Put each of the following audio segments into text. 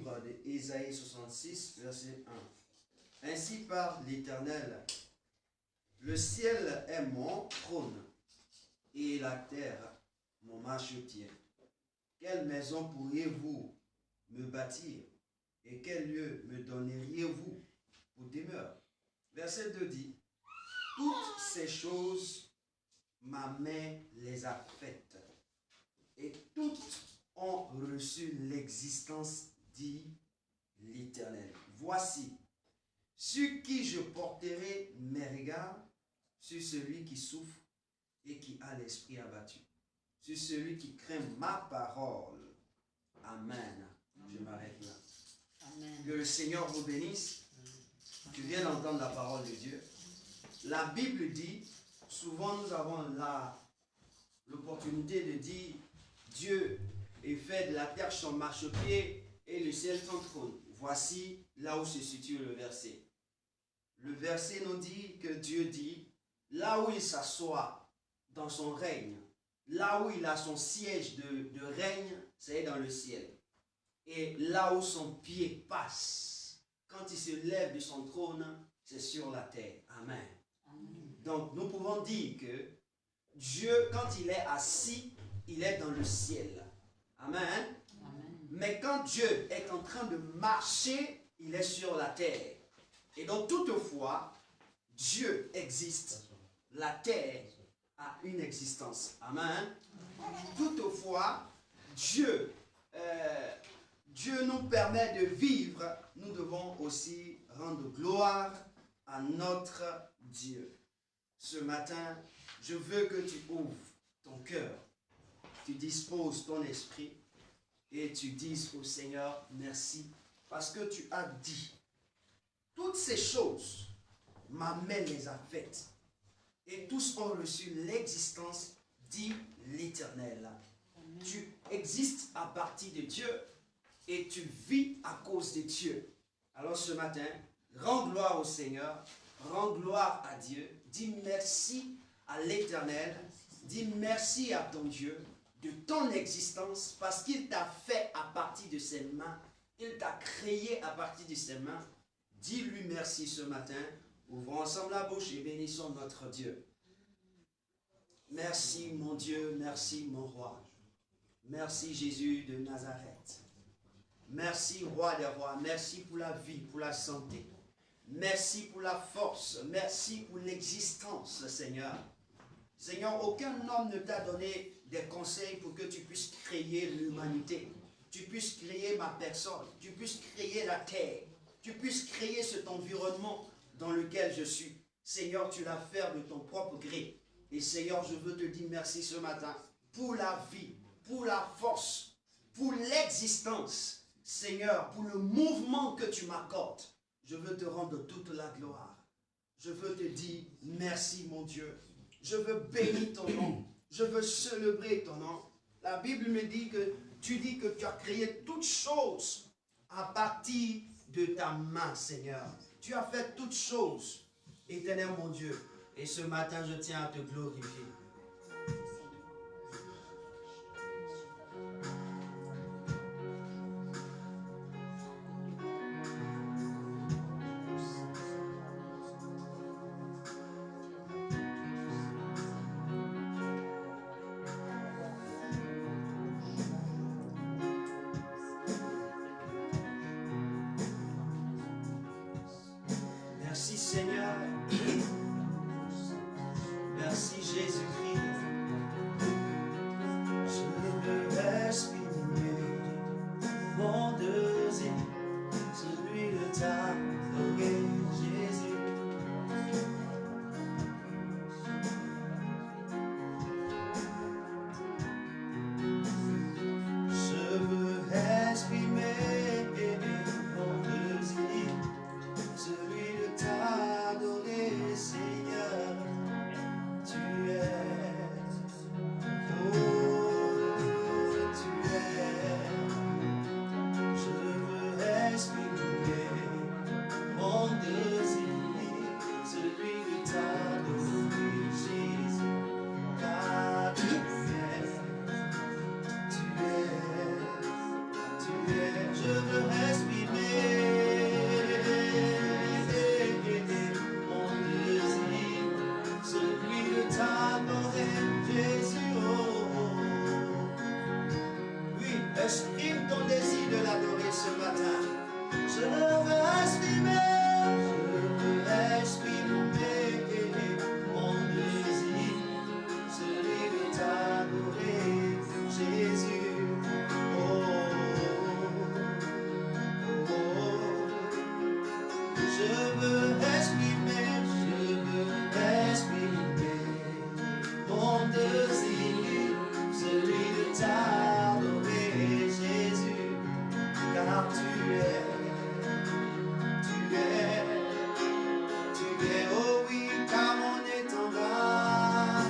livre d'Ésaïe 66, verset 1. Ainsi parle l'Éternel. Le ciel est mon trône et la terre mon marchepied. Quelle maison pourriez-vous me bâtir et quel lieu me donneriez-vous pour demeure? Verset 2 dit, toutes ces choses, ma main les a faites et toutes ont reçu l'existence, dit l'Éternel. Voici, sur qui je porterai mes regards, sur celui qui souffre et qui a l'esprit abattu, sur celui qui craint ma parole. Amen. Je m'arrête là. Amen. Que le Seigneur vous bénisse. Tu viens d'entendre la parole de Dieu. La Bible dit, souvent nous avons l'opportunité de dire, Dieu est fait de la terre son marchepied et le ciel son trône. Voici là où se situe le verset. Le verset nous dit que Dieu dit, là où il s'assoit dans son règne, là où il a son siège de règne, c'est dans le ciel. Et là où son pied passe, quand il se lève de son trône, c'est sur la terre. Amen. Amen. Donc nous pouvons dire que Dieu, quand il est assis, il est dans le ciel. Amen. Amen. Mais quand Dieu est en train de marcher, il est sur la terre. Et donc toutefois, Dieu existe. La terre a une existence. Amen. Toutefois, Dieu nous permet de vivre. Nous devons aussi rendre gloire à notre Dieu. Ce matin, je veux que tu ouvres ton cœur, tu disposes ton esprit et tu dises au Seigneur merci parce que tu as dit toutes ces choses, ma main les a faites et tous ont reçu l'existence, dit l'Éternel. Tu existes à partir de Dieu et tu vis à cause de Dieu. Alors ce matin, rends gloire au Seigneur, rends gloire à Dieu, dis merci à l'Éternel, dis merci à ton Dieu de ton existence parce qu'il t'a fait à partir de ses mains, il t'a créé à partir de ses mains. Dis-lui merci ce matin. Ouvrons ensemble la bouche et bénissons notre Dieu. Merci mon Dieu, merci mon roi. Merci Jésus de Nazareth. Merci roi des rois, merci pour la vie, pour la santé. Merci pour la force, merci pour l'existence, Seigneur. Seigneur, aucun homme ne t'a donné des conseils pour que tu puisses créer l'humanité. Tu puisses créer ma personne, tu puisses créer la terre, tu puisses créer cet environnement dans lequel je suis. Seigneur, tu l'as fait de ton propre gré. Et Seigneur, je veux te dire merci ce matin pour la vie, pour la force, pour l'existence. Seigneur, pour le mouvement que tu m'accordes. Je veux te rendre toute la gloire. Je veux te dire merci mon Dieu. Je veux bénir ton nom. Je veux célébrer ton nom. La Bible me dit que tu dis que tu as créé toutes choses à partir de ta main, Seigneur. Tu as fait toutes choses, éternel mon Dieu. Et ce matin, je tiens à te glorifier. Merci Seigneur. Merci Jésus-Christ. Je veux exprimer mon désir, celui de t'adorer, Jésus. Je veux exprimer mon désir, celui de t'adorer, Seigneur. Tu es, oh, tu es. Je veux exprimer mon désir, celui de t'adorer, Jésus. Car tu es, tu es, tu es. Je veux exprimer exprime ton désir de l'adorer ce matin. Je veux exprimer mon désir, celui de t'adorer, Jésus. Oh, oh, oh. Je veux exprimer mon désir, celui de t'adorer, Jésus, car tu es, oh oui, car mon étendard,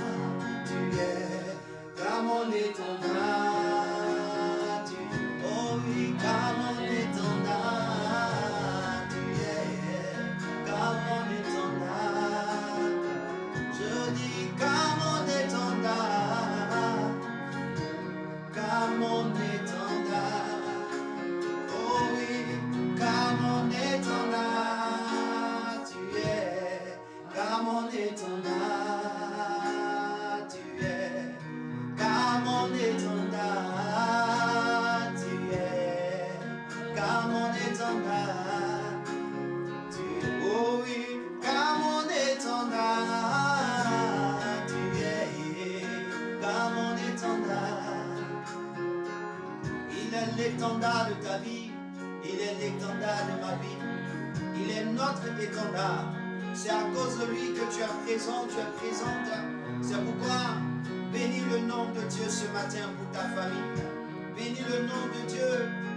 tu es, car mon étendard, oh oui, car mon étendard, tu es, car mon étendard, je dis car mon étendard, car mon étendard, oh oui, car mon étendard, tu es, car mon étendard, tu es, car mon étendard, tu es, car mon étendard, tu es, oh oui, car mon étendard, tu es, car mon étendard. Il est l'étendard de ta vie, il est l'étendard de ma vie, il est notre étendard. C'est à cause de lui que tu es présent, tu es présente. C'est pourquoi bénis le nom de Dieu ce matin pour ta famille. Bénis le nom de Dieu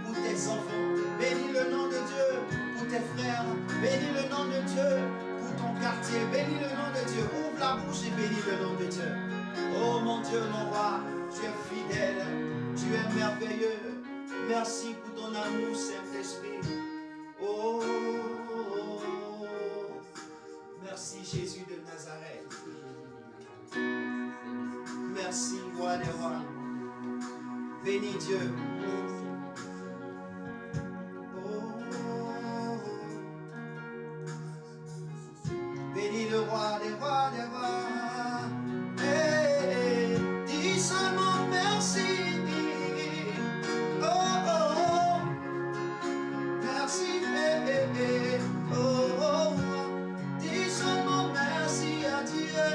pour tes enfants. Bénis le nom de Dieu pour tes frères. Bénis le nom de Dieu pour ton quartier. Bénis le nom de Dieu. Ouvre la bouche et bénis le nom de Dieu. Oh mon Dieu, mon roi, tu es fidèle, tu es merveilleux. Merci pour ton amour, Saint-Esprit. Oh, merci Jésus de Nazareth. Merci, roi des rois. Bénis Dieu. Oh, bénis le roi des rois, des rois. Hey, dis seulement merci. Oh, oh, oh. Merci. Oh, oh, oh. Dis seulement merci à Dieu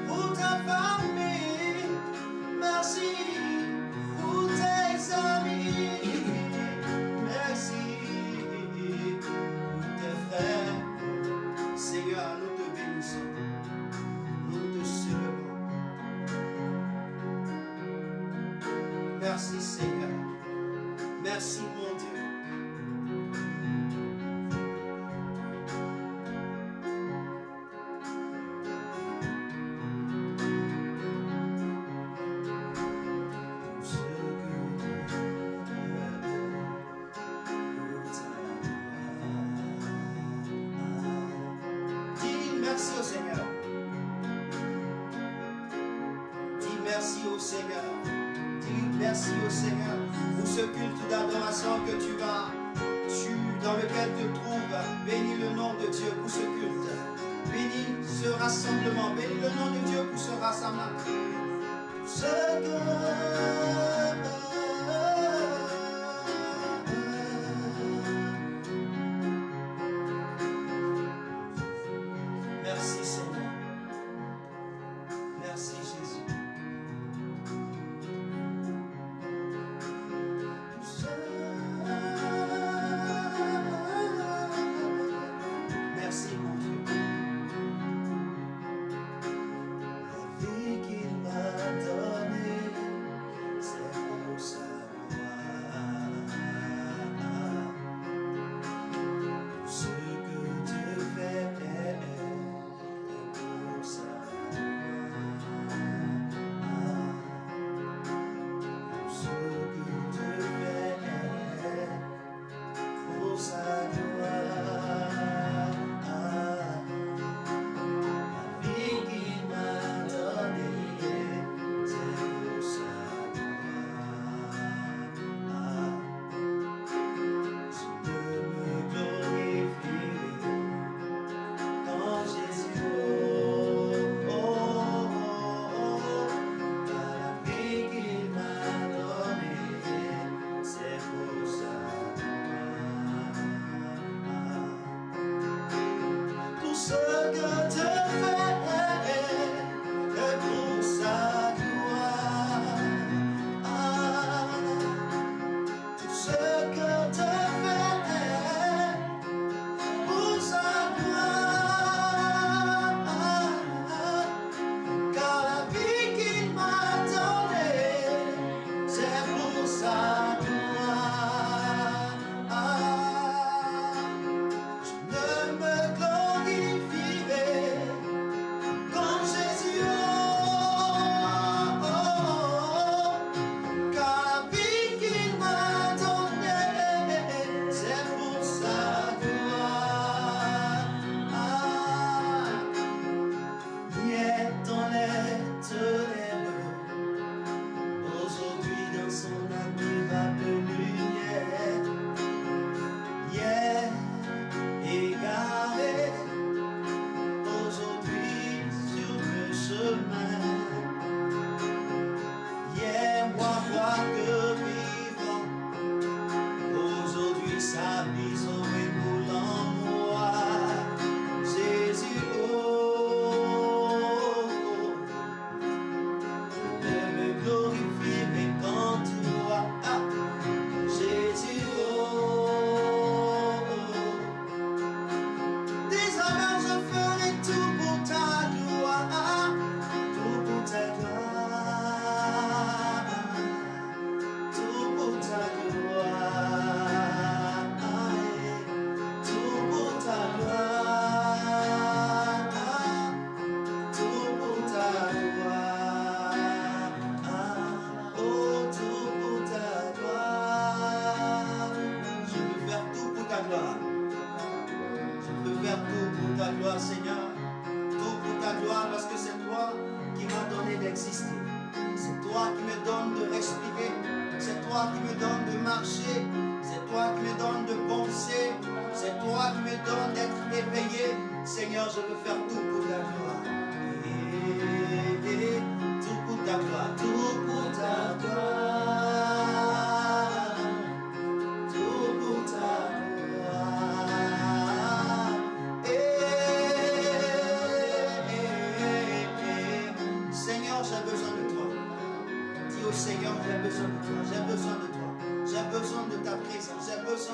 pour ta famille. Merci pour tes amis. Merci pour tes frères. Seigneur, nous te bénissons. Nous te célébrons. Merci Seigneur. Merci mon Dieu. Merci au Seigneur. Dis merci au Seigneur. Dis merci au Seigneur pour ce culte d'adoration que dans lequel tu te trouves. Bénis le nom de Dieu pour ce culte. Bénis ce rassemblement. Bénis le nom de Dieu pour ce rassemblement. Merci Seigneur. Merci Jésus. Merci mon Dieu. La vie qu'il m'a donnée, c'est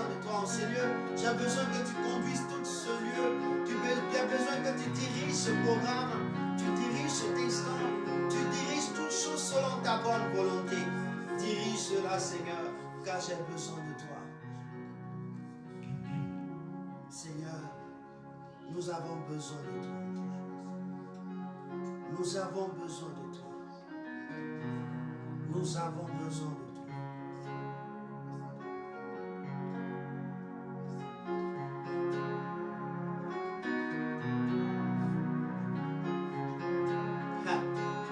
de toi en ce lieu. J'ai besoin que tu conduises tout ce lieu. Tu as besoin que tu diriges ce programme. Tu diriges cet instant. Tu diriges toutes choses selon ta bonne volonté. Dirige cela, Seigneur, car j'ai besoin de toi. Seigneur, nous avons besoin de toi. Nous avons besoin de toi. Nous avons besoin de toi.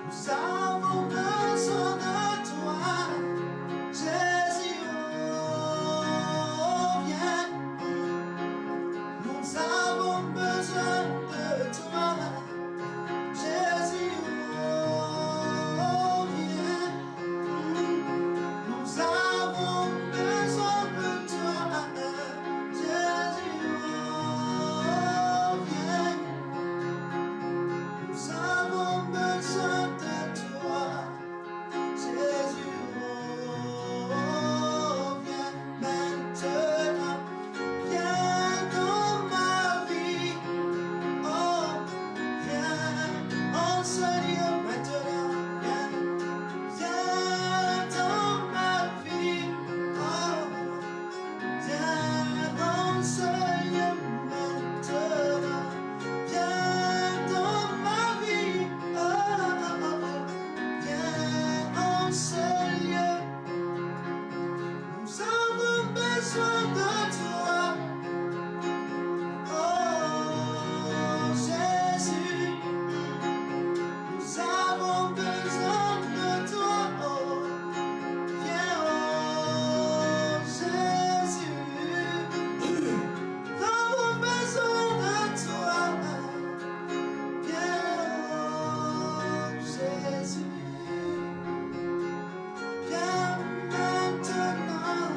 Nous avons besoin de toi, Jésus, oh, viens. Nous avons besoin de toi, Jésus, oh, viens. Nous avons besoin de toi, Jésus, oh, viens. Nous avons besoin de toi, Jésus, oh, viens maintenant, viens dans ma vie, oh, viens en ce lieu maintenant, viens dans ma vie, oh, viens en ce lieu maintenant, viens dans ma vie, oh, viens en ce lieu. Nous avons besoin de toi, oh Jésus. Nous avons besoin de toi, oh, viens, oh Jésus. Nous avons besoin de toi, viens, oh Jésus. Viens maintenant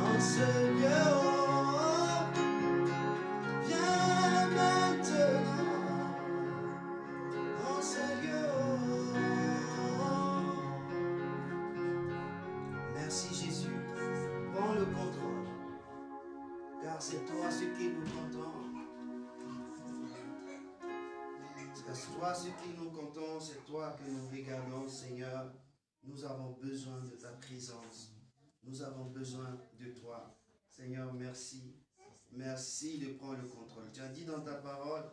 en ce lieu, oh, viens maintenant en ce lieu, oh. Merci Jésus, prends le contrôle, car c'est toi ce qui nous comptons. C'est toi ce qui nous comptons, c'est toi que nous regardons, Seigneur. Nous avons besoin de ta présence. Nous avons besoin de toi. Seigneur, merci. Merci de prendre le contrôle. Tu as dit dans ta parole,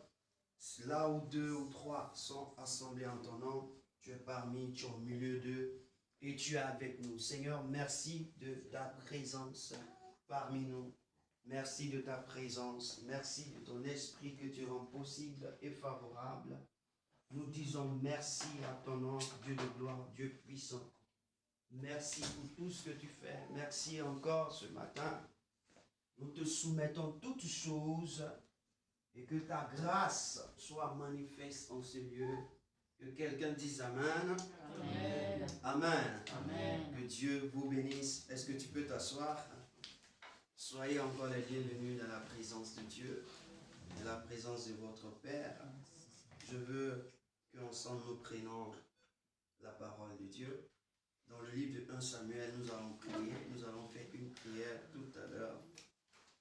là où 2 ou 3 sont assemblés en ton nom, tu es parmi, tu es au milieu d'eux et tu es avec nous. Seigneur, merci de ta présence parmi nous. Merci de ta présence. Merci de ton esprit que tu rends possible et favorable. Nous disons merci à ton nom, Dieu de gloire, Dieu puissant. Merci pour tout ce que tu fais. Merci encore ce matin. Nous te soumettons toutes choses et que ta grâce soit manifeste en ce lieu. Que quelqu'un dise Amen. Amen. Amen. Amen. Que Dieu vous bénisse. Est-ce que tu peux t'asseoir? Soyez encore les bienvenus dans la présence de Dieu, dans la présence de votre Père. Je veux qu'ensemble nous prenions la parole de Dieu. Dans le livre de 1 Samuel, nous allons prier. Nous allons faire une prière tout à l'heure.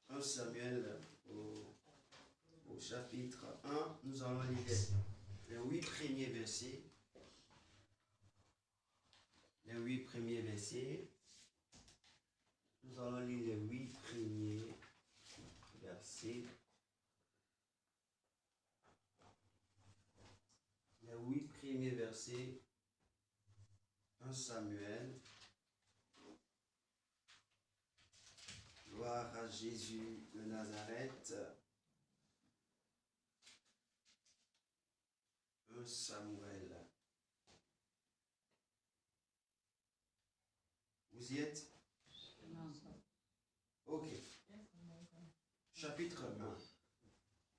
1 Samuel au chapitre 1, nous allons lire les 8 premiers versets. Les 8 premiers versets. Nous allons lire les 8 premiers versets. Les 8 premiers versets. 1 Samuel. Gloire à Jésus de Nazareth. 1 Samuel. Vous y êtes? Ok. Chapitre 1.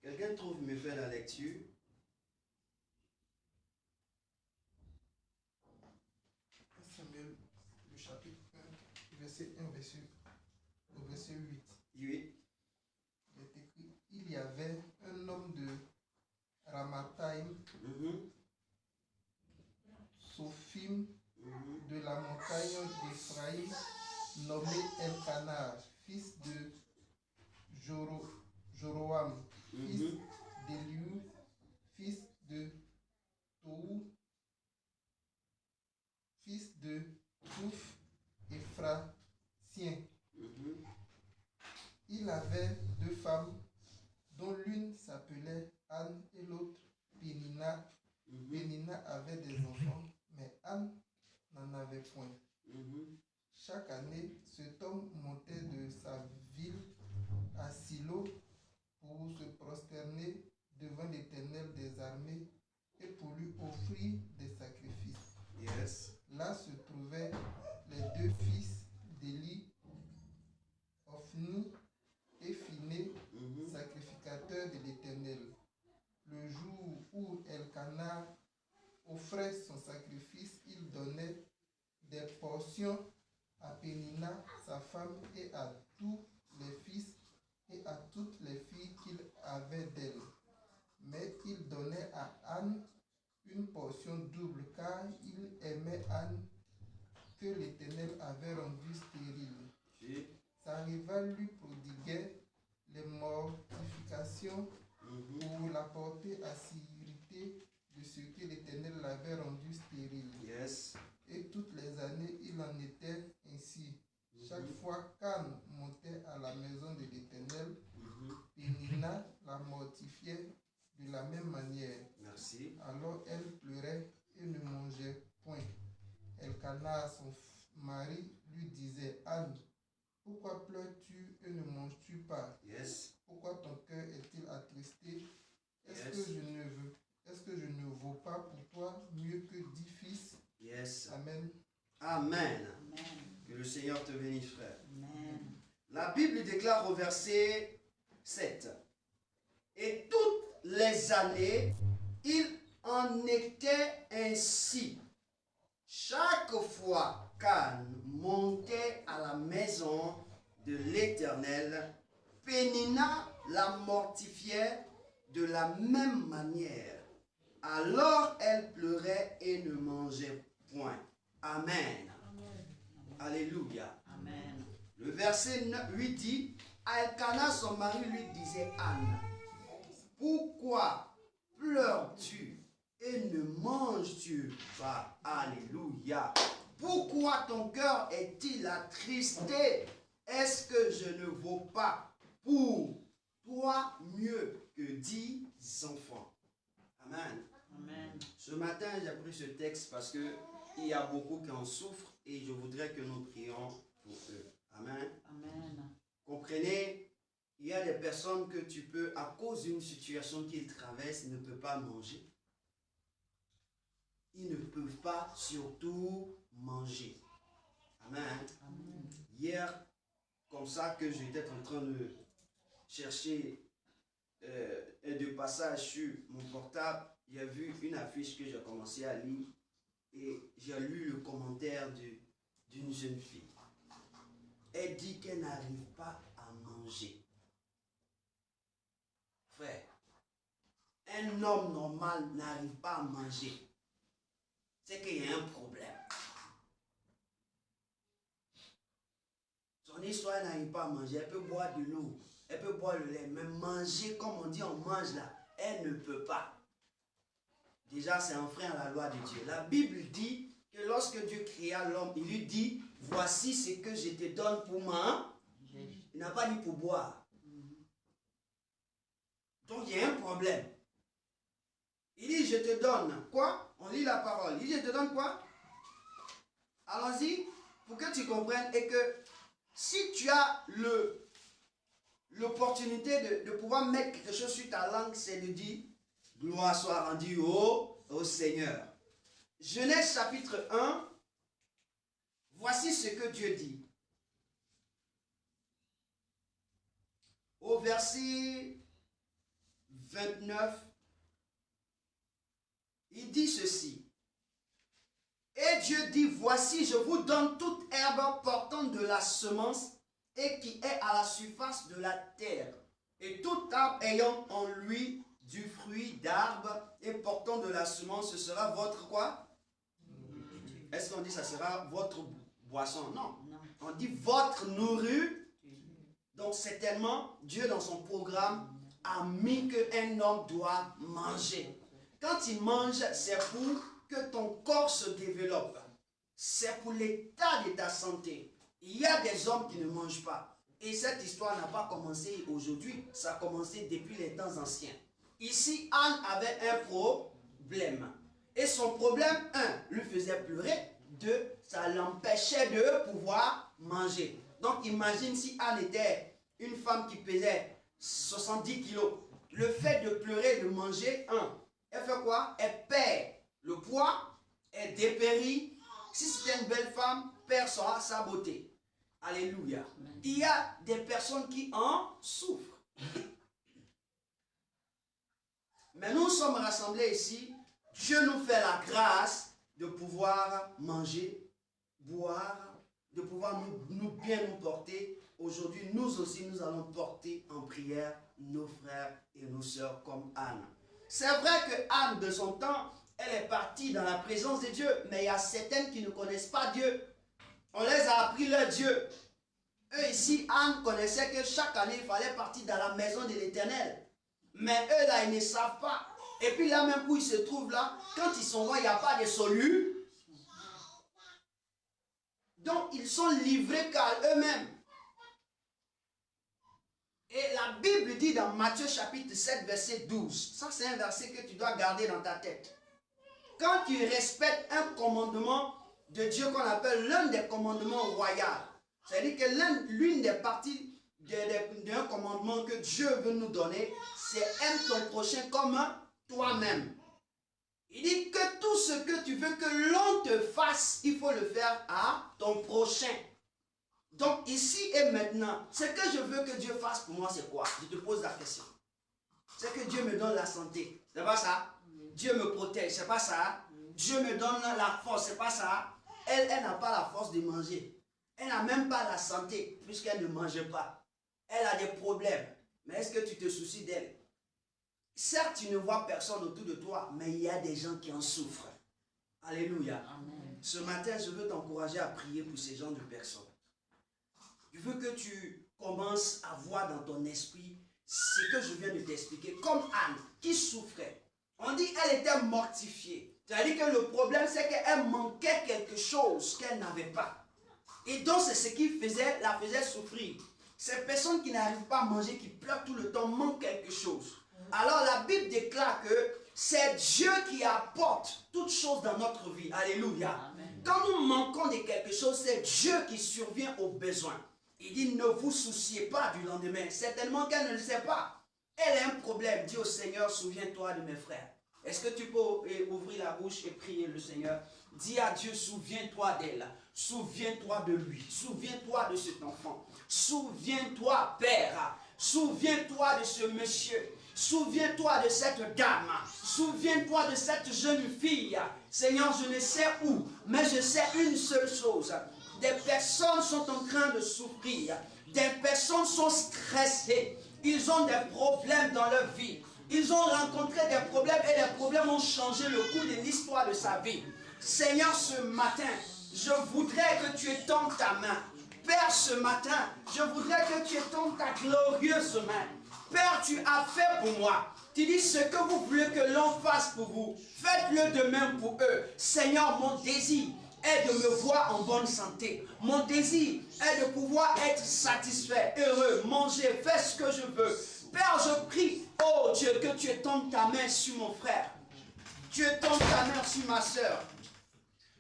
Quelqu'un trouve me fait la lecture? Samuel, le chapitre 1, verset 1, au verset 8. Oui. Il est écrit, il y avait un homme de Ramathaïm, Sophim, de la montagne d'Éphraïm, nommé Elkanah, fils de Joroam, fils d'Eliu, fils de Tou, fils de Touf, Éphratien. Il avait 2 femmes, dont l'une s'appelait Anne et l'autre Pénina. Pénina avait des enfants, mais Anne n'en avait point. Chaque année, cet homme montait de sa ville à Silo pour se prosterner devant l'Éternel des armées et pour lui offrir des sacrifices. Yes. Là se trouvaient les 2 fils d'Élie, Ophni et Phiné, sacrificateurs de l'Éternel. Le jour où Elkanah offrait son sacrifice, il donnait des portions à Pénina, sa femme, et à tous les fils et à toutes les filles qu'il avait d'elle. Mais il donnait à Anne une portion double, car il aimait Anne que l'Éternel avait rendue stérile. S'arriva lui prodiguait les mortifications pour la porter à sécurité de ce que l'Éternel l'avait rendu stérile. Yes. Et toutes les années, il en était ainsi. Chaque fois qu'Anne montait à la maison de l'Éternel, Pénina la mortifiait de la même manière. Merci. Alors elle pleurait et ne mangeait point. Elkanah, son mari, lui disait: Anne, pourquoi pleures-tu et ne manges-tu pas? Yes. Pourquoi ton cœur est-il attristé? Est-ce Yes. que je ne vaux pas pour toi mieux que 10 fils? Yes. Amen. Amen. Amen. Que le Seigneur te bénisse, frère. Amen. La Bible déclare au verset 7. Et toutes les années, il en était ainsi. Chaque fois qu'Anne montait à la maison de l'Éternel, Pénina la mortifiait de la même manière. Alors elle pleurait et ne mangeait point. Amen. Alléluia. Amen. Le verset 8 dit, Elkanah, son mari, lui disait: Anne, pourquoi pleures-tu et ne manges-tu pas? Alléluia. Pourquoi ton cœur est-il attristé? Est-ce que je ne vaux pas pour toi mieux que 10 enfants? Amen. Amen. Ce matin, j'ai pris ce texte parce qu'il y a beaucoup qui en souffrent et je voudrais que nous prions pour eux. Amen. Amen. Comprenez, il y a des personnes que tu peux, à cause d'une situation qu'ils traversent, ne peuvent pas manger. Ils ne peuvent pas surtout manger. Amen. Amen. Hier, comme ça que j'étais en train de chercher de passage sur mon portable, j'ai vu une affiche que j'ai commencé à lire et j'ai lu le commentaire d'une jeune fille. Elle dit qu'elle n'arrive pas à manger. Frère, un homme normal n'arrive pas à manger. C'est qu'il y a un problème. Son histoire, elle n'arrive pas à manger. Elle peut boire de l'eau, elle peut boire le lait, mais manger comme on dit, on mange là, elle ne peut pas. Déjà, c'est un frein à la loi de Dieu. La Bible dit que lorsque Dieu créa l'homme, il lui dit: voici ce que je te donne pour manger. Il n'a pas dit pour boire. Donc il y a un problème. Il dit: je te donne quoi? On lit la parole. Il dit: je te donne quoi? Allons-y pour que tu comprennes et que si tu as l'opportunité de pouvoir mettre quelque chose sur ta langue, c'est de dire: gloire soit rendue au Seigneur. Genèse chapitre 1, voici ce que Dieu dit. Au verset 29, il dit ceci. Et Dieu dit: voici, je vous donne toute herbe portant de la semence et qui est à la surface de la terre, et tout arbre ayant en lui du fruit d'arbre et portant de la semence, ce sera votre quoi? Est-ce qu'on dit ça sera votre boisson? Non. Non. On dit votre nourriture. Donc certainement, Dieu dans son programme a mis qu'un homme doit manger. Quand il mange, c'est pour que ton corps se développe. C'est pour l'état de ta santé. Il y a des hommes qui ne mangent pas. Et cette histoire n'a pas commencé aujourd'hui. Ça a commencé depuis les temps anciens. Ici, Anne avait un problème. Et son problème, 1, lui faisait pleurer. 2, ça l'empêchait de pouvoir manger. Donc imagine si Anne était une femme qui pesait 70 kilos. Le fait de pleurer, de manger, 1, elle fait quoi? Elle perd le poids, elle dépérit. Si c'était une belle femme, perd sa beauté. Alléluia. Il y a des personnes qui en souffrent. Mais nous sommes rassemblés ici. Dieu nous fait la grâce de pouvoir manger, boire, de pouvoir bien nous porter. Aujourd'hui, nous aussi, nous allons porter en prière nos frères et nos sœurs comme Anne. C'est vrai que Anne, de son temps, elle est partie dans la présence de Dieu. Mais il y a certaines qui ne connaissent pas Dieu. On les a appris leur Dieu. Eux ici, Anne connaissait que chaque année, il fallait partir dans la maison de l'Éternel. Mais eux là, ils ne savent pas. Et puis là même où ils se trouvent là, quand ils sont loin, il n'y a pas de solution. Donc ils sont livrés qu'à eux-mêmes. Et la Bible dit dans Matthieu chapitre 7, verset 12. Ça c'est un verset que tu dois garder dans ta tête. Quand tu respectes un commandement de Dieu qu'on appelle l'un des commandements royaux, c'est-à-dire que l'une des parties d'un commandement que Dieu veut nous donner, c'est aime ton prochain comme toi-même. Il dit que tout ce que tu veux que l'on te fasse, il faut le faire à ton prochain. Donc ici et maintenant, ce que je veux que Dieu fasse pour moi, c'est quoi? Je te pose la question. C'est que Dieu me donne la santé. C'est pas ça? Dieu me protège. C'est pas ça? Dieu me donne la force. C'est pas ça? Elle n'a pas la force de manger. Elle n'a même pas la santé puisqu'elle ne mange pas. Elle a des problèmes. Mais est-ce que tu te soucies d'elle? Certes, tu ne vois personne autour de toi, mais il y a des gens qui en souffrent. Alléluia. Amen. Ce matin, je veux t'encourager à prier pour ces gens de personnes. Je veux que tu commences à voir dans ton esprit ce que je viens de t'expliquer. Comme Anne, qui souffrait. On dit qu'elle était mortifiée. C'est-à-dire que le problème, c'est qu'elle manquait quelque chose qu'elle n'avait pas. Et donc, c'est ce qui la faisait souffrir. Ces personnes qui n'arrivent pas à manger, qui pleurent tout le temps, manquent quelque chose. Alors, la Bible déclare que c'est Dieu qui apporte toutes choses dans notre vie. Alléluia. Amen. Quand nous manquons de quelque chose, c'est Dieu qui survient aux besoins. Il dit, ne vous souciez pas du lendemain. Certainement qu'elle ne le sait pas. Elle a un problème. Dis au Seigneur, souviens-toi de mes frères. Est-ce que tu peux ouvrir la bouche et prier le Seigneur? Dis à Dieu, souviens-toi d'elle. Souviens-toi de lui. Souviens-toi de cet enfant. Souviens-toi, Père. Souviens-toi de ce monsieur. Souviens-toi de cette dame. Souviens-toi de cette jeune fille. Seigneur, je ne sais où, mais je sais une seule chose. Des personnes sont en train de souffrir. Des personnes sont stressées. Ils ont des problèmes dans leur vie. Ils ont rencontré des problèmes et les problèmes ont changé le cours de l'histoire de sa vie. Seigneur, ce matin, je voudrais que tu étendes ta main. Père, ce matin, je voudrais que tu étendes ta glorieuse main. Père, tu as fait pour moi. Tu dis ce que vous voulez que l'on fasse pour vous. Faites-le de même pour eux. Seigneur, mon désir est de me voir en bonne santé. Mon désir est de pouvoir être satisfait, heureux, manger, faire ce que je veux. Père, je prie, oh Dieu, que tu étendes ta main sur mon frère. Tu étendes ta main sur ma soeur.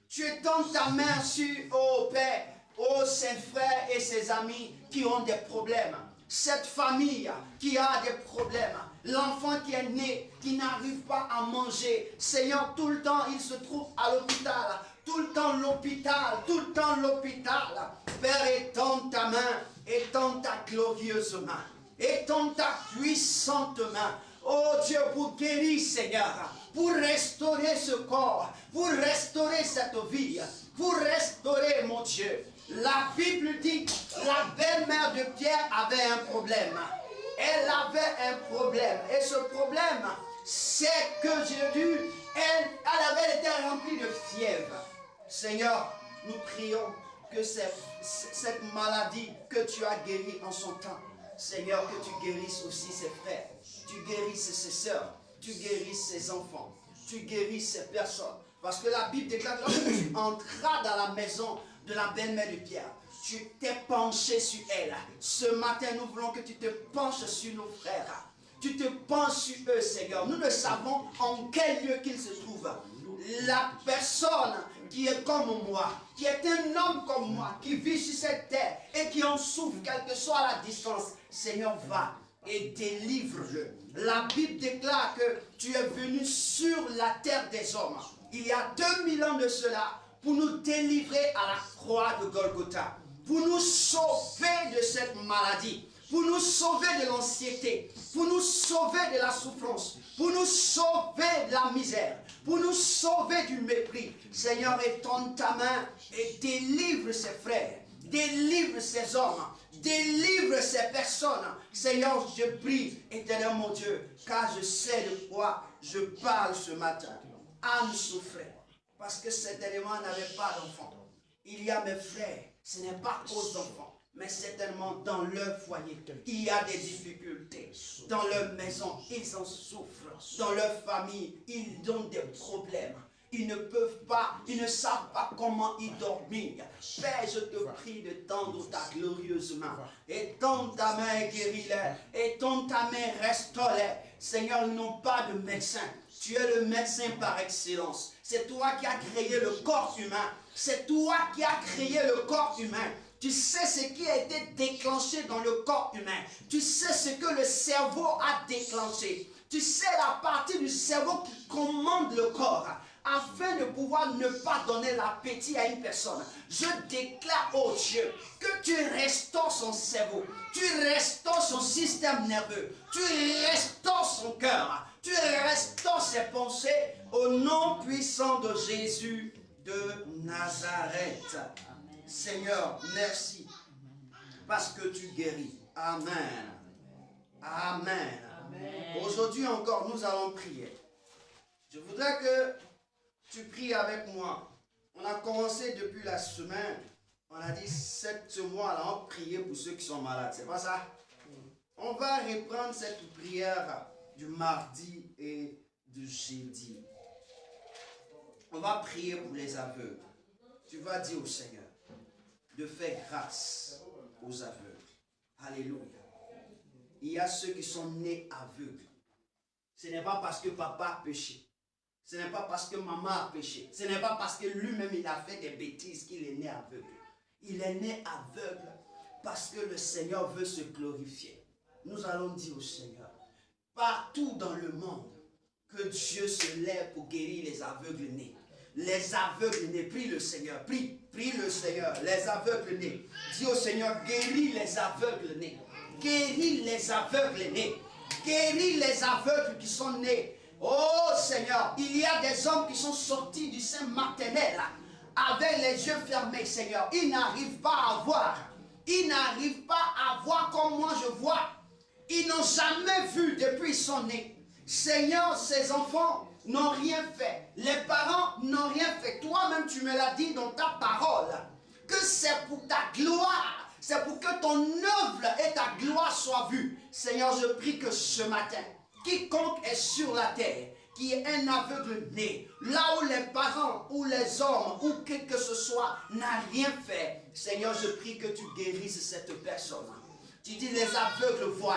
Tu étendes ta main sur, oh Père, oh ses frères et ses amis qui ont des problèmes. Cette famille qui a des problèmes. L'enfant qui est né, qui n'arrive pas à manger. Seigneur, tout le temps, il se trouve à l'hôpital. Tout le temps l'hôpital, tout le temps l'hôpital. Père, étends ta main, étends ta glorieuse main. Étends ta puissante main. Oh Dieu, pour guérir, Seigneur. Pour restaurer ce corps. Pour restaurer cette vie. Pour restaurer, mon Dieu. La Bible dit, la belle-mère de Pierre avait un problème. Elle avait un problème. Et ce problème, c'est que Jésus, elle avait été remplie de fièvre. Seigneur, nous prions que cette maladie que tu as guérie en son temps, Seigneur, que tu guérisses aussi ses frères, tu guérisses ses sœurs, tu guérisses ses enfants, tu guérisses ces personnes. Parce que la Bible déclare que lorsque tu entras dans la maison de la belle-mère de Pierre, tu t'es penché sur elle. Ce matin, nous voulons que tu te penches sur nos frères. Tu te penches sur eux, Seigneur. Nous ne savons en quel lieu qu'ils se trouvent. La personne qui est comme moi, qui est un homme comme moi, qui vit sur cette terre et qui en souffre, quelle que soit la distance, Seigneur, va et délivre-le. La Bible déclare que tu es venu sur la terre des hommes, il y a 2000 ans de cela, pour nous délivrer à la croix de Golgotha, pour nous sauver de cette maladie, pour nous sauver de l'anxiété, pour nous sauver de la souffrance, pour nous sauver de la misère, pour nous sauver du mépris. Seigneur, étends ta main et délivre ses frères, délivre ces hommes, délivre ces personnes. Seigneur, je prie, éternel mon Dieu, car je sais de quoi je parle ce matin. Anne souffrait, parce que certainement elle n'avait pas d'enfant. Il y a mes frères, ce n'est pas à cause d'enfants, mais certainement dans leur foyer, il y a des difficultés. Dans leur maison, ils en souffrent. Dans leur famille, ils ont des problèmes. Ils ne peuvent pas, ils ne savent pas comment y dormir. Père, je te prie de tendre ta glorieuse main. Étends ta main et guéris-les. Étends ta main, restaure-les. Seigneur, ils n'ont pas de médecin. Tu es le médecin par excellence. C'est toi qui as créé le corps humain. C'est toi qui as créé le corps humain. Tu sais ce qui a été déclenché dans le corps humain. Tu sais ce que le cerveau a déclenché. Tu sais la partie du cerveau qui commande le corps, afin de pouvoir ne pas donner l'appétit à une personne. Je déclare, oh Dieu, que tu restaures son cerveau, tu restaures son système nerveux, tu restaures son cœur, tu restaures ses pensées, au nom puissant de Jésus de Nazareth. Seigneur, merci, parce que tu guéris. Amen. Amen. Aujourd'hui encore, nous allons prier. Je voudrais que tu pries avec moi. On a commencé depuis la semaine. On a dit ce mois-là, on prier pour ceux qui sont malades. C'est pas ça? On va reprendre cette prière du mardi et du jeudi. On va prier pour les aveugles. Tu vas dire au Seigneur de faire grâce aux aveugles. Alléluia. Il y a ceux qui sont nés aveugles. Ce n'est pas parce que papa a péché. Ce n'est pas parce que maman a péché. Ce n'est pas parce que lui-même il a fait des bêtises qu'il est né aveugle. Il est né aveugle parce que le Seigneur veut se glorifier. Nous allons dire au Seigneur, partout dans le monde, que Dieu se lève pour guérir les aveugles nés. Les aveugles nés, prie le Seigneur, prie le Seigneur, les aveugles nés. Dis au Seigneur, guéris les aveugles nés. Guéris les aveugles nés. Guéris les aveugles qui sont nés. Oh Seigneur, il y a des hommes qui sont sortis du sein maternel avec les yeux fermés, Seigneur. Ils n'arrivent pas à voir. Ils n'arrivent pas à voir comme moi je vois. Ils n'ont jamais vu depuis qu'ils sont nés. Seigneur, ces enfants n'ont rien fait. Les parents n'ont rien fait. Toi-même, tu me l'as dit dans ta parole, que c'est pour ta gloire. C'est pour que ton œuvre et ta gloire soient vues. Seigneur, je prie que ce matin, quiconque est sur la terre, qui est un aveugle né, là où les parents ou les hommes ou qui que ce soit n'a rien fait, Seigneur, je prie que tu guérisses cette personne. Tu dis les aveugles voient.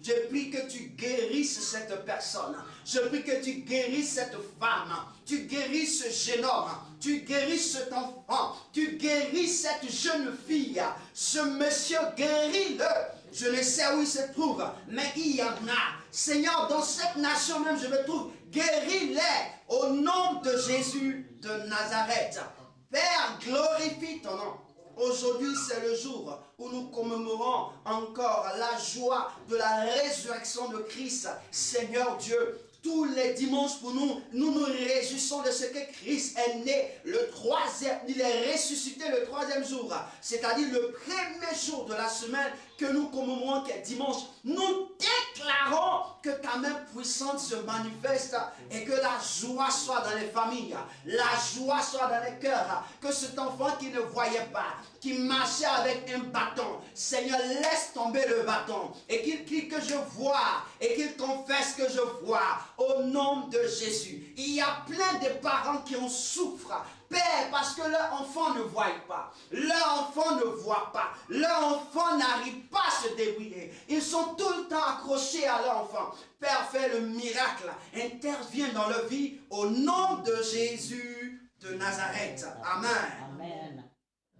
Je prie que tu guérisses cette personne. Je prie que tu guérisses cette femme. Tu guérisses ce jeune homme. Tu guérisses cet enfant. Tu guérisses cette jeune fille. Ce monsieur, guéris-le. Je ne sais où il se trouve, mais il y en a. Seigneur, dans cette nation même, je me trouve. Guéris-les au nom de Jésus de Nazareth. Père, glorifie ton nom. Aujourd'hui, c'est le jour où nous commémorons encore la joie de la résurrection de Christ. Seigneur Dieu, tous les dimanches pour nous nous réjouissons de ce que Christ est né le troisième, il est ressuscité le troisième jour, c'est-à-dire le premier jour de la semaine que nous commémorons qui est dimanche. Nous déclarons que ta main puissante se manifeste et que la joie soit dans les familles, la joie soit dans les cœurs, que cet enfant qui ne voyait pas, qui marchait avec un bâton. Seigneur, laisse tomber le bâton et qu'il crie que je vois et qu'il confesse que je vois au nom de Jésus. Il y a plein de parents qui en souffrent, Père, parce que leur enfant ne voit pas, leur enfant ne voit pas, leur enfant n'arrive pas à se débrouiller. Ils sont tout le temps accrochés à leur enfant. Père, fais le miracle, interviens dans leur vie au nom de Jésus de Nazareth. Amen. Amen.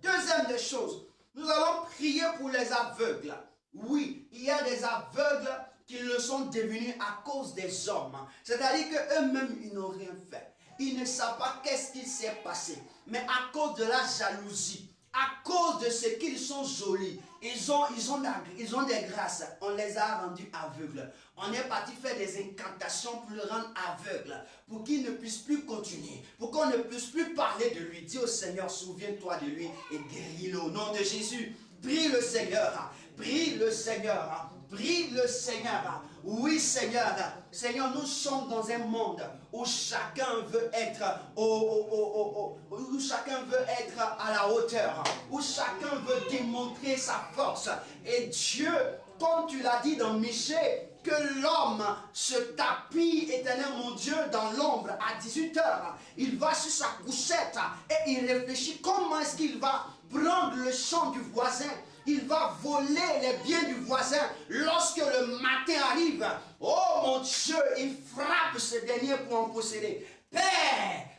Deuxième des choses, nous allons prier pour les aveugles. Oui, il y a des aveugles qui le sont devenus à cause des hommes. C'est-à-dire qu'eux-mêmes, ils n'ont rien fait. Ils ne savent pas qu'est-ce qui s'est passé. Mais à cause de la jalousie, à cause de ce qu'ils sont jolis, ils ont des grâces, on les a rendus aveugles. On est parti faire des incantations pour le rendre aveugle, pour qu'il ne puisse plus continuer, pour qu'on ne puisse plus parler de lui. Dis au Seigneur, souviens-toi de lui et guéris-le au nom de Jésus. Prie le Seigneur, prie le Seigneur, prie le Seigneur. Oui, Seigneur. Seigneur, nous sommes dans un monde où chacun veut être où chacun veut être à la hauteur, où chacun veut démontrer sa force. Et Dieu, comme tu l'as dit dans Michée, que l'homme se tapit, éternel mon Dieu, dans l'ombre à 18 heures. Il va sur sa couchette et il réfléchit comment est-ce qu'il va prendre le champ du voisin. Il va voler les biens du voisin. Lorsque le matin arrive, oh mon Dieu, il frappe ce dernier pour en posséder. Père,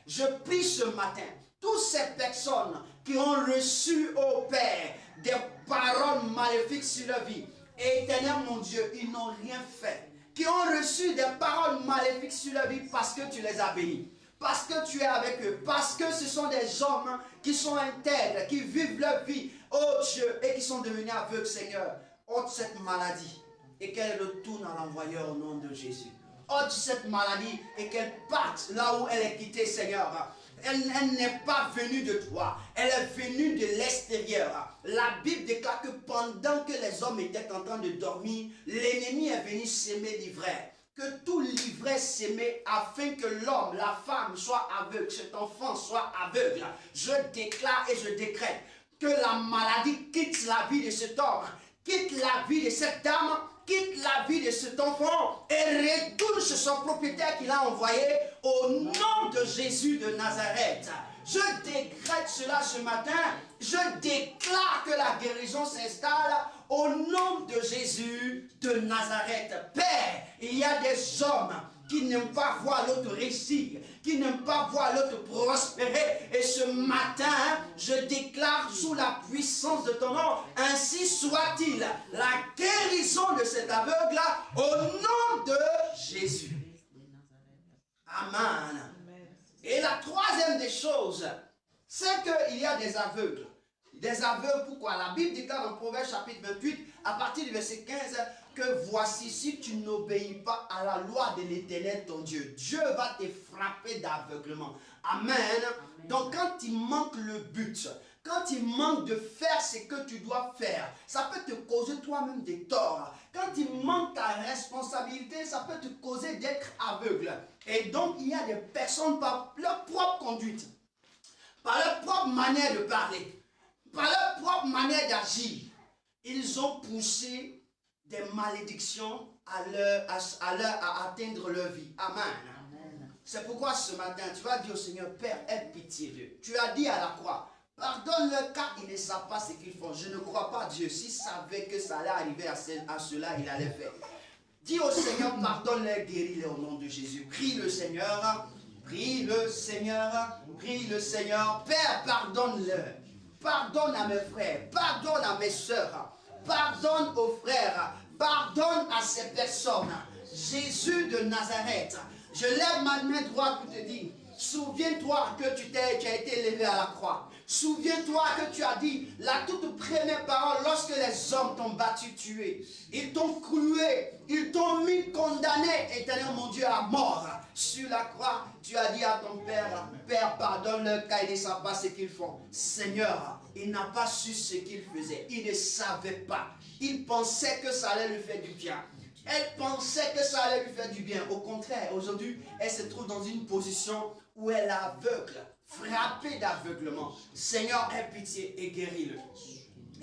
je prie ce matin, toutes ces personnes qui ont reçu, oh Père, des paroles maléfiques sur leur vie, et éternel mon Dieu, ils n'ont rien fait, qui ont reçu des paroles maléfiques sur leur vie parce que tu les as bénis, parce que tu es avec eux, parce que ce sont des hommes qui sont intègres, qui vivent leur vie, oh Dieu, et qui sont devenus aveugles, Seigneur. Ôte cette maladie et qu'elle retourne à l'envoyeur au nom de Jésus. Ôte cette maladie et qu'elle parte là où elle est quittée, Seigneur. Elle n'est pas venue de toi, elle est venue de l'extérieur. La Bible déclare que pendant que les hommes étaient en train de dormir, l'ennemi est venu s'aimer l'ivraie. Que tout l'ivraie s'aimait afin que l'homme, la femme soit aveugle, cet enfant soit aveugle. Je déclare et je décrète que la maladie quitte la vie de cet homme, quitte la vie de cette dame, quitte la vie de cet enfant et retourne chez son propriétaire qu'il a envoyé au nom de Jésus de Nazareth. Je décrète cela ce matin. Je déclare que la guérison s'installe au nom de Jésus de Nazareth. Père, il y a des hommes qui n'aiment pas voir l'autre réussir, qui n'aiment pas voir l'autre prospérer. Et ce matin, je déclare sous la puissance de ton nom, ainsi soit-il, la guérison de cet aveugle-là au nom de Jésus. Amen. Et la troisième des choses, c'est qu'il y a des aveugles. Des aveugles, pourquoi? La Bible déclare dans Proverbe chapitre 28, à partir du verset 15, que voici, si tu n'obéis pas à la loi de l'Éternel ton Dieu, Dieu va te frapper d'aveuglement. Amen. Donc quand il manque le but, quand il manque de faire ce que tu dois faire, ça peut te causer toi-même des torts. Quand il manque ta responsabilité, ça peut te causer d'être aveugle. Et donc il y a des personnes par leur propre conduite, par leur propre manière de parler, par leur propre manière d'agir, ils ont poussé des malédictions à atteindre leur vie. Amen. C'est pourquoi ce matin, tu vas dire au Seigneur, Père, aie pitié d'eux. Tu as dit à la croix, pardonne-leur car ils ne savent pas ce qu'ils font. Je ne crois pas Dieu. S'il savait que ça allait arriver à cela, il allait faire. Dis au Seigneur, pardonne-leur, guéris-les au nom de Jésus. Prie le Seigneur, prie le Seigneur, prie le Seigneur. Père, pardonne-leur. Pardonne à mes frères, pardonne à mes soeurs, pardonne aux frères, pardonne à ces personnes. Jésus de Nazareth, je lève ma main droite pour te dire, souviens-toi que tu as été élevé à la croix. Souviens-toi que tu as dit la toute première parole lorsque les hommes t'ont battu, tué. Ils t'ont cloué, ils t'ont mis condamné, éternel mon Dieu, à mort. Sur la croix, tu as dit à ton Père, Père, pardonne-leur car ils ne savent pas ce qu'ils font. Seigneur, il n'a pas su ce qu'il faisait. Il ne savait pas. Il pensait que ça allait lui faire du bien. Elle pensait que ça allait lui faire du bien. Au contraire, aujourd'hui, elle se trouve dans une position où elle est aveugle frappé d'aveuglement. Seigneur, aie pitié et guéris-le.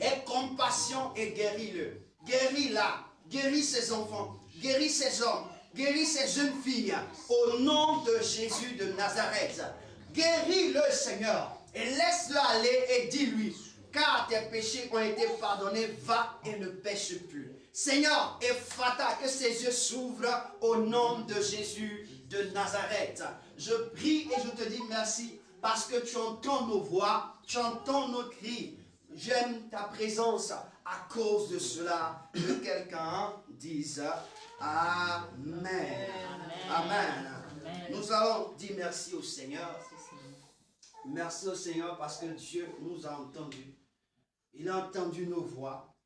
Aie compassion et guéris-le. Guéris-la, guéris ses enfants, guéris ses hommes, guéris ces jeunes filles. Au nom de Jésus de Nazareth. Guéris-le, Seigneur, et laisse-le aller et dis-lui, car tes péchés ont été pardonnés, va et ne pêche plus. Seigneur, Ephrata, que ses yeux s'ouvrent au nom de Jésus de Nazareth. Je prie et je te dis merci parce que tu entends nos voix, tu entends nos cris. J'aime ta présence. À cause de cela, que quelqu'un dise Amen. Amen. Nous allons dire merci au Seigneur. Merci au Seigneur parce que Dieu nous a entendus. Il a entendu nos voix.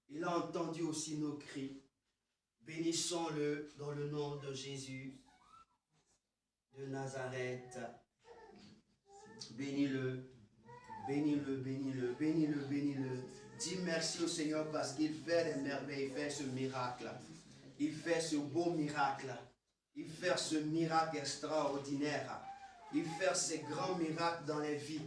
Il a entendu aussi nos cris. Bénissons-le dans le nom de Jésus de Nazareth. Bénis-le, bénis-le, bénis-le, bénis-le, bénis-le. Dis merci au Seigneur parce qu'il fait des merveilles, il fait ce miracle. Il fait ce beau miracle. Il fait ce miracle extraordinaire. Il fait ces grands miracles dans les vies.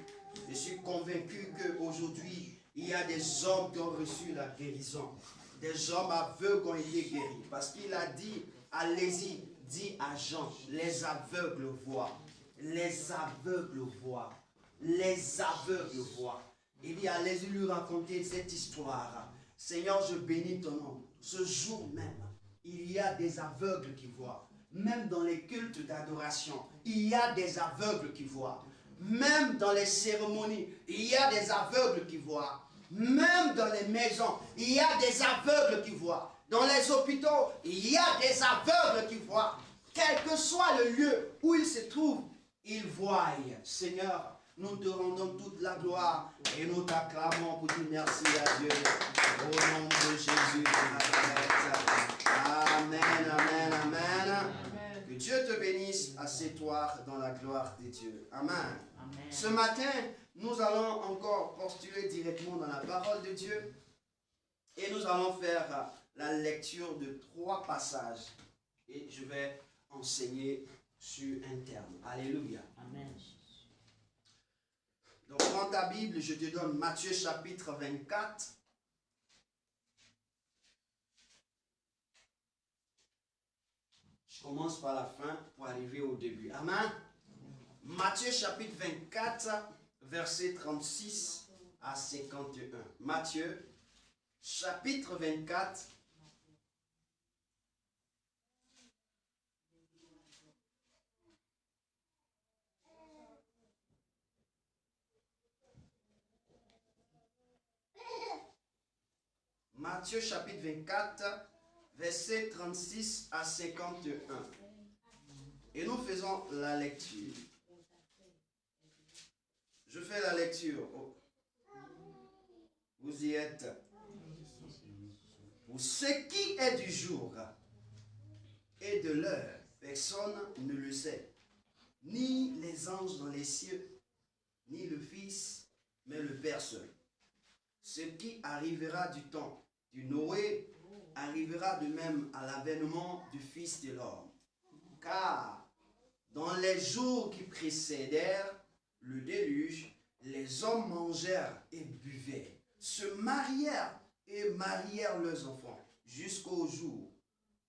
Je suis convaincu qu'aujourd'hui, il y a des hommes qui ont reçu la guérison. Des hommes aveugles ont été guéris. Parce qu'il a dit, allez-y, dit à Jean, les aveugles voient. Les aveugles voient. Les aveugles voient. Il dit, allez-y lui raconter cette histoire. Seigneur, je bénis ton nom. Ce jour même, il y a des aveugles qui voient. Même dans les cultes d'adoration, il y a des aveugles qui voient. Même dans les cérémonies, il y a des aveugles qui voient. Même dans les maisons, il y a des aveugles qui voient. Dans les hôpitaux, il y a des aveugles qui voient. Quel que soit le lieu où ils se trouvent, ils voient. Seigneur, nous te rendons toute la gloire et nous t'acclamons pour dire merci à Dieu. Au nom de Jésus de Nazareth. Amen, amen, amen. Que Dieu te bénisse, assieds-toi dans la gloire de Dieu. Amen. Amen. Ce matin, nous allons encore postuler directement dans la parole de Dieu et nous allons faire la lecture de 3 passages et je vais enseigner sur un terme. Alléluia. Amen. Donc, prends ta Bible, je te donne Matthieu chapitre 24. Je commence par la fin pour arriver au début. Amen. Matthieu chapitre 24, verset 36 à 51. Matthieu chapitre 24. Matthieu chapitre 24, verset 36 à 51. Et nous faisons la lecture. Je fais la lecture. Oh. Vous y êtes. Pour ce qui est du jour et de l'heure, personne ne le sait. Ni les anges dans les cieux, ni le Fils, mais le Père seul. Ce qui arrivera du temps du Noé arrivera de même à l'avènement du Fils de l'homme. Car dans les jours qui précédèrent le déluge, les hommes mangèrent et buvaient, se marièrent et marièrent leurs enfants, jusqu'au jour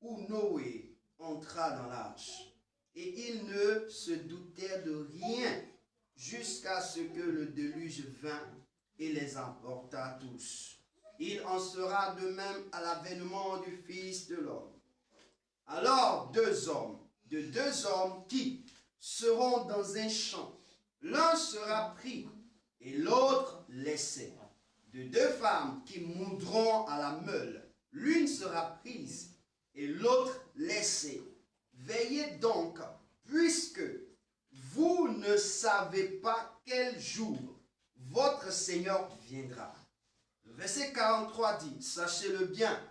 où Noé entra dans l'arche. Et ils ne se doutaient de rien jusqu'à ce que le déluge vint et les emporta tous. Il en sera de même à l'avènement du Fils de l'homme. Alors deux hommes qui seront dans un champ, l'un sera pris et l'autre laissé. De 2 femmes qui moudront à la meule, l'une sera prise et l'autre laissée. Veillez donc, puisque vous ne savez pas quel jour votre Seigneur viendra. Verset 43 dit, sachez-le bien,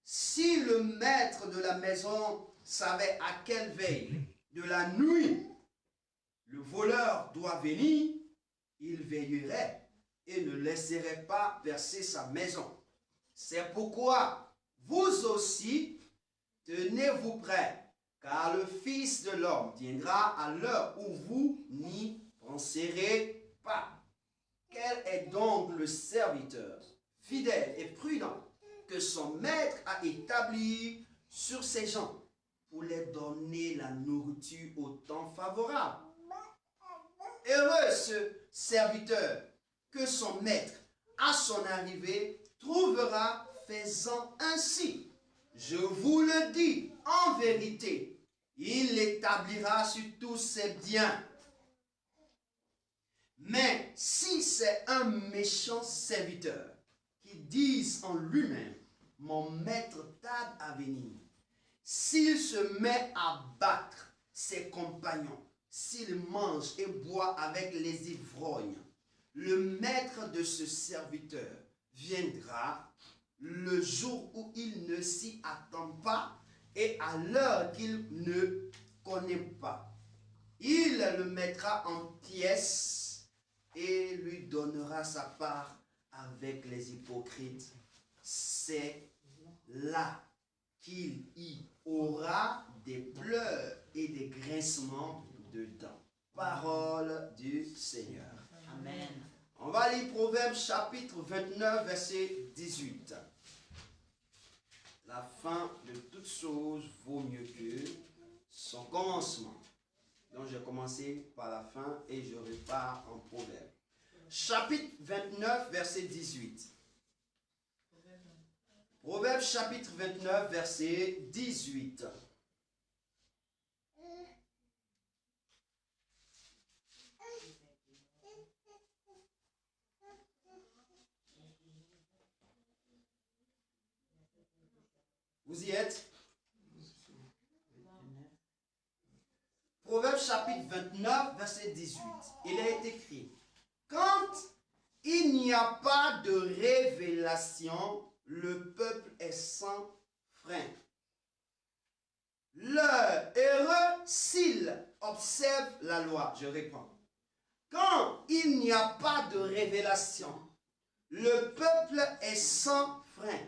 si le maître de la maison savait à quelle veille de la nuit le voleur doit venir, il veillerait et ne laisserait pas percer sa maison. C'est pourquoi vous aussi, tenez-vous prêts, car le Fils de l'homme viendra à l'heure où vous n'y Enserrez pas. Quel est donc le serviteur fidèle et prudent que son maître a établi sur ses gens pour leur donner la nourriture au temps favorable? Heureux ce serviteur que son maître, à son arrivée, trouvera faisant ainsi. Je vous le dis, en vérité, il l'établira sur tous ses biens. Mais si c'est un méchant serviteur qui dise en lui-même, mon maître tarde à venir, s'il se met à battre ses compagnons, s'il mange et boit avec les ivrognes, le maître de ce serviteur viendra le jour où il ne s'y attend pas et à l'heure qu'il ne connaît pas. Il le mettra en pièces et lui donnera sa part avec les hypocrites. C'est là qu'il y aura des pleurs et des grincements de dents. Parole du Seigneur. Amen. On va lire Proverbes chapitre 29, verset 18. La fin de toute chose vaut mieux que son commencement. Donc j'ai commencé par la fin et je repars en Proverbe. Chapitre 29, verset 18. Proverbe chapitre 29, verset 18. Vous y êtes? Proverbe chapitre 29, verset 18. Il est écrit: quand il n'y a pas de révélation, le peuple est sans frein. L'heure heureux s'il observe la loi. Je réponds. Quand il n'y a pas de révélation, le peuple est sans frein.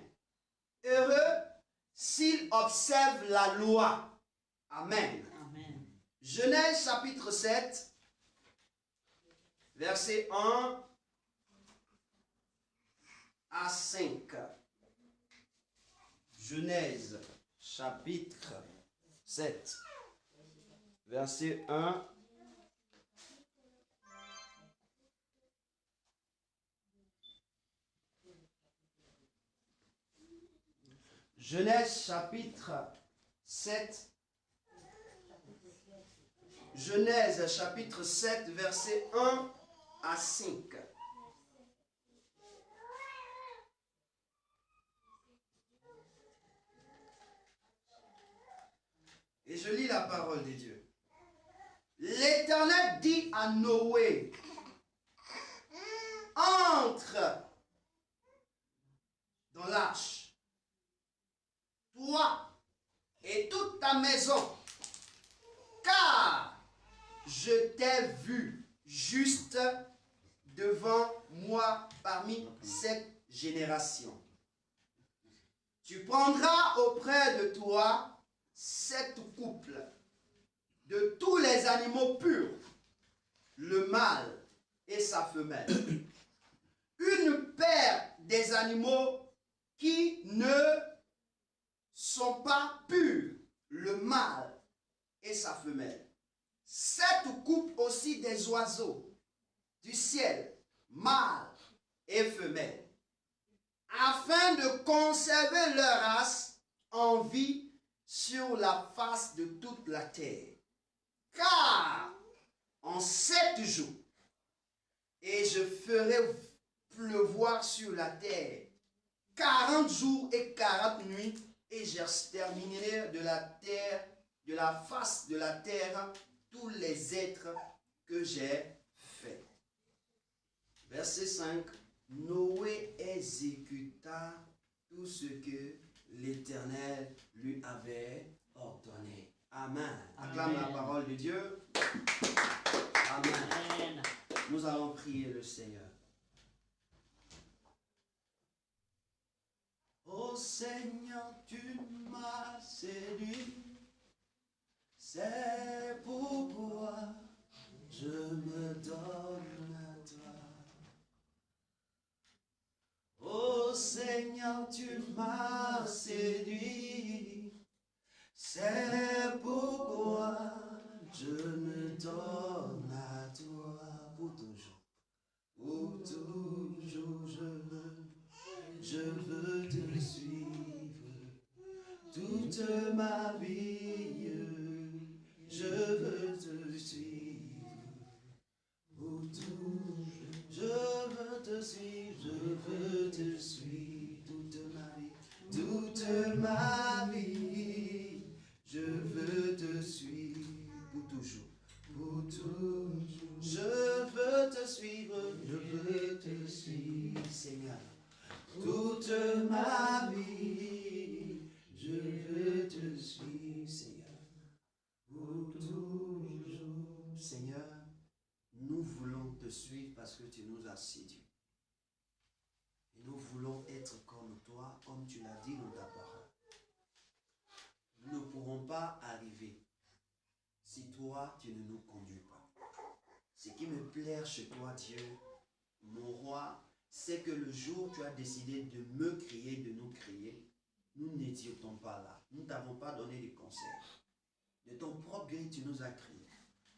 Heureux s'il observe la loi. Amen. Amen. Genèse chapitre 7, verset 1 à 5. Genèse chapitre 7, verset 1 Genèse chapitre 7. Genèse chapitre 7, verset 1 à 5. Et je lis la parole de Dieu. L'Éternel dit à Noé, entre dans l'arche, toi et toute ta maison, car je t'ai vu juste devant moi parmi cette génération. Tu prendras auprès de toi 7 couples de tous les animaux purs, le mâle et sa femelle. Une paire des animaux qui ne sont pas purs, le mâle et sa femelle. 7 couples aussi des oiseaux du ciel, mâle et femelle, afin de conserver leur race en vie sur la face de toute la terre. Car en 7 jours, et je ferai pleuvoir sur la terre 40 jours et 40 nuits, et j'exterminerai de la terre, de la face de la terre, tous les êtres que j'ai faits. Verset 5. Noé exécuta tout ce que l'Éternel lui avait ordonné. Amen. Acclame la parole de Dieu. Amen. Amen. Nous allons prier le Seigneur. Ô Seigneur, tu m'as séduit, c'est pourquoi je me donne à toi. Oh Seigneur, tu m'as séduit, c'est pourquoi je me donne à toi pour toujours. Pour toujours, je veux te suivre toute ma vie. Je veux te suivre pour toujours. Je veux te suivre toute ma vie. Toute ma vie, je veux te suivre pour toujours. Pour toujours. Je veux te suivre, Seigneur. Toute ma vie, je veux te suivre, Seigneur. Pour toujours. Seigneur, nous voulons te suivre parce que tu nous as séduits. Et nous voulons être comme toi, comme tu l'as dit dans ta parole. Nous ne pourrons pas arriver si toi, tu ne nous conduis pas. Ce qui me plaît chez toi, Dieu, mon roi, c'est que le jour où tu as décidé de me créer, de nous créer, nous n'étions pas là. Nous ne t'avons pas donné des conseils. De ton propre gré, tu nous as créés.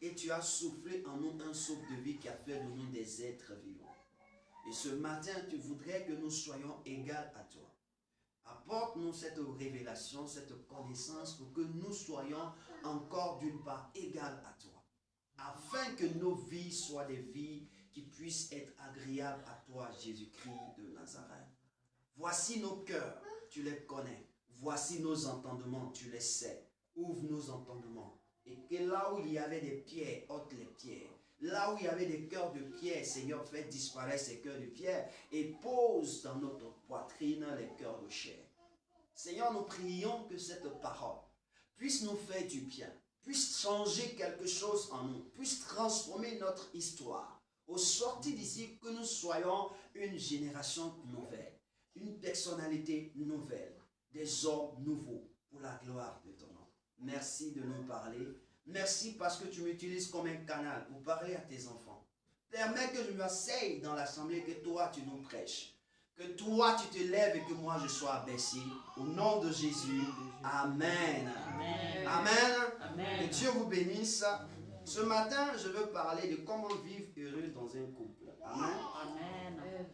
Et tu as soufflé en nous un souffle de vie qui a fait de nous des êtres vivants. Et ce matin, tu voudrais que nous soyons égaux à toi. Apporte-nous cette révélation, cette connaissance pour que nous soyons encore d'une part égales à toi. Afin que nos vies soient des vies qui puissent être agréables à toi, Jésus-Christ de Nazareth. Voici nos cœurs, tu les connais. Voici nos entendements, tu les sais. Ouvre nos entendements. Et que là où il y avait des pierres, ôte les pierres. Là où il y avait des cœurs de pierre, Seigneur, fais disparaître ces cœurs de pierre et pose dans notre poitrine les cœurs de chair. Seigneur, nous prions que cette parole puisse nous faire du bien, puisse changer quelque chose en nous, puisse transformer notre histoire. Au sortir d'ici, que nous soyons une génération nouvelle, une personnalité nouvelle, des hommes nouveaux pour la gloire de ton nom. Merci de nous parler. Merci parce que tu m'utilises comme un canal pour parler à tes enfants. Permets que je m'asseye dans l'assemblée, que toi tu nous prêches. Que toi tu te lèves et que moi je sois abaissé. Au nom de Jésus. Amen. Amen. Amen. Amen. Que Dieu vous bénisse. Ce matin, je veux parler de comment vivre heureux dans un couple. Amen. Amen.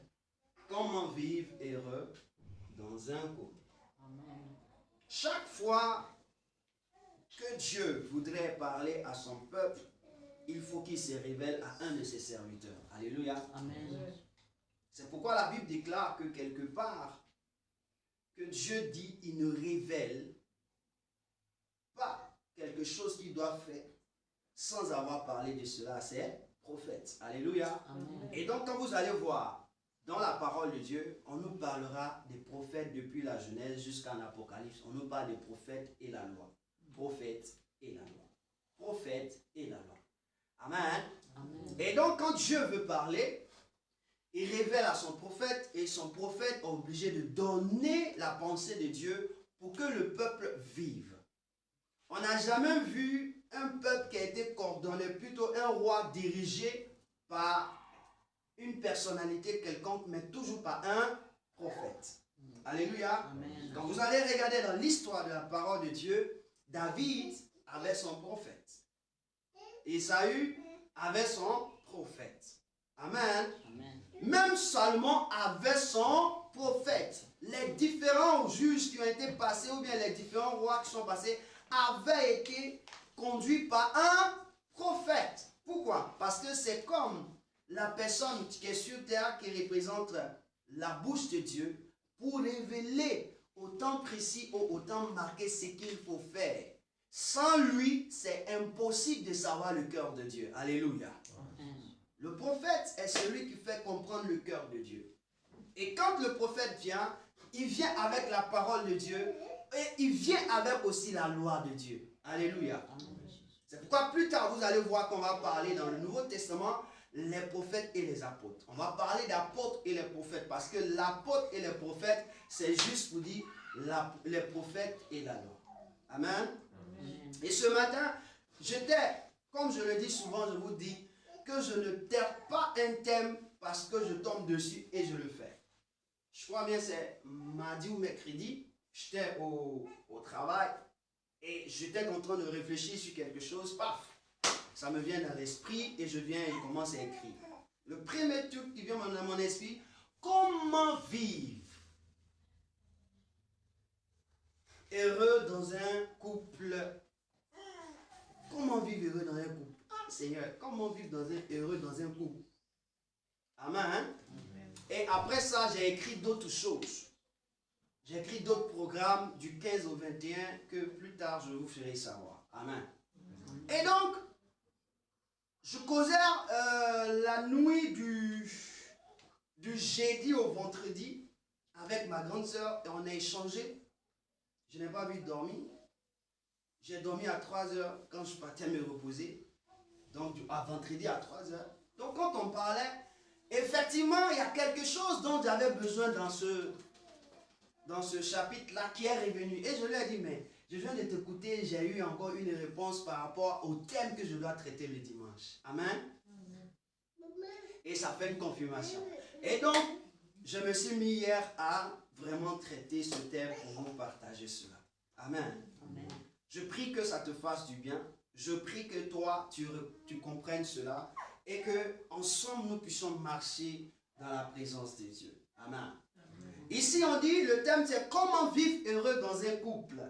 Comment vivre heureux dans un couple. Amen. Chaque fois que Dieu voudrait parler à son peuple, il faut qu'il se révèle à un de ses serviteurs. Alléluia. Amen. C'est pourquoi la Bible déclare que quelque part, que Dieu dit, il ne révèle pas quelque chose qu'il doit faire sans avoir parlé de cela à ses prophètes. Alléluia. Amen. Et donc quand vous allez voir dans la parole de Dieu, on nous parlera des prophètes depuis la Genèse jusqu'à l'Apocalypse. On nous parle des prophètes et la loi. Prophète et la loi. Prophète et la loi. Amen. Amen. Et donc, quand Dieu veut parler, il révèle à son prophète et son prophète est obligé de donner la pensée de Dieu pour que le peuple vive. On n'a jamais vu un peuple qui a été coordonné, plutôt un roi dirigé par une personnalité quelconque, mais toujours par un prophète. Alléluia. Amen. Quand vous allez regarder dans l'histoire de la parole de Dieu, David avait son prophète. Esaü avait son prophète. Amen. Amen. Même Salomon avait son prophète. Les différents juges qui ont été passés, ou bien les différents rois qui sont passés, avaient été conduits par un prophète. Pourquoi? Parce que c'est comme la personne qui est sur terre qui représente la bouche de Dieu pour révéler au temps précis ou au temps marqué ce qu'il faut faire. Sans lui, c'est impossible de savoir le cœur de Dieu. Alléluia. Le prophète est celui qui fait comprendre le cœur de Dieu. Et quand le prophète vient, il vient avec la parole de Dieu et il vient avec aussi la loi de Dieu. Alléluia. C'est pourquoi plus tard, vous allez voir qu'on va parler dans le Nouveau Testament les prophètes et les apôtres. On va parler d'apôtres et les prophètes parce que l'apôtre et les prophètes, c'est juste pour dire les prophètes et la loi. Amen. Et ce matin, comme je le dis souvent, je vous dis, que je ne terre pas un thème parce que je tombe dessus et je le fais. Je crois bien c'est mardi ou mercredi, j'étais au travail et j'étais en train de réfléchir sur quelque chose, paf, ça me vient dans l'esprit et je viens et je commence à écrire. Le premier truc qui vient dans mon esprit, comment vivre heureux dans un couple? Comment vivre heureux dans un couple? Ah, Seigneur, comment vivre heureux dans un couple? Amen. Hein? Et après ça, j'ai écrit d'autres choses. J'ai écrit d'autres programmes du 15 au 21 que plus tard je vous ferai savoir. Amen. Et donc, je causais la nuit du jeudi au vendredi avec ma grande sœur et on a échangé. Je n'ai pas pu dormir. J'ai dormi à 3 heures quand je partais me reposer. Donc, à vendredi à 3 heures. Donc, quand on parlait, effectivement, il y a quelque chose dont j'avais besoin dans ce chapitre-là qui est revenu. Et je lui ai dit, mais je viens de t'écouter, j'ai eu encore une réponse par rapport au thème que je dois traiter le dimanche. Amen. Et ça fait une confirmation. Et donc, je me suis mis hier à vraiment traiter ce thème pour vous partager cela. Amen. Amen. Je prie que ça te fasse du bien. Je prie que toi, tu comprennes cela et que ensemble nous puissions marcher dans la présence de Dieu. Amen. Amen. Ici, on dit, le thème c'est comment vivre heureux dans un couple.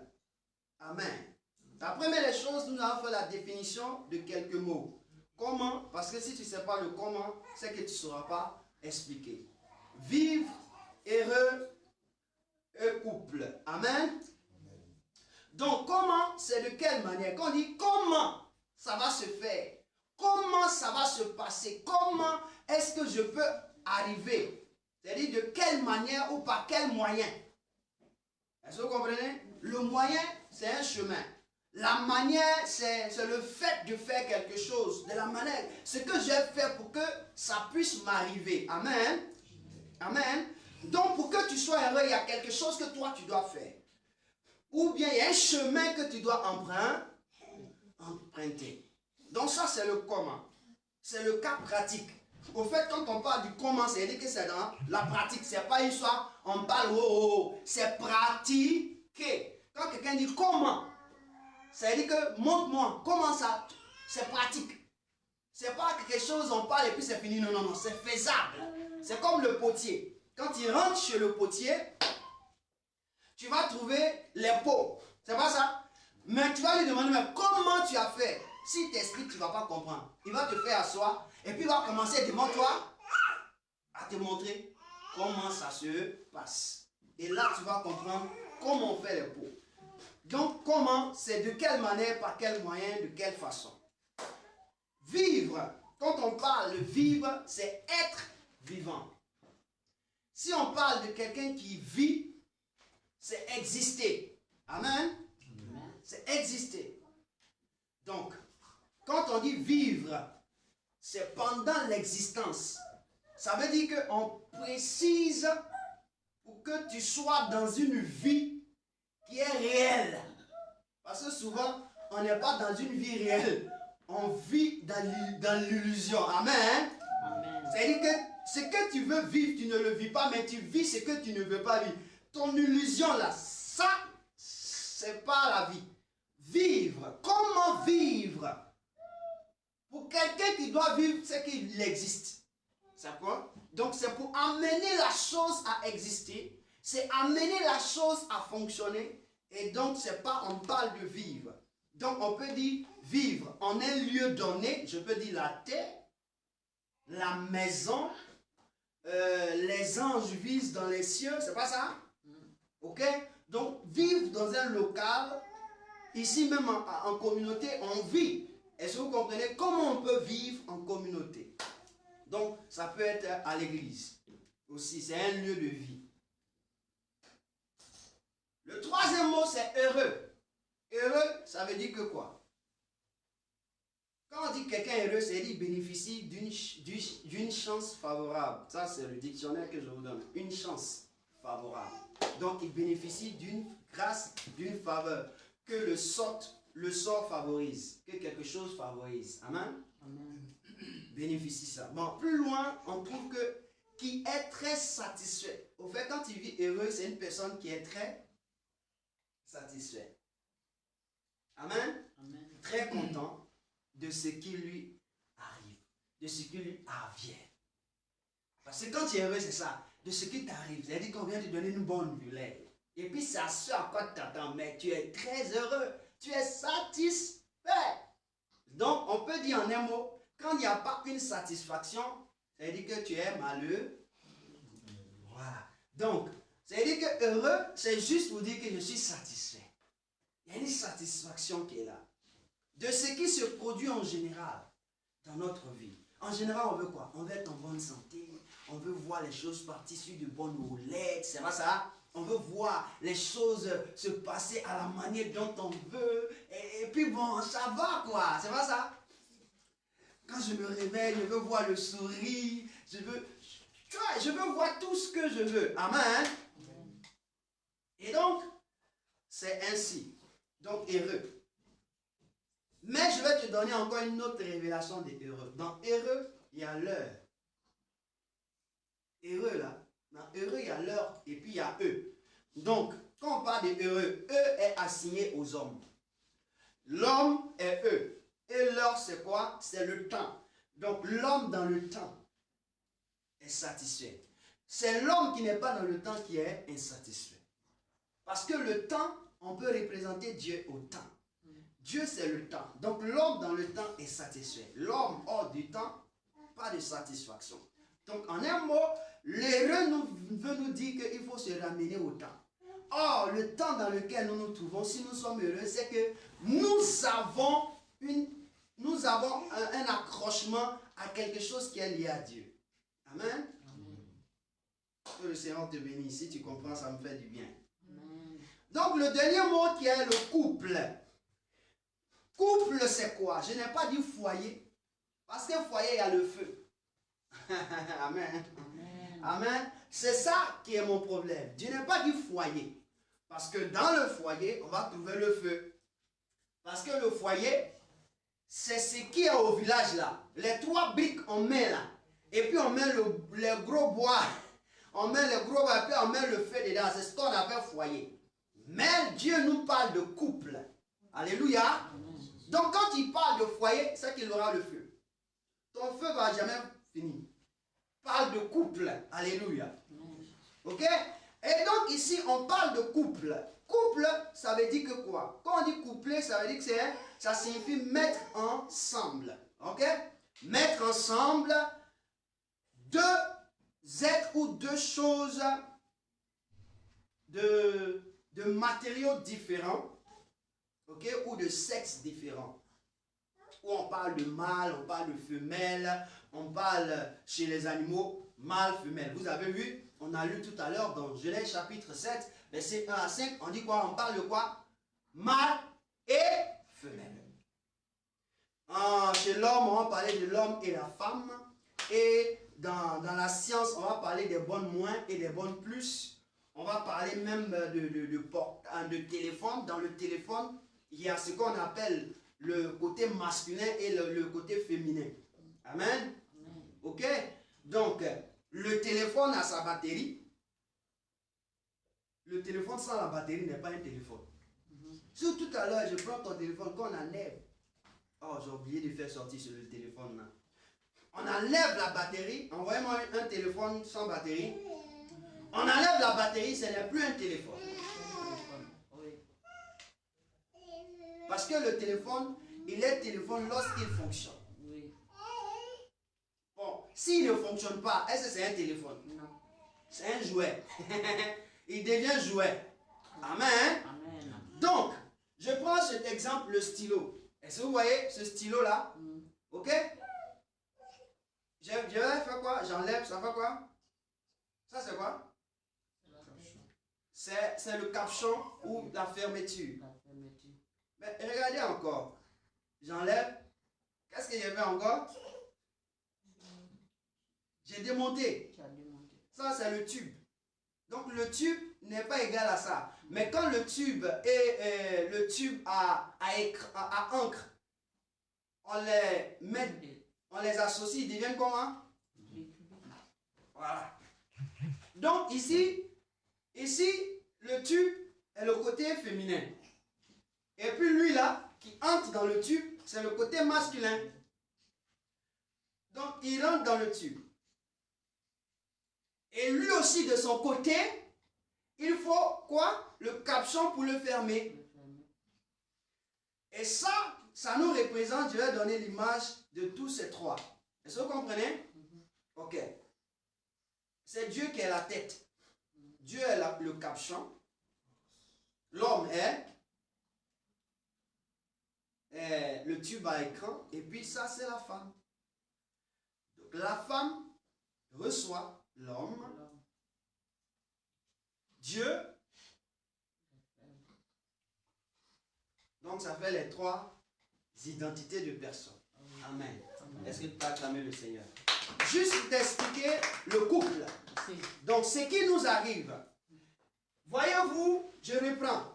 Amen. La première des choses, nous avons fait la définition de quelques mots. Comment? Parce que si tu ne sais pas le comment, c'est que tu ne sauras pas expliquer. Vivre heureux un couple. Amen. Donc, comment, c'est de quelle manière? Quand on dit comment ça va se faire, comment ça va se passer, comment est-ce que je peux arriver? C'est-à-dire de quelle manière ou par quel moyen? Est-ce que vous comprenez? Le moyen, c'est un chemin. La manière, c'est le fait de faire quelque chose. De la manière, ce que j'ai fait pour que ça puisse m'arriver. Amen. Amen. Donc, pour que tu sois heureux, il y a quelque chose que toi, tu dois faire. Ou bien, il y a un chemin que tu dois emprunter. Donc, ça, c'est le comment. C'est le cas pratique. Au fait, quand on parle du comment, c'est-à-dire que c'est dans la pratique. Ce n'est pas une histoire, on parle, c'est pratiquer. Quand quelqu'un dit comment, c'est-à-dire que montre-moi, comment ça, c'est pratique. C'est pas quelque chose, on parle et puis c'est fini. Non, non, non, c'est faisable. C'est comme le potier. Quand il rentre chez le potier, tu vas trouver les pots. C'est pas ça? Mais tu vas lui demander, mais comment tu as fait? Si tu t'expliques, tu ne vas pas comprendre. Il va te faire asseoir et puis il va commencer devant toi à te montrer comment ça se passe. Et là, tu vas comprendre comment on fait les pots. Donc, comment, c'est de quelle manière, par quel moyen, de quelle façon. Vivre, quand on parle de vivre, c'est être vivant. Si on parle de quelqu'un qui vit, c'est exister. Amen. C'est exister. Donc, quand on dit vivre, c'est pendant l'existence. Ça veut dire qu'on précise pour que tu sois dans une vie qui est réelle. Parce que souvent, on n'est pas dans une vie réelle. On vit dans l'illusion. Amen. C'est-à-dire que ce que tu veux vivre, tu ne le vis pas, mais tu vis ce que tu ne veux pas vivre. Ton illusion là, ça, c'est pas la vie. Vivre. Comment vivre? Pour quelqu'un qui doit vivre, c'est qu'il existe. C'est quoi? Donc c'est pour amener la chose à exister. C'est amener la chose à fonctionner. Et donc c'est pas, on parle de vivre. Donc on peut dire vivre en un lieu donné. Je peux dire la terre, la maison, les anges vivent dans les cieux. C'est pas ça? Ok? Donc vivre dans un local, ici même en communauté, on vit. Est-ce que vous comprenez comment on peut vivre en communauté? Donc ça peut être à l'église aussi, c'est un lieu de vie. Le troisième mot, c'est heureux. Heureux, ça veut dire que quoi? Quand on dit que quelqu'un est heureux, c'est qu'il bénéficie d'une chance favorable. Ça, c'est le dictionnaire que je vous donne. Une chance favorable. Donc, il bénéficie d'une grâce, d'une faveur que le sort favorise, que quelque chose favorise. Amen. Amen. bénéficie ça. Bon, plus loin, on trouve que qui est très satisfait. Au fait, quand il vit heureux, c'est une personne qui est très satisfait. Amen. Amen. Très content de ce qui lui arrive, de ce qui lui advient. Parce que quand tu es heureux, c'est ça, de ce qui t'arrive. C'est-à-dire qu'on vient te donner une bonne nouvelle. Et puis c'est à ce à quoi tu t'attends, mais tu es très heureux, tu es satisfait. Donc on peut dire en un mot, quand il n'y a pas une satisfaction, c'est-à-dire que tu es malheureux. Voilà. Donc, c'est-à-dire que heureux, c'est juste pour dire que je suis satisfait. Il y a une satisfaction qui est là. De ce qui se produit en général dans notre vie. En général, on veut quoi? On veut être en bonne santé. On veut voir les choses partir sur de bonnes roulettes. C'est pas ça? On veut voir les choses se passer à la manière dont on veut. Et puis bon, ça va quoi. C'est pas ça? Quand je me réveille, je veux voir le sourire. Je veux voir tout ce que je veux. Amen. Et donc, c'est ainsi. Donc, heureux. Mais je vais te donner encore une autre révélation des heureux. Dans heureux, il y a l'heure. Heureux là. Dans heureux, il y a l'heure et puis il y a eux. Donc, quand on parle de heureux, eux est assigné aux hommes. L'homme est eux. Et l'heure, c'est quoi? C'est le temps. Donc, l'homme dans le temps est satisfait. C'est l'homme qui n'est pas dans le temps qui est insatisfait. Parce que le temps, on peut représenter Dieu au temps. Dieu, c'est le temps. Donc, l'homme dans le temps est satisfait. L'homme hors du temps, pas de satisfaction. Donc, en un mot, l'heureux veut nous dire qu'il faut se ramener au temps. Or, le temps dans lequel nous nous trouvons, si nous sommes heureux, c'est que nous avons un accrochement à quelque chose qui est lié à Dieu. Amen. Que le Seigneur te bénisse. Si tu comprends, ça me fait du bien. Amen. Donc, le dernier mot qui est le couple. Couple, c'est quoi? Je n'ai pas dit foyer. Parce qu'un foyer, il y a le feu. Amen. Amen. Amen. C'est ça qui est mon problème. Je n'ai pas dit foyer. Parce que dans le foyer, on va trouver le feu. Parce que le foyer, c'est ce qui est au village là. Les 3 briques, on met là. Et puis on met les gros bois. On met les gros bois et puis on met le feu dedans. C'est ce qu'on appelle foyer. Mais Dieu nous parle de couple. Alléluia. Donc quand il parle de foyer, c'est qu'il aura le feu. Ton feu ne va jamais finir. Parle de couple. Alléluia. Ok? Et donc ici, on parle de couple. Couple, ça veut dire que quoi? Quand on dit coupler, ça veut dire que ça signifie mettre ensemble. Ok? Mettre ensemble 2 êtres ou 2 choses de matériaux différents. Ok? Ou de sexes différents. Où on parle de mâle, on parle de femelle, on parle chez les animaux, mâle, femelle. Vous avez vu? On a lu tout à l'heure dans Genèse chapitre 7, verset 1 à 5, on dit quoi? On parle de quoi? Mâle et femelle. Chez l'homme, on va parler de l'homme et la femme. Et dans la science, on va parler des bonnes moins et des bonnes plus. On va parler même de téléphone. Dans le téléphone, il y a ce qu'on appelle le côté masculin et le côté féminin. Amen. Ok? Donc, le téléphone a sa batterie. Le téléphone sans la batterie n'est pas un téléphone. Si tout à l'heure, je prends ton téléphone, qu'on enlève. Oh, j'ai oublié de faire sortir sur le téléphone là. On enlève la batterie. Envoyez-moi un téléphone sans batterie. On enlève la batterie, ce n'est plus un téléphone. Parce que le téléphone, il est téléphone lorsqu'il fonctionne. Bon, s'il ne fonctionne pas, est-ce que c'est un téléphone? Non. C'est un jouet. Il devient jouet. Amen. Amen. Donc, je prends cet exemple, le stylo. Est-ce que vous voyez ce stylo-là? Ok? Je vais faire quoi? J'enlève, ça fait quoi? Ça, c'est quoi? C'est le capuchon ou la fermeture. La fermeture. Mais regardez encore. J'enlève. Qu'est-ce que j'ai fait encore? J'ai démonté. Tu as démonté. Ça, c'est le tube. Donc, le tube n'est pas égal à ça. Mais quand le tube à encre, on les met on les associe, ils deviennent comment? Voilà. Donc ici, le tube est le côté féminin. Et puis lui là, qui entre dans le tube, c'est le côté masculin. Donc il rentre dans le tube. Et lui aussi de son côté, il faut quoi? Le capuchon pour le fermer. Et ça nous représente, je vais donner l'image de tous ces trois. Est-ce que vous comprenez? Ok. C'est Dieu qui est la tête. Dieu est le capuchon. L'homme est le tube à écran. Et puis ça, c'est la femme. Donc la femme reçoit l'homme. Dieu. Donc ça fait les trois identités de personnes. Amen. Est-ce que tu peux acclamer le Seigneur? Juste d'expliquer le couple. Donc ce qui nous arrive. Voyez-vous, je reprends.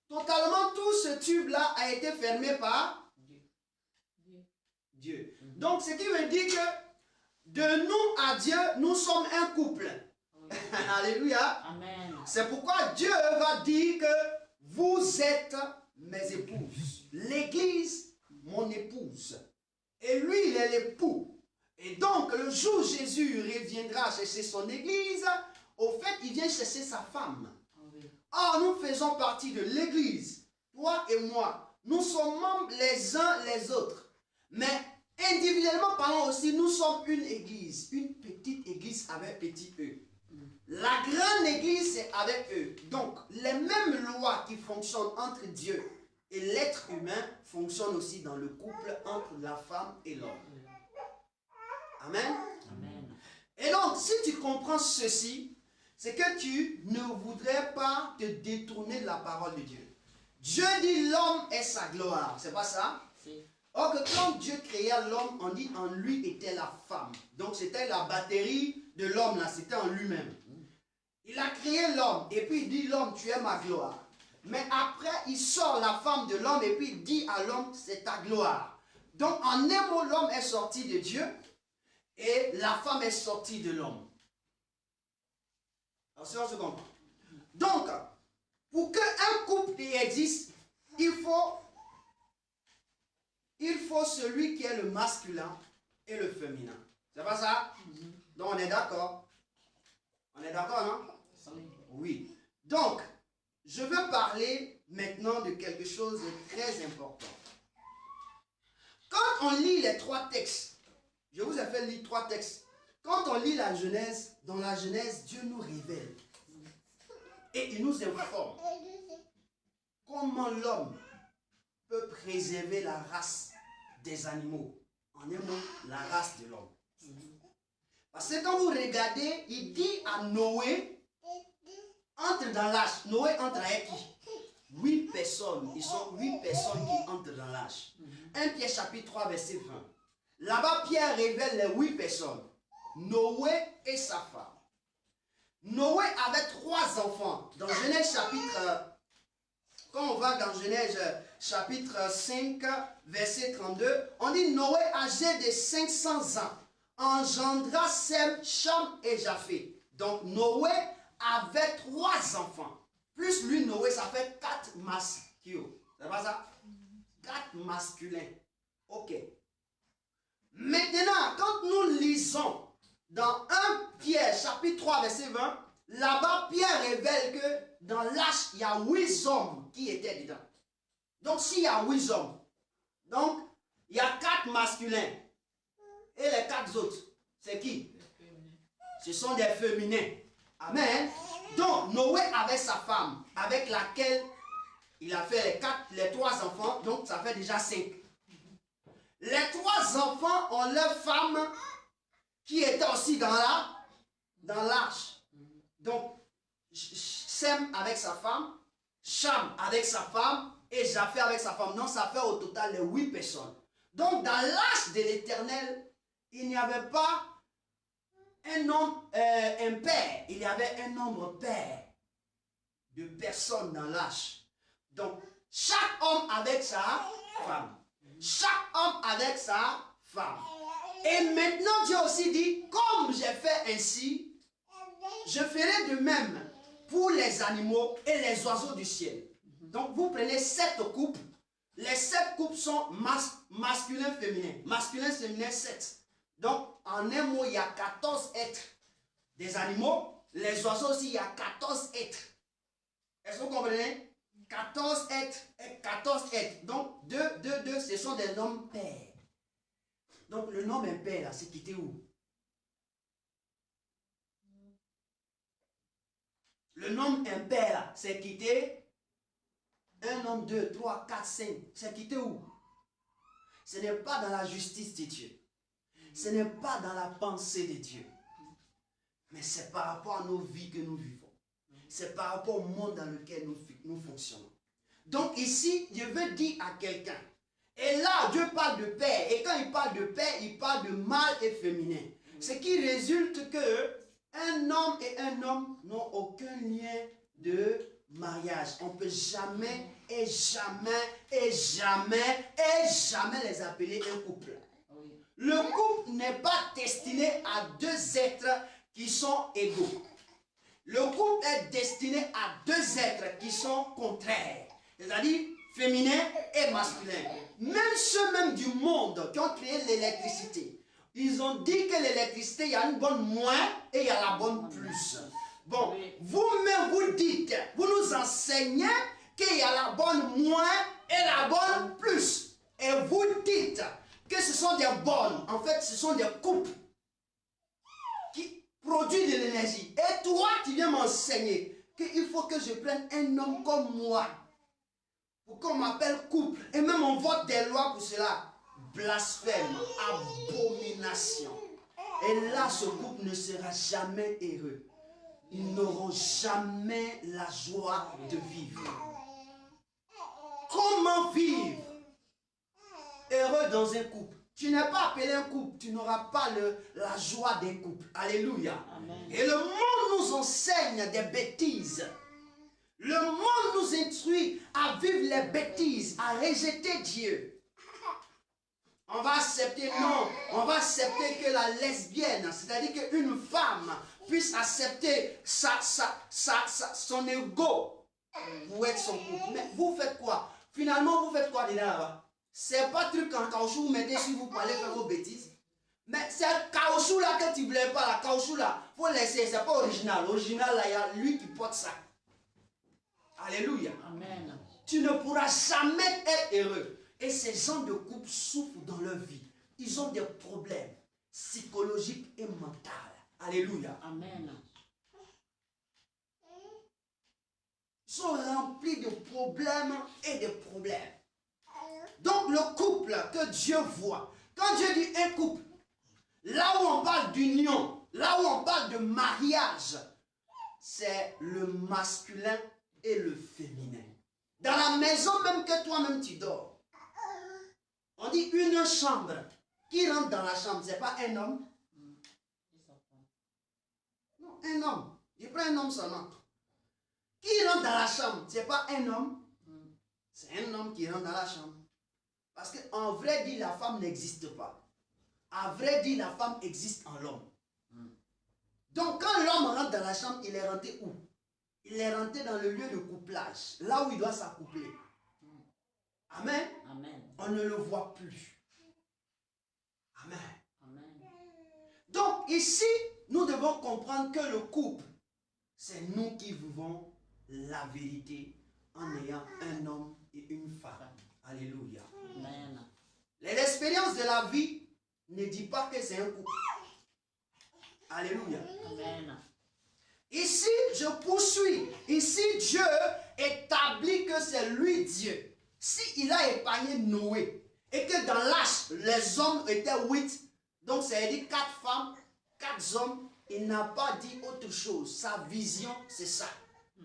Totalement tout ce tube-là a été fermé par Dieu. Donc ce qui veut dire que de nous à Dieu, nous sommes un couple. Alléluia. Amen. C'est pourquoi Dieu va dire que vous êtes mes épouses. L'Église, mon épouse. Et lui, il est l'époux. Et donc, le jour où Jésus reviendra chercher son Église, au fait, il vient chercher sa femme. Or, nous faisons partie de l'Église. Toi et moi, nous sommes membres les uns les autres. Mais individuellement parlant aussi, nous sommes une Église. Une petite Église avec petit E. La grande Église, c'est avec eux. Donc, les mêmes lois qui fonctionnent entre Dieu et l'être humain fonctionnent aussi dans le couple entre la femme et l'homme. Amen. Amen. Et donc, si tu comprends ceci, c'est que tu ne voudrais pas te détourner de la parole de Dieu. Dieu dit l'homme est sa gloire. C'est pas ça? Si. Or que quand Dieu créa l'homme, on dit en lui était la femme. Donc, c'était la batterie de l'homme là, c'était en lui-même. Il a créé l'homme et puis il dit l'homme, tu es ma gloire. Mais après, il sort la femme de l'homme et puis il dit à l'homme, c'est ta gloire. Donc, en un mot, l'homme est sorti de Dieu et la femme est sortie de l'homme. Alors, c'est on se comprend. Donc, pour qu'un couple existe, il faut celui qui est le masculin et le féminin. C'est pas ça? Donc, on est d'accord? On est d'accord, non? Oui. Donc, je veux parler maintenant de quelque chose de très important. Quand on lit les trois textes, je vous ai fait lire trois textes. Quand on lit la Genèse, dans la Genèse, Dieu nous révèle. Et il nous informe comment l'homme peut préserver la race des animaux. En un mot, la race de l'homme. Parce que quand vous regardez, il dit à Noé, entre dans l'âge. Noé entre avec qui? 8 personnes. Ils sont 8 personnes qui entrent dans l'âge. 1 Pierre chapitre 3 verset 20. Là-bas, Pierre révèle les 8 personnes. Noé et sa femme. Noé avait 3 enfants. Dans Genèse chapitre... Quand on va dans Genèse chapitre 5 verset 32, on dit Noé âgé de 500 ans engendra Sem, Cham et Japheth. Donc Noé avait 3 enfants. Plus lui, Noé, ça fait 4 masculins. C'est pas ça? 4 masculins. Ok. Maintenant, quand nous lisons dans 1 Pierre chapitre 3 verset 20, là-bas Pierre révèle que dans l'arche, il y a 8 hommes qui étaient dedans. Donc s'il y a 8 hommes, donc il y a 4 masculins. Et les 4 autres, c'est qui? Ce sont des féminins. Amen. Donc Noé avait sa femme, avec laquelle il a fait les 3 enfants, donc ça fait déjà 5. Les 3 enfants ont leurs femmes qui étaient aussi dans l'arche. Donc Sem avec sa femme, Cham avec sa femme et Japheth avec sa femme. Donc ça fait au total les 8 personnes. Donc dans l'arche de l'Éternel, il n'y avait pas un nombre impair, il y avait un nombre pair de personnes dans l'arche. Donc chaque homme avec sa femme. Chaque homme avec sa femme. Et maintenant, Dieu aussi dit, comme j'ai fait ainsi, je ferai de même pour les animaux et les oiseaux du ciel. Donc, vous prenez 7 coupes. Les 7 coupes sont masculin, féminin. Masculin, féminin, 7. Donc, en un mot, il y a 14 êtres. Des animaux, les oiseaux aussi, il y a 14 êtres. Est-ce que vous comprenez? 14 êtres et 14 êtres. Donc, 2, 2, 2, ce sont des noms pairs. Donc, le nom impair, là, c'est quitté où? Le nom impair, là, c'est quitté 1 homme, 2, 3, 4, 5. C'est quitté où? Ce n'est pas dans la justice de Dieu. Ce n'est pas dans la pensée de Dieu. Mais c'est par rapport à nos vies que nous vivons. C'est par rapport au monde dans lequel nous fonctionnons. Donc ici, je veux dire à quelqu'un. Et là, Dieu parle de père. Et quand il parle de père, il parle de mâle et féminin. Ce qui résulte que un homme et un homme n'ont aucun lien de mariage. On ne peut jamais et jamais et jamais et jamais les appeler un couple. Le couple n'est pas destiné à 2 êtres qui sont égaux. Le couple est destiné à 2 êtres qui sont contraires. C'est-à-dire féminin et masculin. Même ceux du monde qui ont créé l'électricité, ils ont dit que l'électricité, il y a une bonne moins et il y a la bonne plus. Bon, vous-même vous dites, vous nous enseignez qu'il y a la bonne moins et la bonne plus. Et vous dites que ce sont des bonnes. En fait, ce sont des couples qui produisent de l'énergie. Et toi, tu viens m'enseigner qu'il faut que je prenne un homme comme moi pour qu'on m'appelle couple. Et même on vote des lois pour cela. Blasphème, abomination. Et là, ce couple ne sera jamais heureux. Ils n'auront jamais la joie de vivre. Comment vivre heureux dans un couple? Tu n'es pas appelé un couple, tu n'auras pas la joie des couples. Alléluia. Amen. Et le monde nous enseigne des bêtises. Le monde nous instruit à vivre les bêtises, à rejeter Dieu. On va accepter, non, on va accepter que la lesbienne, c'est-à-dire qu'une femme puisse accepter son ego pour être son couple. Mais vous faites quoi? Finalement, vous faites quoi dedans là-bas? C'est pas truc en caoutchouc, vous mettez si vous parlez faire vos bêtises. Mais c'est le caoutchouc là que tu ne voulais pas, la caoutchouc là, il faut laisser, c'est pas original. Original là, il y a lui qui porte ça. Alléluia. Amen. Tu ne pourras jamais être heureux. Et ces gens de couple souffrent dans leur vie. Ils ont des problèmes psychologiques et mentaux. Alléluia. Amen. Ils sont remplis de problèmes et de problèmes. Donc le couple que Dieu voit, quand Dieu dit un couple, là où on parle d'union, là où on parle de mariage, c'est le masculin et le féminin. Dans la maison même que toi-même tu dors, on dit une chambre. Qui rentre dans la chambre? Ce n'est pas un homme? Non, un homme. Je prends un homme seulement. Qui rentre dans la chambre? Ce n'est pas un homme? C'est un homme qui rentre dans la chambre. Parce qu'en vrai dit, la femme n'existe pas. En vrai dit, la femme existe en l'homme. Donc quand l'homme rentre dans la chambre, il est rentré où? Il est rentré dans le lieu de couplage. Là où il doit s'accoupler. Amen. Amen. On ne le voit plus. Amen. Amen. Donc ici, nous devons comprendre que le couple, c'est nous qui vivons la vérité en ayant un homme et une femme. Alléluia. Amen. L'expérience de la vie ne dit pas que c'est un couple. Alléluia. Amen. Ici, je poursuis. Ici, Dieu établit que c'est lui Dieu. Si il a épargné Noé et que dans l'âge, les hommes étaient 8, donc ça veut dire 4 femmes, 4 hommes, il n'a pas dit autre chose. Sa vision, c'est ça.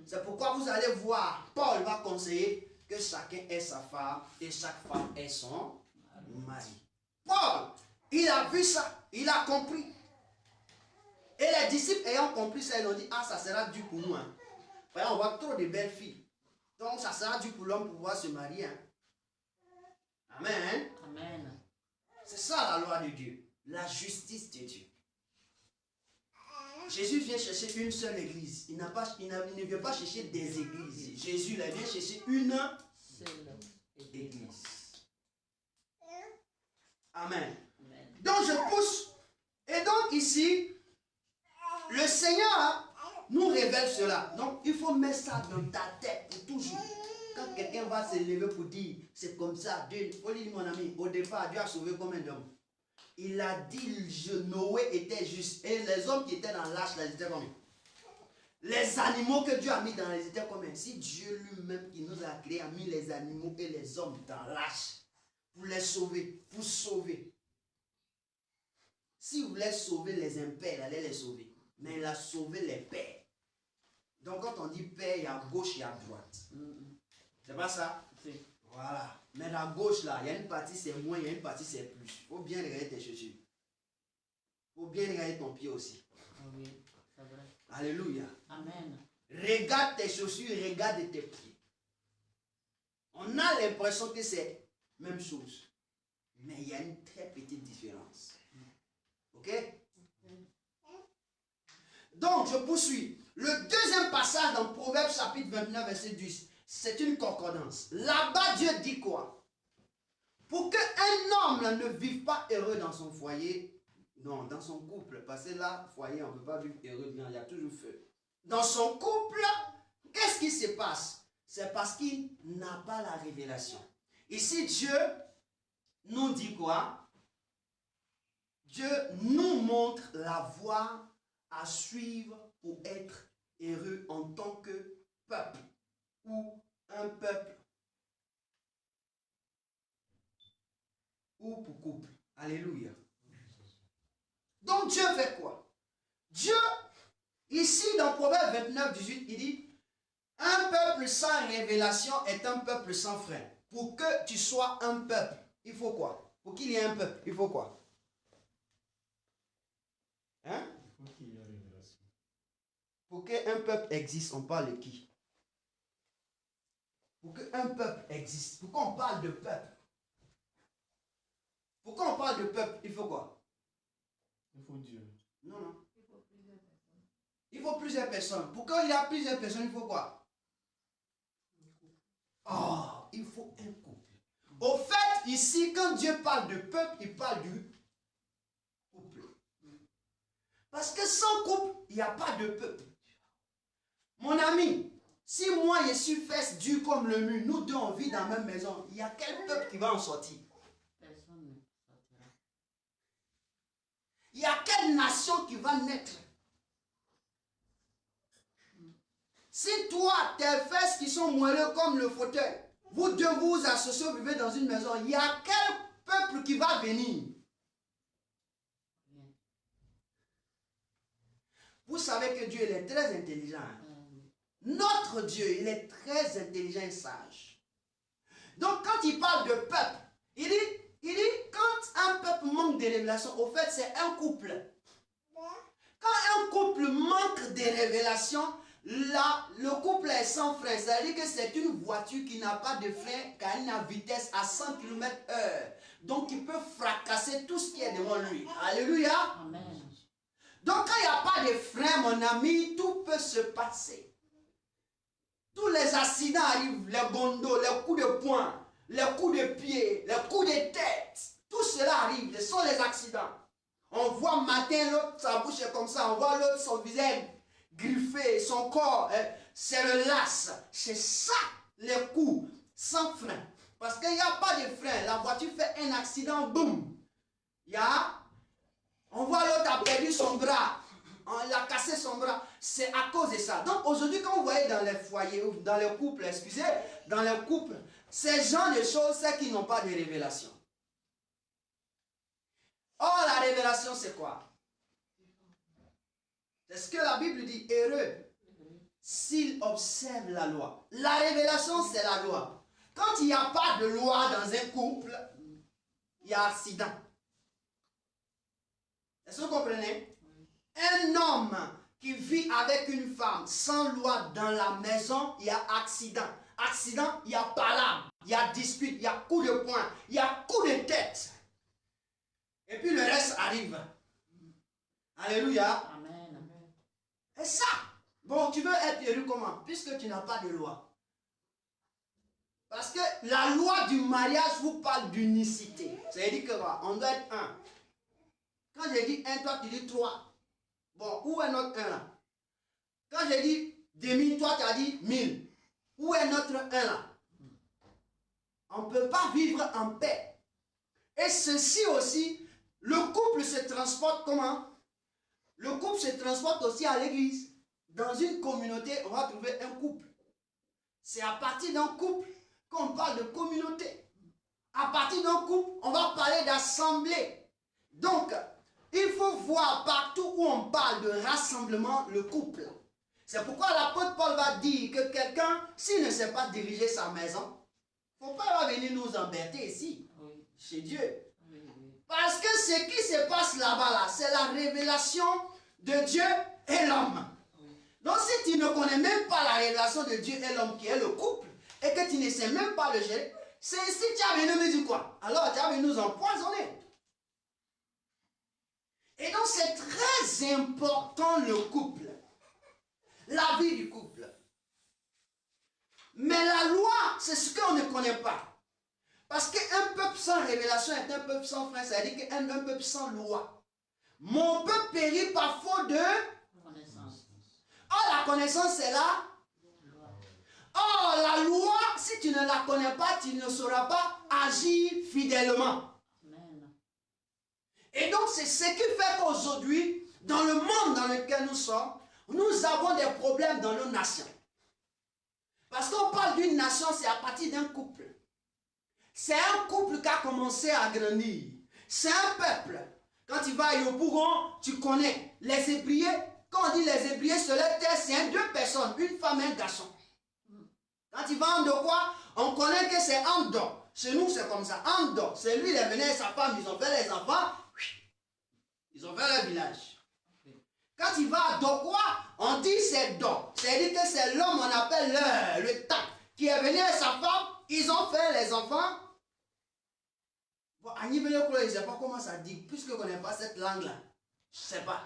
C'est pourquoi vous allez voir, Paul va conseiller que chacun ait sa femme et chaque femme ait son mari. Paul, il a vu ça, il a compris. Et les disciples ayant compris ça, ils ont dit, ah, ça sera dur pour nous. Hein. On voit trop de belles filles. Donc, ça sera dur pour l'homme pour pouvoir se marier. Hein. Amen. Amen. C'est ça la loi de Dieu. la justice de Dieu. Jésus vient chercher une seule église. Il ne vient pas chercher des églises. Jésus il vient chercher une seule église. Amen. Donc je pousse. Et donc ici, le Seigneur nous révèle cela. Donc il faut mettre ça dans ta tête pour toujours. Quand quelqu'un va se lever pour dire, c'est comme ça, Dieu, il faut dire mon ami, au départ, Dieu a sauvé combien d'hommes? Il a dit, Noé était juste. Et les hommes qui étaient dans l'arche, ils étaient combien? Les animaux que Dieu a mis dans les étaient combien? Si Dieu lui-même qui nous a créés a mis les animaux et les hommes dans l'arche pour les sauver, pour sauver. S'il voulait sauver les impairs, il allait les sauver. Mais il a sauvé les pères. Donc quand on dit père, il y a gauche, il y a droite. C'est pas ça? Voilà. Mais la gauche là, il y a une partie c'est moins, il y a une partie c'est plus. Il faut bien regarder tes chaussures. Il faut bien regarder ton pied aussi. Oui, c'est vrai. Alléluia. Amen. Regarde tes chaussures, regarde tes pieds. On a l'impression que c'est la même chose. Mais il y a une très petite différence. Ok? Donc, je poursuis. Le deuxième passage dans Proverbes chapitre 29, verset 10, c'est une concordance. Là-bas, Dieu dit quoi? Pour qu'un homme ne vive pas heureux dans son foyer, non, dans son couple, parce que là, foyer, on ne peut pas vivre heureux, il y a toujours feu. Dans son couple, qu'est-ce qui se passe? C'est parce qu'il n'a pas la révélation. Ici, Dieu nous dit quoi? Dieu nous montre la voie à suivre pour être heureux en tant que peuple ou un peuple ou pour couple. Alléluia. Donc Dieu fait quoi? Dieu, ici dans Proverbe 29, 18, il dit, un peuple sans révélation est un peuple sans frein. Pour que tu sois un peuple, il faut quoi? Pour qu'il y ait un peuple, il faut quoi? Hein? Il faut qu'il y ait révélation. Pour qu'un peuple existe, on parle de qui? Pour qu'un peuple existe, pourquoi on parle de peuple? Pourquoi on parle de peuple, il faut quoi? Il faut Dieu. Non, non. Il faut plusieurs personnes. Pourquoi il y a plusieurs personnes, il faut quoi? Oh, il faut un couple. Au fait, ici, quand Dieu parle de peuple, il parle du couple. Parce que sans couple, il n'y a pas de peuple. Mon ami, si moi je suis fesse dure comme le mur, nous deux on vit dans la même maison, il y a quel peuple qui va en sortir? Personne ne sortira. Il y a quelle nation qui va naître? Si toi, tes fesses qui sont moelleux comme le fauteuil, vous deux vous associez, vous vivez dans une maison, il y a quel peuple qui va venir? Rien. Vous savez que Dieu il est très intelligent. Hein? Notre Dieu, il est très intelligent et sage. Donc quand il parle de peuple, il dit quand un peuple manque de révélation, au fait c'est un couple. Quand un couple manque de révélation, là, le couple est sans frein. C'est-à-dire que c'est une voiture qui n'a pas de frein, qui a une vitesse à 100 km/h. Donc il peut fracasser tout ce qui est devant lui. Alléluia. Amen. Donc quand il n'y a pas de frein, mon ami, tout peut se passer. Tous les accidents arrivent, les gondos, les coups de poing, les coups de pied, les coups de tête. Tout cela arrive, ce sont les accidents. On voit matin l'autre, sa bouche est comme ça. On voit l'autre, son visage griffé, son corps, c'est le lasse. C'est ça, les coups, sans frein. Parce qu'il n'y a pas de frein. La voiture fait un accident, boum. On voit l'autre a perdu son bras. On a cassé son bras. C'est à cause de ça. Donc aujourd'hui, quand vous voyez dans les foyers, ou dans les couples, excusez, dans les couples, ces gens de choses, c'est qu'ils n'ont pas de révélation. Or, la révélation, c'est quoi? C'est ce que la Bible dit, heureux s'ils observent la loi. La révélation, c'est la loi. Quand il n'y a pas de loi dans un couple, il y a accident. Est-ce que vous comprenez? Un homme qui vit avec une femme sans loi dans la maison, il y a accident. Accident, il y a palabre, il y a dispute, il y a coup de poing, il y a coup de tête. Et puis le reste arrive. Alléluia. Amen. Et ça, bon, tu veux être élu comment? Puisque tu n'as pas de loi. Parce que la loi du mariage vous parle d'unicité. C'est-à-dire que on doit être un. Quand j'ai dit un, toi tu dis trois. Bon, où est notre un là? Quand j'ai dit 2000, toi tu as dit 1000. Où est notre un là? On ne peut pas vivre en paix. Et ceci aussi, le couple se transporte comment? Le couple se transporte aussi à l'église. Dans une communauté, on va trouver un couple. C'est à partir d'un couple qu'on parle de communauté. À partir d'un couple, on va parler d'assemblée. Donc, il faut voir partout où on parle de rassemblement, le couple. C'est pourquoi l'apôtre Paul va dire que quelqu'un, s'il ne sait pas diriger sa maison, il ne faut pas venir nous embêter ici, chez Dieu. Parce que ce qui se passe là-bas, là, c'est la révélation de Dieu et l'homme. Donc si tu ne connais même pas la révélation de Dieu et l'homme qui est le couple, et que tu ne sais même pas le gérer, c'est ici tu as venu me dire quoi? Alors tu as venu nous empoisonner. Et donc c'est très important le couple. La vie du couple. Mais la loi, c'est ce qu'on ne connaît pas. Parce qu'un peuple sans révélation est un peuple sans frein, c'est-à-dire qu'un peuple sans loi. Mon peuple périt par faute de Connaissance. Oh, la connaissance, c'est là. Oh, la loi, si tu ne la connais pas, tu ne sauras pas agir fidèlement. Amen. Et donc, c'est ce qui fait qu'aujourd'hui, dans le monde dans lequel nous sommes, nous avons des problèmes dans nos nations. Parce qu'on parle d'une nation, c'est à partir d'un couple. C'est un couple qui a commencé à grandir. C'est un peuple. Quand tu vas à Yopougon, tu connais les Hébrieux. Quand on dit les Hébrieux sur la terre, c'est deux personnes, une femme et un garçon. Quand tu vas en Dokwa, on connaît que c'est Ando. Chez nous, c'est comme ça. Ando, c'est lui, il est venu et sa femme, ils ont fait les enfants. Ils ont fait leur village. Quand tu vas à Dokwa, on dit c'est Do. C'est-à-dire que c'est l'homme, on appelle le temps, qui est venu et sa femme, ils ont fait les enfants. Bon, à Nibele, je ne sais pas comment ça dit, puisque je ne connais pas cette langue-là. Je ne sais pas.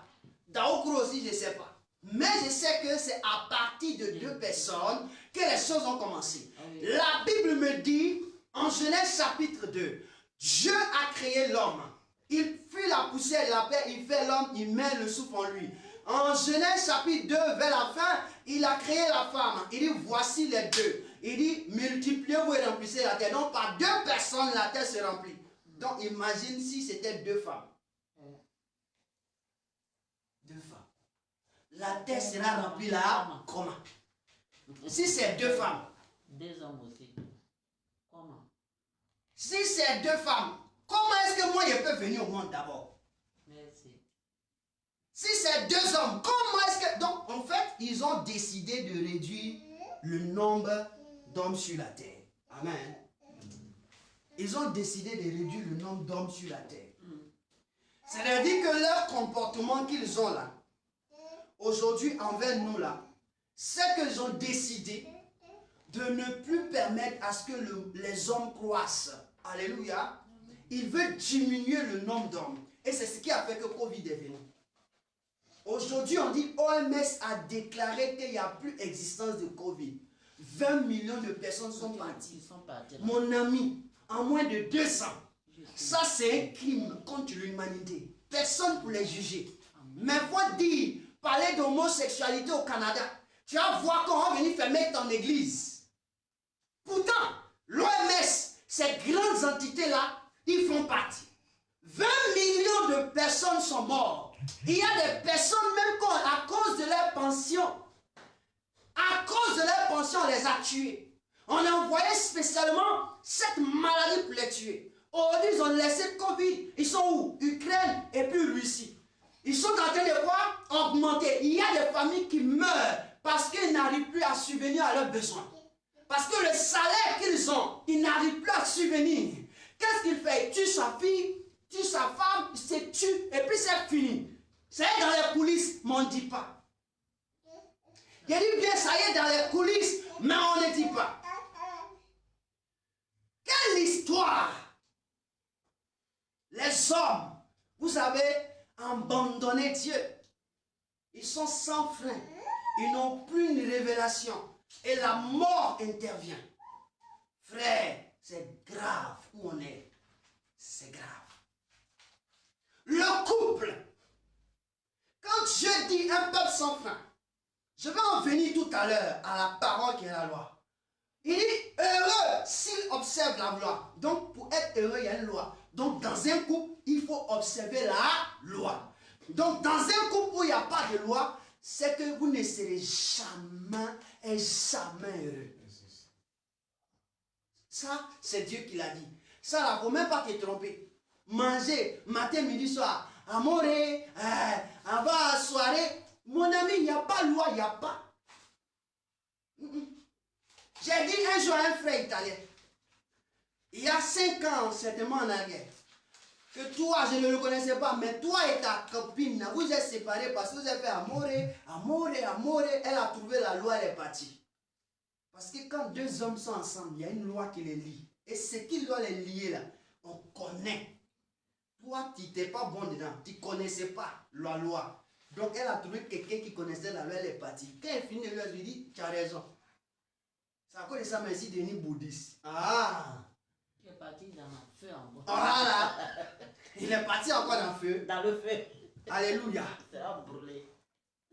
Daokro aussi, je ne sais pas. Mais je sais que c'est à partir de deux personnes que les choses ont commencé. La Bible me dit, en Genèse chapitre 2, Dieu a créé l'homme. Il fit la poussière de la terre, il fait l'homme, il met le souffle en lui. En Genèse chapitre 2, vers la fin, il a créé la femme. Il dit, voici les deux. Il dit, multipliez-vous et remplissez la terre. Donc, par deux personnes, la terre se remplit. Donc, imagine si c'était deux femmes. Deux femmes. La terre sera remplie là, comment? Si c'est deux femmes. Des hommes aussi. Comment? Si c'est deux femmes, comment est-ce que moi je peux venir au monde d'abord? Merci. Si c'est deux hommes, comment est-ce que... Donc, en fait, ils ont décidé de réduire le nombre d'hommes sur la terre. Amen. Ils ont décidé de réduire le nombre d'hommes sur la terre. C'est-à-dire que leur comportement qu'ils ont là, aujourd'hui envers nous là, c'est qu'ils ont décidé de ne plus permettre à ce que les hommes croissent. Alléluia. Ils veulent diminuer le nombre d'hommes. Et c'est ce qui a fait que Covid est venu. Aujourd'hui, on dit OMS a déclaré qu'il n'y a plus existence de Covid. 20 millions de personnes sont parties. Mon ami, en moins de 2 ans, ça c'est un crime contre l'humanité. Personne pour les juger. Mais il faut dire, parler d'homosexualité au Canada, tu vas voir qu'on va venir fermer ton église. Pourtant, l'OMS, ces grandes entités-là, ils font partie. 20 millions de personnes sont mortes. Il y a des personnes même à cause de leur pension, on les a tués. On a envoyé spécialement cette maladie pour les tuer. Aujourd'hui, ils ont laissé le Covid. Ils sont où? Ukraine et puis Russie. Ils sont en train de quoi? Augmenter. Il y a des familles qui meurent parce qu'ils n'arrivent plus à subvenir à leurs besoins. Parce que le salaire qu'ils ont, ils n'arrivent plus à subvenir. Qu'est-ce qu'il fait? Il tue sa fille, tue sa femme, il se tue et puis c'est fini. Ça y est dans les coulisses, mais on ne dit pas. Il dit bien, ça y est dans les coulisses, mais on ne dit pas. Quelle histoire! Les hommes vous avez abandonné Dieu. Ils sont sans frein. Ils n'ont plus une révélation. Et la mort intervient. Frère, c'est grave où on est. C'est grave. Le couple. Quand je dis un peuple sans frein, je vais en venir tout à l'heure à la parole qui est la loi. Il dit heureux s'il observe la loi. Donc pour être heureux, il y a une loi. Donc dans un couple, il faut observer la loi. Donc dans un couple où il n'y a pas de loi, c'est que vous ne serez jamais et jamais heureux. Ça, c'est Dieu qui l'a dit. Ça, là, il ne faut même pas te tromper. Manger, matin, midi, soir. Amoré, avant soirée. Mon ami, il n'y a pas de loi, il n'y a pas. J'ai dit un jour à un frère italien, il y a 5 ans, certainement en arrière, que toi, je ne le connaissais pas, mais toi et ta copine, vous êtes séparés parce que vous avez fait amoré, elle a trouvé la loi, elle est partie. Parce que quand 2 hommes sont ensemble, il y a une loi qui les lie. Et ce qui doit les lier là, on connaît. Toi, tu n'étais pas bon dedans, tu ne connaissais pas la loi. Donc elle a trouvé quelqu'un qui connaissait la loi, elle est partie. Quand elle finit, elle lui dit, tu as raison. C'est à cause de ça, merci, devenu bouddhiste. Ah! Tu es parti dans le feu encore. Voilà! Il est parti encore dans le feu. Dans le feu. Alléluia! C'est à brûler.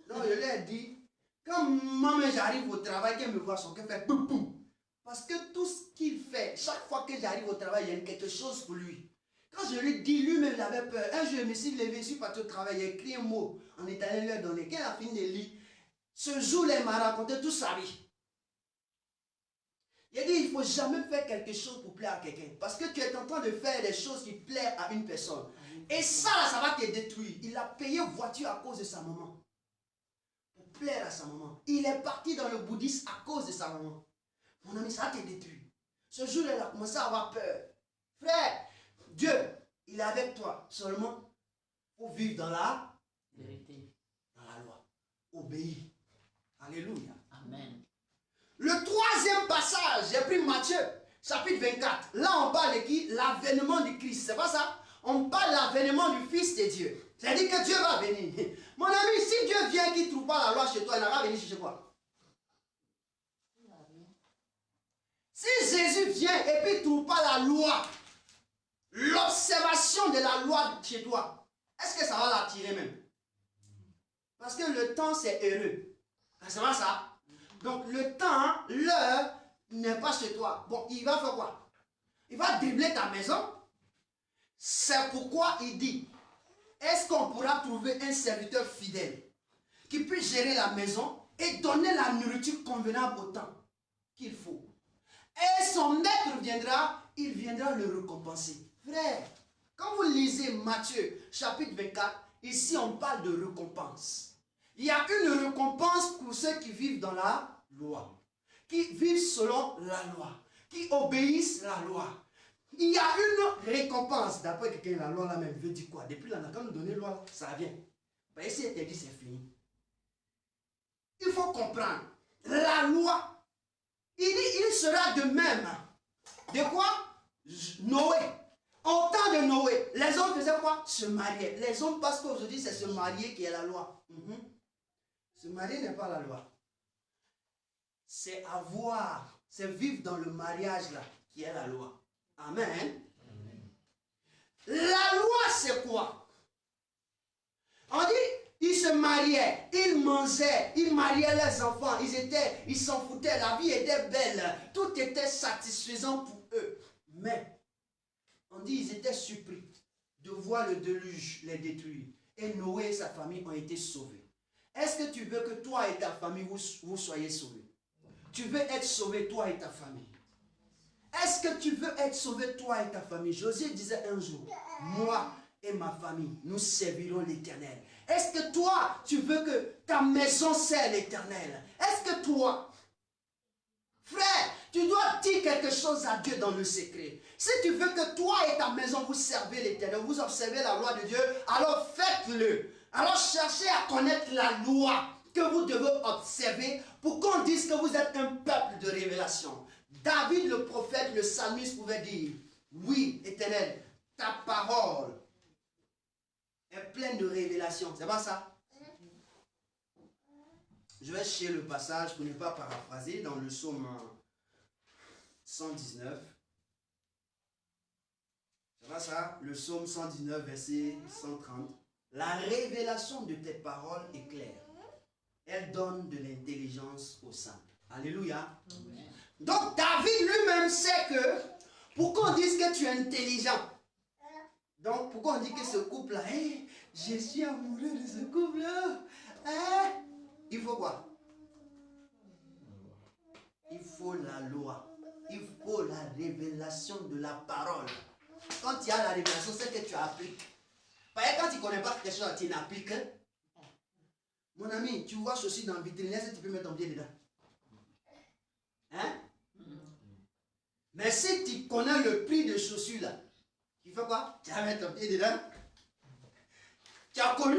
Donc je lui ai dit, quand maman j'arrive au travail, qu'elle me voit, son cœur fait poum poum. Parce que tout ce qu'il fait, chaque fois que j'arrive au travail, il y a quelque chose pour lui. Quand je lui dis, lui-même il avait peur. Un jour, je me suis levé, je suis parti au travail, il a écrit un mot en italien, lui a donné. Quand il a fini de lire, ce jour-là, il m'a raconté toute sa vie. Il a dit, il ne faut jamais faire quelque chose pour plaire à quelqu'un. Parce que tu es en train de faire des choses qui plaisent à une personne. Et ça, ça va te détruire. Il a payé voiture à cause de sa maman. Pour plaire à sa maman. Il est parti dans le bouddhisme à cause de sa maman. Mon ami, ça va te détruire. Ce jour-là, il a commencé à avoir peur. Frère, Dieu, il est avec toi. Seulement, il faut vivre dans la Vérité. Dans la loi. Obéir. Alléluia. Amen. Le 3e passage, j'ai pris Matthieu, chapitre 24. Là, on parle de qui? L'avènement du Christ. C'est pas ça? On parle de l'avènement du Fils de Dieu. C'est-à-dire que Dieu va venir. Mon ami, si Dieu vient qui ne trouve pas la loi chez toi, il n'ira pas venir chez quoi? Si Jésus vient et puis il ne trouve pas la loi, l'observation de la loi chez toi, est-ce que ça va l'attirer même? Parce que le temps, c'est heureux. C'est pas ça? Donc le temps, l'heure n'est pas chez toi. Bon, il va faire quoi? Il va dribbler ta maison. C'est pourquoi il dit, est-ce qu'on pourra trouver un serviteur fidèle qui puisse gérer la maison et donner la nourriture convenable au temps qu'il faut? Et son maître viendra, il viendra le récompenser. Frère, quand vous lisez Matthieu chapitre 24, ici on parle de récompense. Il y a une récompense pour ceux qui vivent dans la loi, qui vivent selon la loi, qui obéissent la loi. Il y a une récompense. D'après quelqu'un, la loi là même veut dire quoi? Depuis là, quand nous donnons la loi, ça vient. Ben, ici, elle te dit c'est fini. Il faut comprendre. La loi, il dit, il sera de même. De quoi? Noé. Au temps de Noé, les hommes faisaient quoi? Se marier. Les hommes, parce qu'aujourd'hui, c'est se marier qui est la loi. Se marier n'est pas la loi. C'est avoir, c'est vivre dans le mariage là, qui est la loi. Amen. La loi, c'est quoi? On dit, ils se mariaient, ils mangeaient, ils mariaient leurs enfants, ils s'en foutaient, la vie était belle, tout était satisfaisant pour eux. Mais, on dit, ils étaient surpris de voir le déluge les détruire. Et Noé et sa famille ont été sauvés. Est-ce que tu veux que toi et ta famille, vous soyez sauvés? Tu veux être sauvé, toi et ta famille? Est-ce que tu veux être sauvé, toi et ta famille? Josué disait un jour, moi et ma famille, nous servirons l'Éternel. Est-ce que toi, tu veux que ta maison sert l'Éternel? Est-ce que toi, frère, tu dois dire quelque chose à Dieu dans le secret? Si tu veux que toi et ta maison, vous servez l'Éternel, vous observez la loi de Dieu, alors faites-le. Alors cherchez à connaître la loi que vous devez observer pour qu'on dise que vous êtes un peuple de révélation. David le prophète, le psalmiste pouvait dire, oui, Éternel, ta parole est pleine de révélations. C'est pas ça? Je vais chercher le passage pour ne pas paraphraser dans le psaume 119. C'est pas ça? Le psaume 119, verset 130. La révélation de tes paroles est claire. Elle donne de l'intelligence aux simples. Alléluia. Amen. Donc David lui-même sait que, pourquoi on dit que tu es intelligent? Donc pourquoi on dit que ce couple-là, hey, je suis amoureux de ce couple-là. Hein? Il faut quoi? Il faut la loi. Il faut la révélation de la parole. Quand il y a la révélation, c'est que tu appliques. Parce que quand tu ne connais pas quelque chose, tu n'appliques. Mon ami, tu vois ceci dans le vitrine, est-ce que tu peux mettre ton pied dedans? Hein? Mais si tu connais le prix de chaussures là, tu fais quoi? Tu vas mettre ton pied dedans. Tu as connu?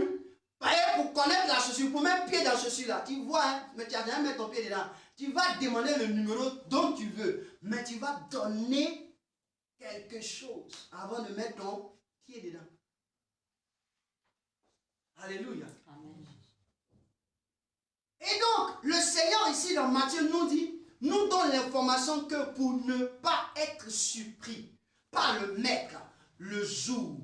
Pour connaître la chaussure, pour mettre pied dans la chaussure là, tu vois, hein, mais tu vas bien mettre ton pied dedans. Tu vas demander le numéro dont tu veux, mais tu vas donner quelque chose avant de mettre ton pied dedans. Alléluia. Amen. Et donc, le Seigneur ici dans Matthieu nous donne l'information que pour ne pas être surpris par le Maître, le jour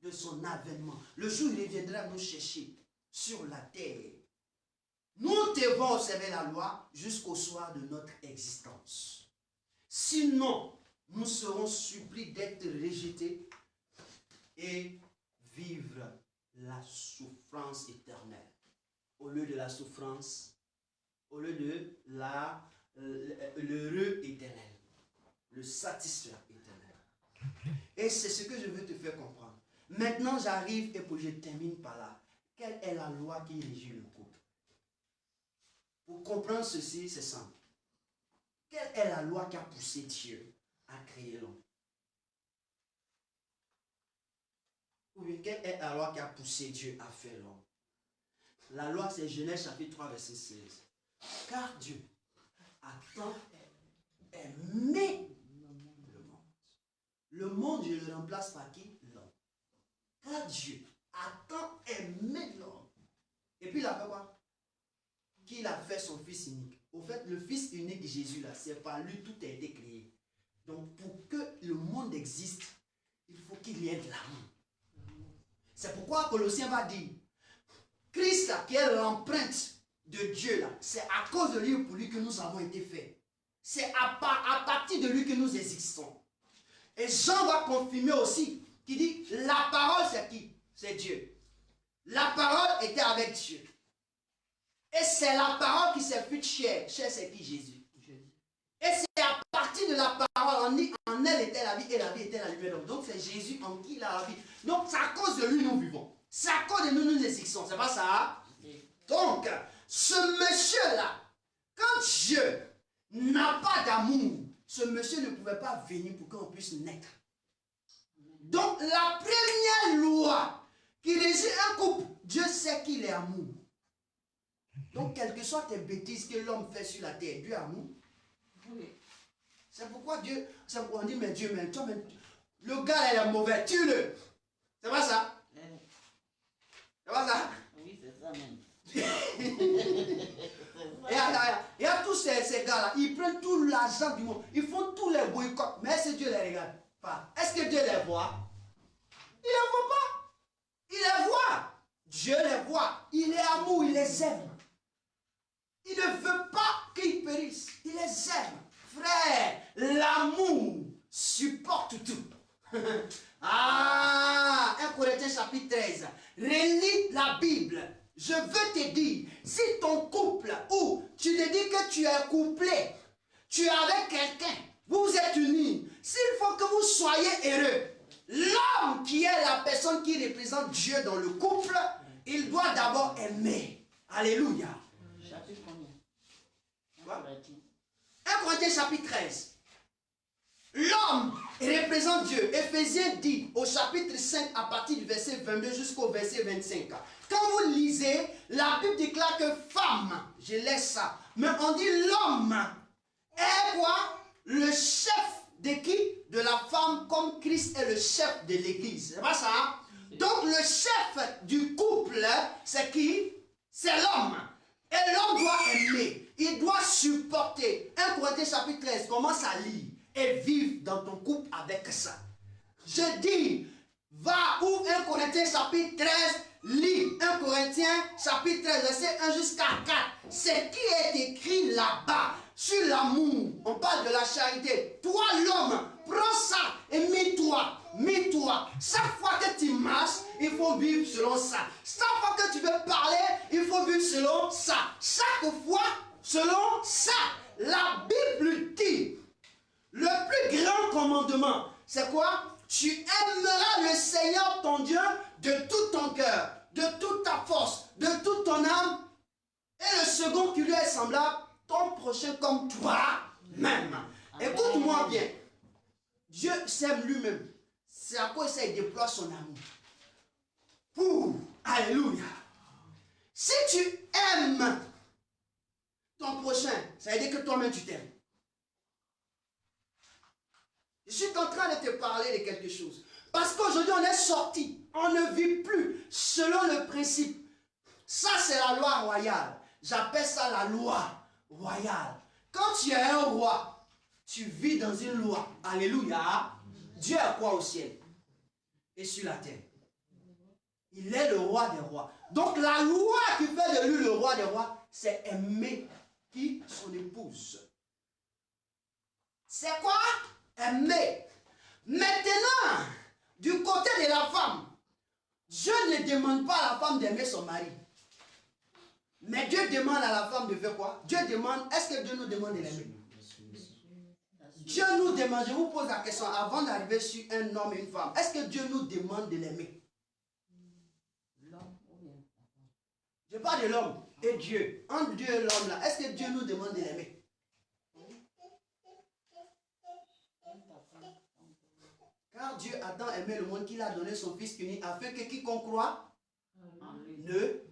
de son avènement, le jour où il viendra nous chercher sur la terre, nous devons observer la loi jusqu'au soir de notre existence. Sinon, nous serons suppliés d'être rejetés et vivre la souffrance éternelle. Au lieu de la souffrance, au lieu de l'heureux éternel, le satisfaire éternel. Et c'est ce que je veux te faire comprendre. Maintenant, j'arrive et puis je termine par là. Quelle est la loi qui régit le couple? Pour comprendre ceci, c'est simple. Quelle est la loi qui a poussé Dieu à créer l'homme? Ou bien quelle est la loi qui a poussé Dieu à faire l'homme? La loi, c'est Genèse chapitre 3, verset 16. Car Dieu a tant aimé le monde. Le monde, je le remplace par qui? L'homme. Car Dieu a tant aimé l'homme. Et puis il a fait quoi? Qu'il a fait son fils unique. Au fait, le fils unique de Jésus, là, c'est par lui tout a été créé. Donc pour que le monde existe, il faut qu'il y ait de l'amour. C'est pourquoi Colossiens va dire, Christ, là, qui est l'empreinte de Dieu, là, c'est à cause de lui ou pour lui que nous avons été faits. C'est à partir de lui que nous existons. Et Jean va confirmer aussi, qui dit, la parole c'est qui? C'est Dieu. La parole était avec Dieu. Et c'est la parole qui s'est faite chair. Chair c'est qui? Jésus. Et c'est à partir de la parole, en elle était la vie et la vie était la lumière. Donc c'est Jésus en qui il a la vie. Donc c'est à cause de lui nous vivons. C'est à cause de nous nous existons. C'est pas ça? Donc, ce monsieur-là, quand Dieu n'a pas d'amour, ce monsieur ne pouvait pas venir pour qu'on puisse naître. Donc, la première loi qui régit un couple, Dieu sait qu'il est amour. Donc, quelles que soient tes bêtises que l'homme fait sur la terre, Dieu est amour. Oui. C'est pourquoi Dieu, on dit, mais Dieu, mais toi, le gars, il est mauvais, tue-le. C'est pas ça? C'est pas ça? Oui, c'est ça même. Il y a tous ces gars-là, ils prennent tout l'argent du monde, ils font tous les boycotts, mais est-ce que Dieu les regarde pas? Est-ce que Dieu les voit? Il les voit pas. Il les voit. Dieu les voit. Il est amour, il les aime. Il ne veut pas qu'ils périssent. Il les aime. Frère, l'amour supporte tout. Ah, 1 Corinthiens chapitre 13. Relis la Bible. Je veux te dire, si ton couple, ou tu te dis que tu es couplé, tu es avec quelqu'un, vous êtes unis, s'il faut que vous soyez heureux, l'homme qui est la personne qui représente Dieu dans le couple, il doit d'abord aimer. Alléluia. Chapitre combien? Quoi? 1 Corinthiens chapitre 13. L'homme représente Dieu. Éphésiens dit au chapitre 5 à partir du verset 22 jusqu'au verset 25. Quand vous lisez, la Bible déclare que femme, je laisse ça, mais on dit l'homme est quoi? Le chef de qui? De la femme, comme Christ est le chef de l'église. C'est pas ça? Donc le chef du couple, c'est qui? C'est l'homme. Et l'homme doit aimer. Il doit supporter. 1 Corinthiens chapitre 13, commence à lire et vivre dans ton couple avec ça. Je dis, va, ouvre 1 Corinthiens chapitre 13, lis 1 Corinthiens chapitre 13, verset 1 jusqu'à 4. C'est qui est écrit là-bas sur l'amour. On parle de la charité. Toi, l'homme, prends ça et mets-toi. Mets-toi. Chaque fois que tu marches, il faut vivre selon ça. Chaque fois que tu veux parler, il faut vivre selon ça. Chaque fois, selon ça. La Bible dit, le plus grand commandement, c'est quoi? Tu aimeras le Seigneur ton Dieu de tout ton cœur, de toute ta force, de toute ton âme. Et le second qui lui est semblable, ton prochain comme toi-même. Écoute-moi bien. Dieu s'aime lui-même. C'est à quoi il déploie son amour. Alléluia. Si tu aimes ton prochain, ça veut dire que toi-même tu t'aimes. Je suis en train de te parler de quelque chose. Parce qu'aujourd'hui on est sorti. On ne vit plus selon le principe. Ça c'est la loi royale. J'appelle ça la loi royale. Quand tu es un roi, tu vis dans une loi. Alléluia. Dieu est quoi au ciel et sur la terre? Il est le roi des rois. Donc la loi qui fait de lui le roi des rois, c'est aimer qui? Son épouse. C'est quoi? Aimer. Maintenant, du côté de la femme, Dieu ne demande pas à la femme d'aimer son mari. Mais Dieu demande à la femme de faire quoi? Dieu demande, est-ce que Dieu nous demande de l'aimer? Dieu nous demande, je vous pose la question avant d'arriver sur un homme et une femme. Est-ce que Dieu nous demande de l'aimer? Je parle de l'homme et Dieu. Entre Dieu et l'homme là, est-ce que Dieu nous demande de l'aimer? Car Dieu a tant aimé le monde qu'il a donné son Fils unique afin que quiconque croit ne...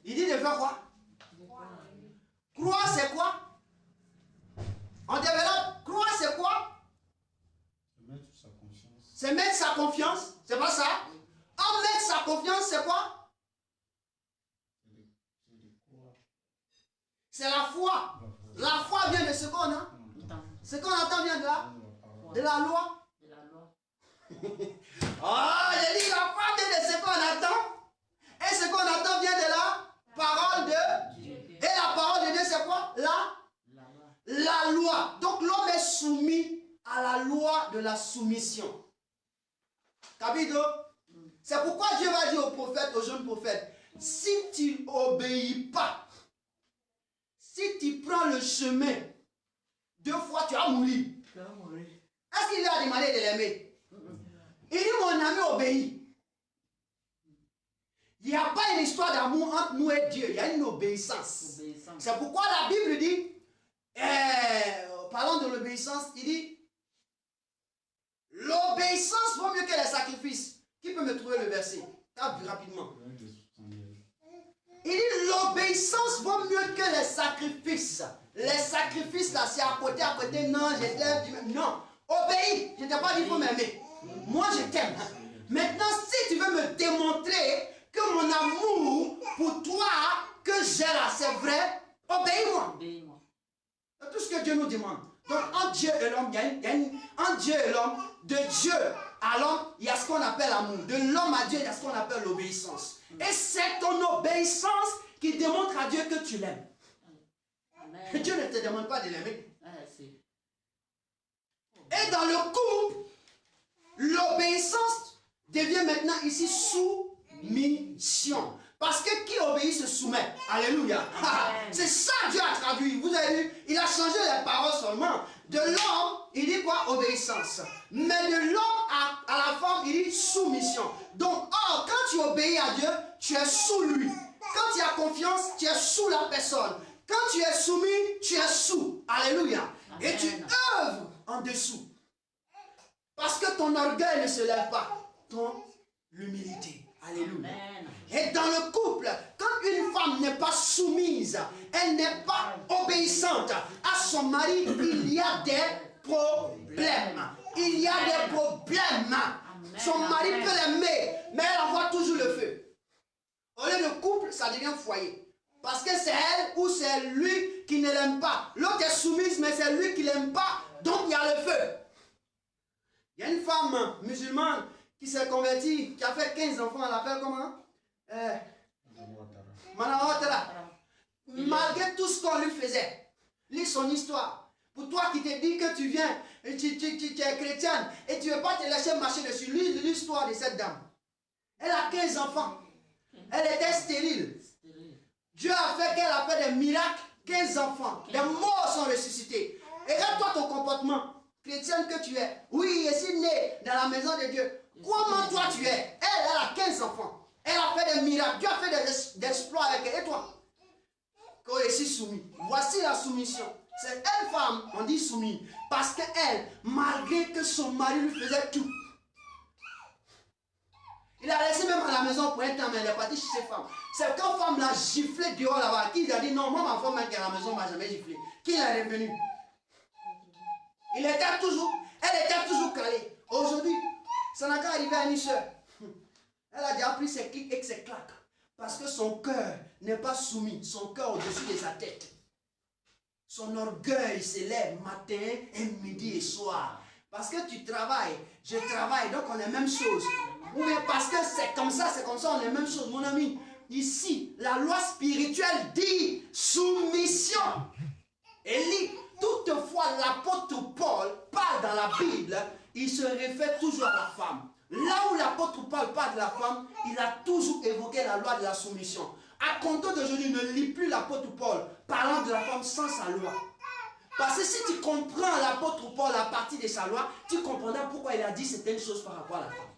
Il dit de faire quoi? Croire c'est quoi? On développe. Croire c'est quoi? C'est mettre sa confiance. C'est pas ça? En mettre sa confiance c'est quoi? C'est la foi. La foi vient de ce qu'on a. Ce qu'on entend vient de là. De la loi. Oh, j'ai dit la foi vient de ce qu'on attend. Et ce qu'on attend vient de la parole de Dieu. Et la parole de Dieu, c'est quoi? La loi. Donc l'homme est soumis à la loi de la soumission. Capito? C'est pourquoi Dieu va dire aux prophètes, aux jeunes prophètes, si tu n'obéis pas, si tu prends le chemin, 2 fois tu vas mourir. Est-ce qu'il lui a demandé de l'aimer? Il dit, mon ami obéit. Il n'y a pas une histoire d'amour entre nous et Dieu. Il y a une obéissance. C'est pourquoi la Bible dit, parlant de l'obéissance, il dit, l'obéissance vaut mieux que les sacrifices. Qui peut me trouver le verset? Tape rapidement. Il dit, l'obéissance vaut mieux que les sacrifices. Les sacrifices là, c'est à côté, non, je t'aime. Non, obéis. Je ne t'ai pas dit, il faut m'aimer. Moi, je t'aime. Maintenant, si tu veux me démontrer que mon amour pour toi, que j'ai là, c'est vrai, obéis-moi. C'est tout ce que Dieu nous demande. Donc, entre Dieu et l'homme, entre Dieu et l'homme, de Dieu à l'homme, il y a ce qu'on appelle l'amour. De l'homme à Dieu, il y a ce qu'on appelle l'obéissance. Et c'est ton obéissance qui démontre à Dieu que tu l'aimes. Dieu ne te demande pas de l'aimer. Et dans le couple, l'obéissance devient maintenant ici soumission. Parce que qui obéit se soumet. Alléluia. C'est ça Dieu a traduit. Vous avez vu, il a changé les paroles seulement. De l'homme, il dit quoi? Obéissance. Mais de l'homme à la femme, il dit soumission. Donc, quand tu obéis à Dieu, tu es sous lui. Quand tu as confiance, tu es sous la personne. Quand tu es soumis, tu es sous. Alléluia. Et tu œuvres en dessous. Parce que ton orgueil ne se lève pas. Ton humilité. Alléluia. Et dans le couple, quand une femme n'est pas soumise, elle n'est pas obéissante à son mari, il y a des problèmes. Il y a des problèmes. Son mari peut l'aimer, mais elle envoie toujours le feu. Au lieu de couple, ça devient foyer. Parce que c'est elle ou c'est lui qui ne l'aime pas. L'autre est soumise, mais c'est lui qui ne l'aime pas. Donc il y a le feu. Il y a une femme musulmane qui s'est convertie, qui a fait 15 enfants, elle l'appelle comment? Manawatara. Malgré tout ce qu'on lui faisait, lis son histoire. Pour toi qui te dis que tu viens, et tu es chrétienne, et tu ne veux pas te laisser marcher dessus, lis l'histoire de cette dame. Elle a 15 enfants. Elle était stérile. Dieu a fait qu'elle a fait des miracles, 15 enfants. Des morts sont ressuscités. Et regarde-toi ton comportement chrétienne que tu es. Oui, je suis né dans la maison de Dieu. Comment toi tu es? Elle a 15 enfants. Elle a fait des miracles. Dieu a fait des exploits avec elle. Et toi? Quand je suis soumis. Voici la soumission. C'est une femme, on dit soumise. Parce qu'elle, malgré que son mari lui faisait tout, il a laissé même à la maison pour un temps, mais il est parti chez ses femmes. C'est quand femme l'a giflé dehors là-bas, qui a dit non, moi ma femme qui est à la maison m'a jamais giflé. Qui est revenu? Elle était toujours calée. Aujourd'hui, ça n'a qu'à arriver à une soeur. Elle a déjà pris ses clics et ses claques. Parce que son cœur n'est pas soumis, son cœur au-dessus de sa tête. Son orgueil s'élève matin et midi et soir. Parce que tu travailles, je travaille, donc on est même chose. Ou bien parce que c'est comme ça, on est même chose. Mon ami, ici, la loi spirituelle dit soumission. Et lit, toutefois, l'apôtre Paul parle dans la Bible, il se réfère toujours à la femme. Là où l'apôtre Paul parle de la femme, il a toujours évoqué la loi de la soumission. À compter d'aujourd'hui, ne lis plus l'apôtre Paul parlant de la femme sans sa loi. Parce que si tu comprends l'apôtre Paul à partir de sa loi, tu comprendras pourquoi il a dit certaines choses par rapport à la femme.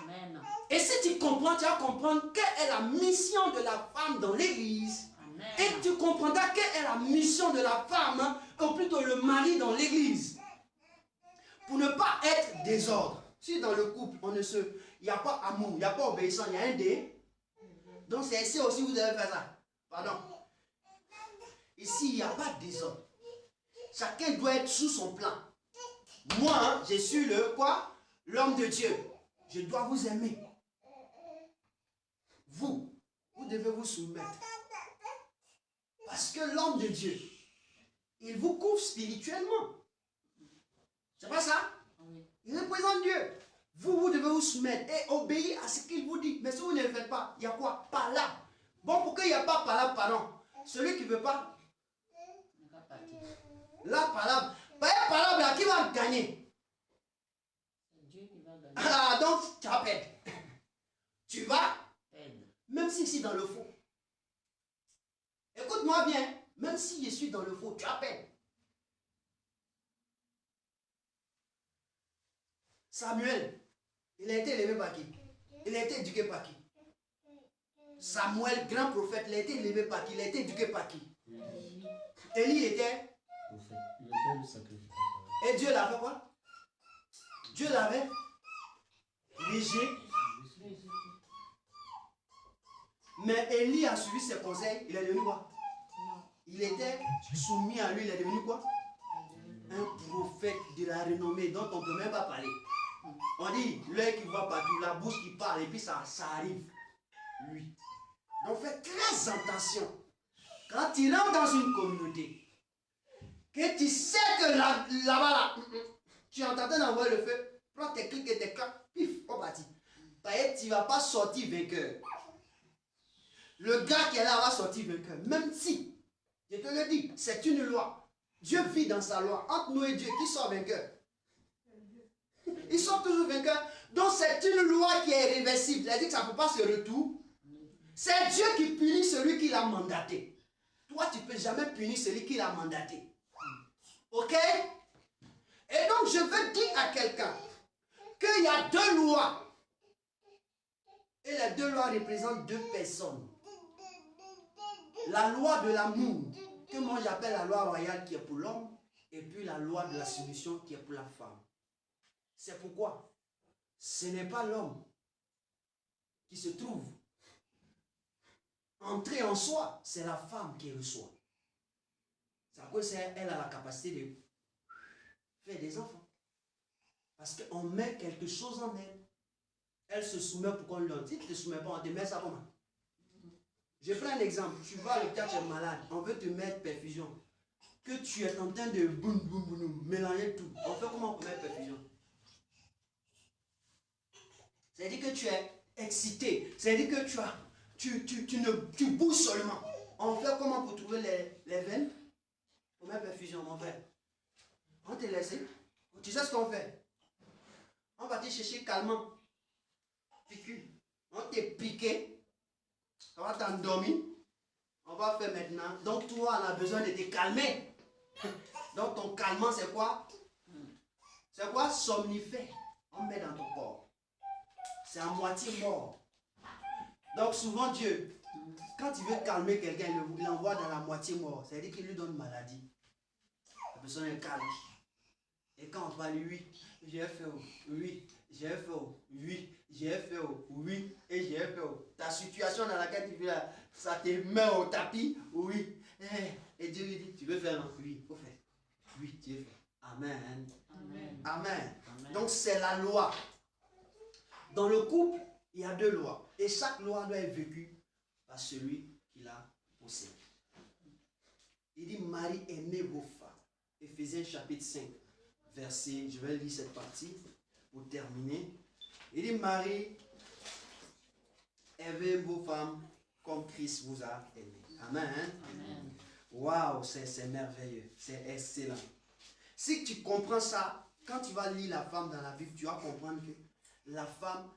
Amen. Et si tu comprends, tu vas comprendre quelle est la mission de la femme dans l'église. Et tu comprendras quelle est la mission de la femme, ou plutôt le mari dans l'église. Pour ne pas être désordre. Si dans le couple, il n'y a pas amour, il n'y a pas obéissance, il y a un dé. Donc c'est ici aussi vous devez faire ça. Pardon. Ici, il n'y a pas de désordre. Chacun doit être sous son plan. Moi, je suis l'homme de Dieu. Je dois vous aimer. Vous devez vous soumettre. Parce que l'homme de Dieu, il vous couvre spirituellement. C'est pas ça? Il représente Dieu. Vous devez vous soumettre et obéir à ce qu'il vous dit. Mais si vous ne le faites pas, il y a quoi? Palabre. Bon, pourquoi il n'y a pas palabre, pardon? Celui qui ne veut pas. La palabre. Pas palabre là, qui va gagner? Dieu qui va gagner. Ah, donc tu vas perdre. Tu vas perdre. Même si je suis dans le faux. Écoute-moi bien. Même si je suis dans le faux, tu vas perdre. Samuel, il a été élevé par qui? Il a été éduqué par qui? Samuel, grand prophète, il a été élevé par qui? Il a été éduqué par qui? Élie était prophète. Il était le sacrificateur. Et Dieu l'avait quoi? Dieu l'avait léger. Mais Élie a suivi ses conseils. Il est devenu quoi? Il était soumis à lui. Il est devenu quoi? Un prophète de la renommée dont on ne peut même pas parler. On dit l'œil qui voit partout, la bouche qui parle, et puis ça arrive. Lui. Donc fais très attention. Quand tu rentres dans une communauté, que tu sais que là-bas, tu es en train d'envoyer le feu, prends tes clics et tes claques, pif, on partit. Parce que tu ne vas pas sortir vainqueur. Le gars qui est là va sortir vainqueur. Même si, je te le dis, c'est une loi. Dieu vit dans sa loi. Entre nous et Dieu, qui sort vainqueur? Ils sont toujours vainqueurs. Donc c'est une loi qui est réversible. C'est-à-dire que ça ne peut pas se retourner. C'est Dieu qui punit celui qui l'a mandaté. Toi, tu ne peux jamais punir celui qui l'a mandaté. Ok? Et donc, je veux dire à quelqu'un qu'il y a deux lois. Et les deux lois représentent deux personnes. La loi de l'amour, que moi j'appelle la loi royale qui est pour l'homme, et puis la loi de la soumission qui est pour la femme. C'est pourquoi ce n'est pas l'homme qui se trouve entré en soi, c'est la femme qui reçoit. C'est à cause qu'elle a la capacité de faire des enfants. Parce qu'on met quelque chose en elle. Elle se soumet pour qu'on lui donne. Si tu ne te soumets pas, on te met ça comment? Je prends un exemple. Tu vas à l'hôpital, tu es malade. On veut te mettre perfusion. Que tu es en train de boum, boum, boum, mélanger tout. On fait comment pour mettre perfusion? C'est-à-dire que tu es excité. C'est-à-dire que tu bouges seulement. On fait comment pour trouver les veines? Pour mettre perfusion, mon frère. On te laisse. Tu sais ce qu'on fait? On va te chercher calmement. Piqûre. On t'est piqué. On va t'endormir. On va faire maintenant. Donc toi, on a besoin de te calmer. Donc ton calmant, c'est quoi? C'est quoi? Somnifère. On met dans ton corps. C'est à moitié mort. Donc souvent Dieu, quand il veut calmer quelqu'un, il l'envoie dans la moitié mort. C'est-à-dire qu'il lui donne maladie. La personne est calme. Et quand on parle, oui, j'ai fait, oui, j'ai fait, oui, j'ai fait, oui, et j'ai fait. Ta situation dans laquelle tu vis là, ça te met au tapis, oui. Et Dieu lui dit, tu veux faire, non? Oui, il faut faire. Oui, Dieu fait. Amen. Amen. Amen. Amen. Donc c'est la loi. Dans le couple, il y a 2 lois. Et chaque loi doit être vécue par celui qui l'a possédée. Il dit, Marie, aimez vos femmes. Éphésiens chapitre 5, verset, je vais lire cette partie pour terminer. Il dit, Marie, aimez vos femmes comme Christ vous a aimé. Amen. Amen. Waouh, c'est merveilleux, c'est excellent. Si tu comprends ça, quand tu vas lire la femme dans la Bible, tu vas comprendre que la femme,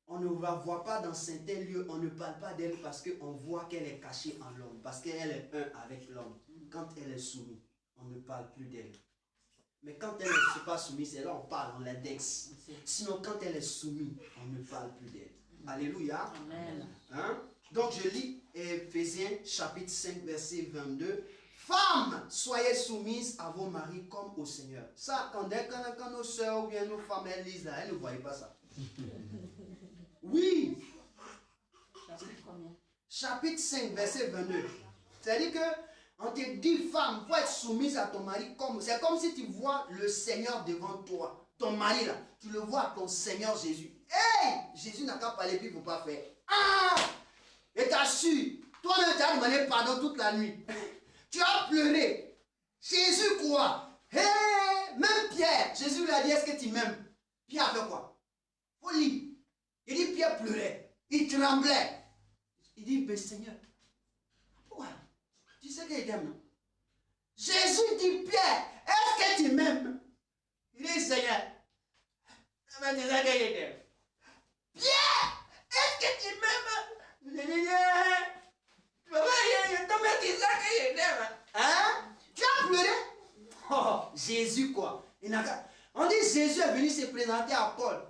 on ne la voit pas dans certains lieux, on ne parle pas d'elle parce qu'on voit qu'elle est cachée en l'homme, parce qu'elle est un avec l'homme. Quand elle est soumise, on ne parle plus d'elle. Mais quand elle ne s'est pas soumise, c'est là on parle, on l'indexe. Sinon, quand elle est soumise, on ne parle plus d'elle. Alléluia. Amen. Hein? Donc je lis Éphésiens chapitre 5 verset 22. Femmes, soyez soumises à vos maris comme au Seigneur. Ça, quand nos soeurs ou bien nos femmes elles lisent là, elles ne voyaient pas ça. Oui. Chapitre combien? Chapitre 5 verset 22. C'est-à-dire que on te dit femme, il faut être soumise à ton mari comme. C'est comme si tu vois le Seigneur devant toi. Ton mari là, tu le vois, ton Seigneur Jésus. Hey! Jésus n'a qu'à parler puis il ne faut pas faire. Ah! Et t'as su, toi-même tu as demandé pardon toute la nuit. Tu as pleuré. Jésus quoi? Hey! Même Pierre, Jésus lui a dit, est-ce que tu m'aimes? Pierre a fait quoi? Faut lire. Il dit Pierre pleurait. Il tremblait. Il dit, mais Seigneur, pourquoi? Tu sais qu'il t'aime, non? Jésus dit, Pierre, est-ce que tu m'aimes? Il dit, Seigneur, mais tu sais qu'il t'aime. Pierre, est-ce que tu m'aimes? Hein? Tu as pleuré? Oh, Jésus quoi? On dit Jésus est venu se présenter à Paul.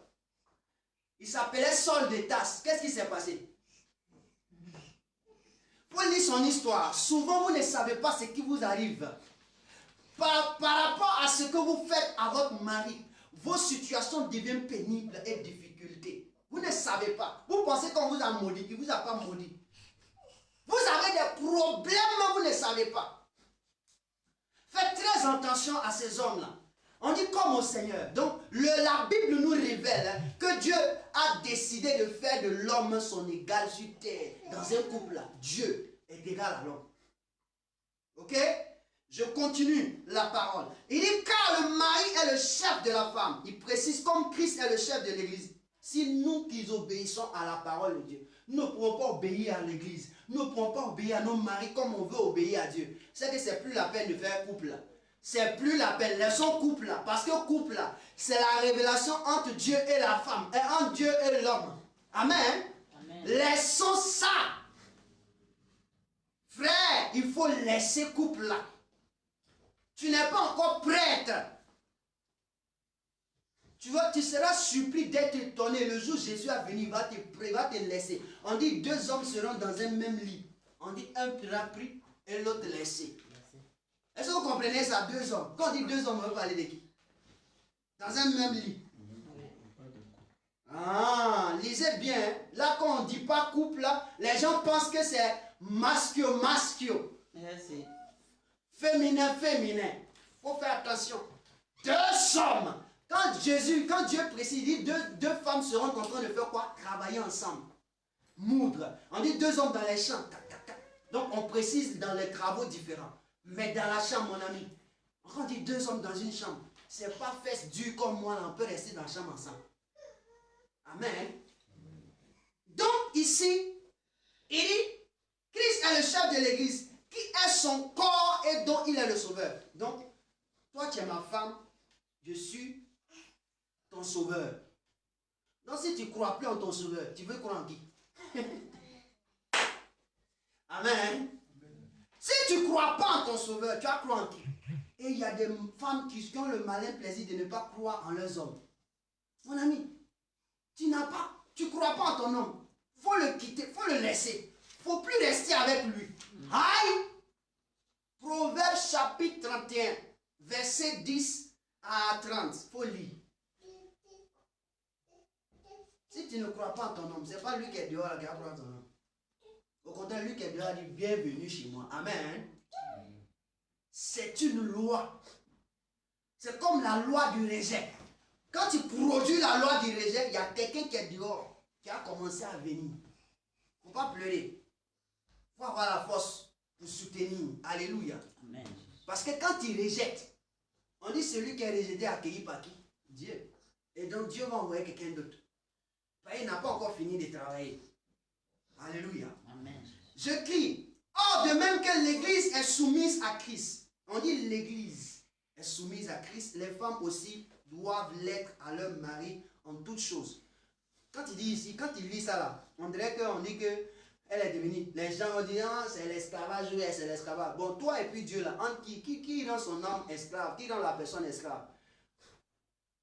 Il s'appelait Saul de Tarse. Qu'est-ce qui s'est passé? Paul lit son histoire. Souvent vous ne savez pas ce qui vous arrive. Par rapport à ce que vous faites à votre mari, vos situations deviennent pénibles et difficultés. Vous ne savez pas. Vous pensez qu'on vous a maudit, il ne vous a pas maudit. Vous avez des problèmes, mais vous ne savez pas. Faites très attention à ces hommes-là. On dit comme au Seigneur. Donc, la Bible nous révèle que Dieu a décidé de faire de l'homme son égal sur terre. Dans un couple, Dieu est égal à l'homme. Ok? Je continue la parole. Il dit car le mari est le chef de la femme. Il précise comme Christ est le chef de l'église. Si nous qui obéissons à la parole de Dieu, nous ne pouvons pas obéir à l'église. Nous ne pouvons pas obéir à nos maris comme on veut obéir à Dieu. C'est que c'est plus la peine de faire couple là. C'est plus la peine. Laissons couple là. Parce que couple là, c'est la révélation entre Dieu et la femme. Et entre Dieu et l'homme. Amen. Amen. Laissons ça. Frère, il faut laisser couple là. Tu n'es pas encore prête. Tu seras surpris d'être étonné. Le jour où Jésus est venu, il va te laisser. On dit 2 hommes seront dans un même lit. On dit un sera pris et l'autre laissé. Est-ce que vous comprenez ça? 2 hommes. Quand on dit 2 hommes, on veut parler de qui? Dans un même lit. Ah, lisez bien. Là, quand on ne dit pas couple, là, les gens pensent que c'est masculin. Féminin. Il faut faire attention. 2 hommes. Quand Quand Dieu précise, il dit deux femmes seront en train de faire quoi? Travailler ensemble. Moudre. On dit 2 hommes dans les champs. Tac, tac, tac. Donc on précise dans les travaux différents. Mais dans la chambre, mon ami, quand on dit 2 hommes dans une chambre, c'est pas fesses dures comme moi, là, on peut rester dans la chambre ensemble. Amen. Donc ici, il dit, Christ est le chef de l'église, qui est son corps et dont il est le sauveur. Donc, toi tu es ma femme, je suis ton sauveur. Donc si tu ne crois plus en ton sauveur, tu veux croire en qui? Amen. Si tu ne crois pas en ton sauveur, tu vas croire en qui? Et il y a des femmes qui ont le malin plaisir de ne pas croire en leurs hommes. Mon ami, tu ne crois pas en ton homme. Il faut le quitter, il faut le laisser. Il ne faut plus rester avec lui. Aïe! Proverbe chapitre 31, verset 10 à 30. Il faut lire. Si tu ne crois pas en ton homme, ce n'est pas lui qui est dehors qui va croire en ton homme. Au contraire, lui qui est dehors dit bienvenue chez moi. Amen. C'est une loi. C'est comme la loi du rejet. Quand tu produis la loi du rejet, il y a quelqu'un qui est dehors, qui a commencé à venir. Il ne faut pas pleurer. Il faut avoir la force pour soutenir. Alléluia. Amen. Parce que quand tu rejettes, on dit celui qui est rejeté accueilli par qui? Dieu. Et donc Dieu va envoyer quelqu'un d'autre. Il n'a pas encore fini de travailler. Alléluia. Amen. Je crie. Or, de même que l'église est soumise à Christ. On dit l'église est soumise à Christ. Les femmes aussi doivent l'être à leur mari en toutes choses. Quand il dit ici, quand il lit ça là, on dirait qu'on dit que elle est devenue. Les gens vont dire, ah, c'est l'esclavage, oui, c'est l'esclavage. Bon, toi et puis Dieu là, entre qui rend son âme esclave? Qui rend la personne esclave?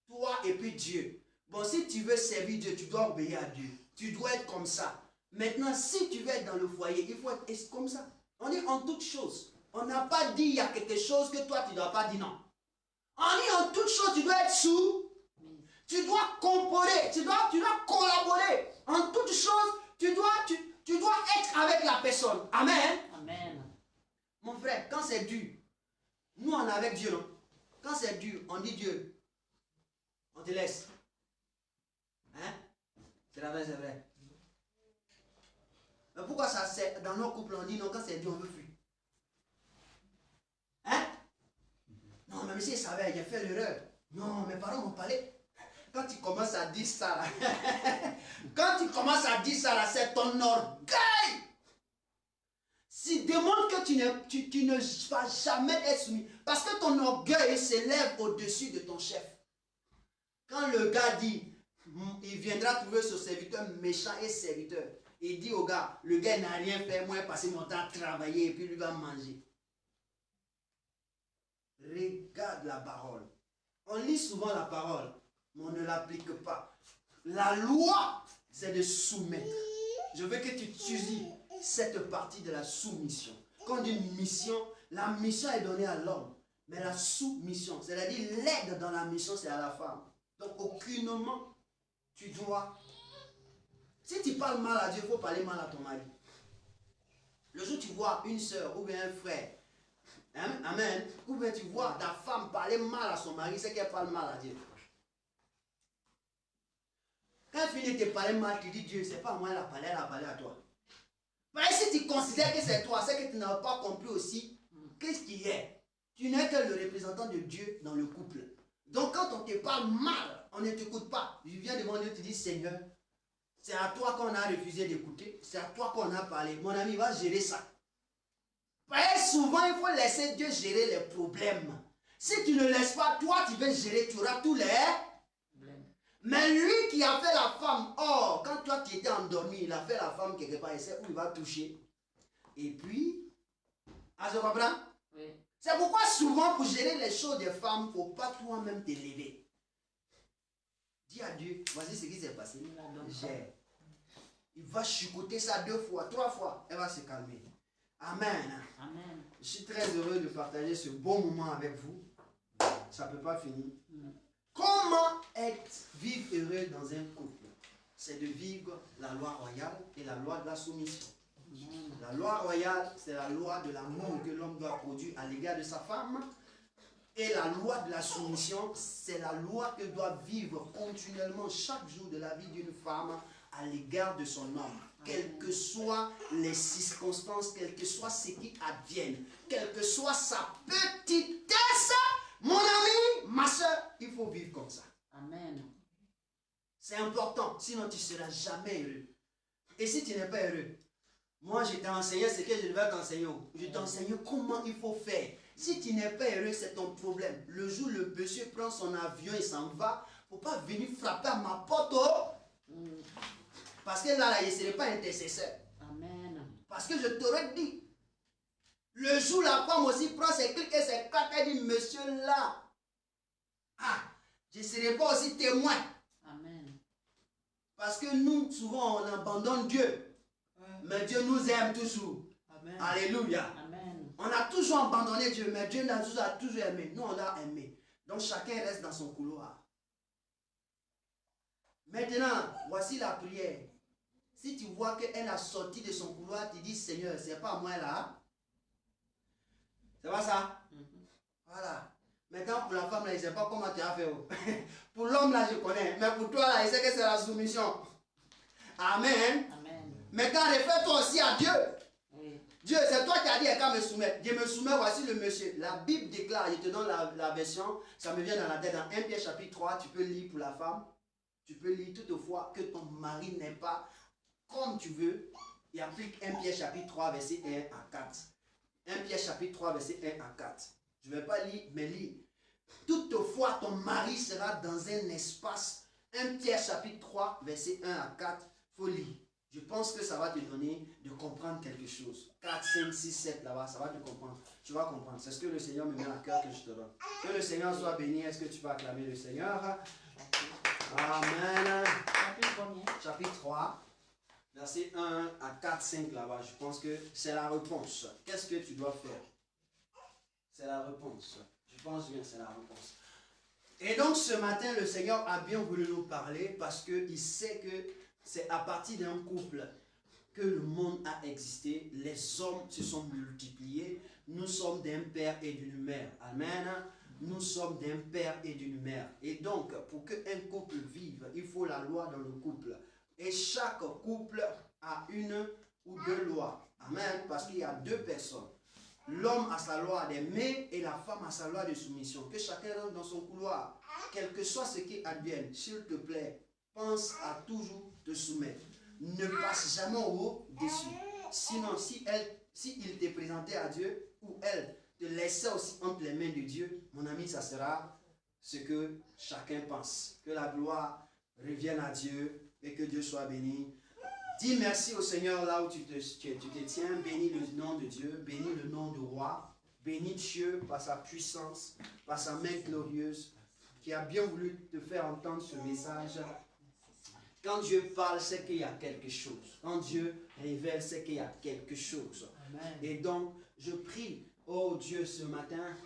Toi et puis Dieu. Bon, si tu veux servir Dieu, tu dois obéir à Dieu. Tu dois être comme ça. Maintenant, si tu veux être dans le foyer, il faut être comme ça. On dit en toutes choses. On n'a pas dit il y a quelque chose que toi, tu ne dois pas dire non. On dit en toutes choses, tu dois être sous. Tu dois composer. Tu dois collaborer. En toutes choses, tu dois être avec la personne. Amen. Amen. Mon frère, quand c'est dur, nous on est avec Dieu, non? Quand c'est dur, on dit Dieu, on te laisse. Hein? C'est vrai, c'est vrai. Mais pourquoi ça, c'est dans nos couples, on dit non, quand c'est dur, on veut fuir? Hein? Non, mais monsieur, il savait, j'ai fait l'erreur. Non, mes parents m'ont parlé. Quand tu commences à dire ça, là, quand tu commences à dire ça, là, c'est ton orgueil. Si demande que tu ne vas jamais être soumis. Parce que ton orgueil s'élève au-dessus de ton chef. Quand le gars dit, il viendra trouver ce serviteur méchant et serviteur. Il dit au gars, le gars n'a rien fait, moi passer mon temps à travailler et puis lui va manger. Regarde la parole. On lit souvent la parole, mais on ne l'applique pas. La loi, c'est de soumettre. Je veux que tu utilises cette partie de la soumission. Quand on dit une mission, la mission est donnée à l'homme. Mais la soumission, c'est-à-dire l'aide dans la mission, c'est à la femme. Donc aucunement, tu dois... Si tu parles mal à Dieu, il faut parler mal à ton mari. Le jour où tu vois une soeur ou bien un frère, amen, ou bien tu vois ta femme parler mal à son mari, c'est qu'elle parle mal à Dieu. Quand elle finit de te parler mal, tu dis Dieu, c'est pas moi, elle a parlé à toi. Mais si tu considères que c'est toi, c'est que tu n'as pas compris aussi qu'est-ce qui est. Tu n'es que le représentant de Dieu dans le couple. Donc quand on te parle mal, on ne t'écoute pas. Je viens devant Dieu, tu dis Seigneur, c'est à toi qu'on a refusé d'écouter, c'est à toi qu'on a parlé. Mon ami, va gérer ça. Et souvent, il faut laisser Dieu gérer les problèmes. Si tu ne laisses pas, toi, tu veux gérer, tu auras tous les... Mais lui qui a fait la femme, oh, quand toi tu étais endormi, il a fait la femme quelque part, il sait où il va toucher. Et puis, je comprends? Oui. C'est pourquoi souvent pour gérer les choses des femmes, il ne faut pas toi-même t'élever. Dis à Dieu, voici ce qui s'est passé. Gère. Il va chicoter ça 2 fois, 3 fois, elle va se calmer. Amen. Amen. Je suis très heureux de partager ce bon moment avec vous. Ça ne peut pas finir. Comment vivre heureux dans un couple? C'est de vivre la loi royale et la loi de la soumission. La loi royale, c'est la loi de l'amour que l'homme doit produire à l'égard de sa femme. Et la loi de la soumission, c'est la loi que doit vivre continuellement chaque jour de la vie d'une femme à l'égard de son homme. Quelles que soient les circonstances, quel que soit ce qui advienne, quelle que soit sa petitesse, mon ami, ma soeur, il faut vivre comme ça. Amen. C'est important, sinon tu ne seras jamais heureux. Et si tu n'es pas heureux, moi je t'ai enseigné ce que je devais t'enseigner. Je t'enseigne comment il faut faire. Si tu n'es pas heureux, c'est ton problème. Le jour où le monsieur prend son avion et s'en va, il ne faut pas venir frapper à ma porte. Parce que là, je ne serai pas intercesseur. Amen. Parce que je t'aurais dit, le jour où la femme aussi prend ses clics et ses claques, elle dit, monsieur là, je ne serai pas aussi témoin. Amen. Parce que nous, souvent, on abandonne Dieu. Mais Dieu nous aime toujours. Amen. Alléluia. Amen. On a toujours abandonné Dieu, mais Dieu nous a toujours aimé. Nous, on l'a aimé. Donc, chacun reste dans son couloir. Maintenant, voici la prière. Si tu vois qu'elle a sorti de son couloir, tu dis, Seigneur, c'est pas moi là. C'est pas ça? Voilà. Maintenant, pour la femme, là, je ne sais pas comment tu as fait. Pour l'homme, là, je connais. Mais pour toi, là, je sais que c'est la soumission. Amen. Amen. Maintenant, réfère-toi aussi à Dieu. Oui. Dieu, c'est toi qui as dit qu'à me soumettre. Je me soumets, voici le monsieur. La Bible déclare, je te donne la version, ça me vient dans la tête, dans 1 Pierre chapitre 3, tu peux lire pour la femme. Tu peux lire toutefois que ton mari n'est pas comme tu veux. Il applique 1 Pierre chapitre 3, verset 1 à 4. 1 Pierre chapitre 3, verset 1 à 4. Je ne vais pas lire, mais lire. Toutefois, ton mari sera dans un espace. 1 Pierre chapitre 3, verset 1 à 4. Il faut lire. Je pense que ça va te donner de comprendre quelque chose. 4, 5, 6, 7 là-bas, ça va te comprendre. Tu vas comprendre. C'est ce que le Seigneur me met à cœur que je te donne. Que le Seigneur soit béni. Est-ce que tu peux acclamer le Seigneur? Amen. Chapitre combien? Chapitre 3, verset 1 à 4, 5 là-bas. Je pense que c'est la réponse. Qu'est-ce que tu dois faire? C'est la réponse. Je pense bien, c'est la réponse. Et donc ce matin, le Seigneur a bien voulu nous parler parce qu'il sait que c'est à partir d'un couple que le monde a existé. Les hommes se sont multipliés. Nous sommes d'un père et d'une mère. Amen. Nous sommes d'un père et d'une mère. Et donc, pour qu'un couple vive, il faut la loi dans le couple. Et chaque couple a une ou deux lois. Amen. Parce qu'il y a deux personnes. L'homme a sa loi d'aimer et la femme a sa loi de soumission. Que chacun rentre dans son couloir. Quel que soit ce qui advienne, s'il te plaît, pense à toujours te soumettre. Ne passe jamais au-dessus. Sinon, si il t'est présenté à Dieu ou elle te laissait aussi entre les mains de Dieu, mon ami, ça sera ce que chacun pense. Que la gloire revienne à Dieu et que Dieu soit béni. Dis merci au Seigneur là où tu te tiens. Bénis le nom de Dieu, bénis le nom du roi. Bénis Dieu par sa puissance, par sa main glorieuse, qui a bien voulu te faire entendre ce message. Quand Dieu parle, c'est qu'il y a quelque chose. Quand Dieu révèle, c'est qu'il y a quelque chose. Amen. Et donc, je prie, oh Dieu, ce matin,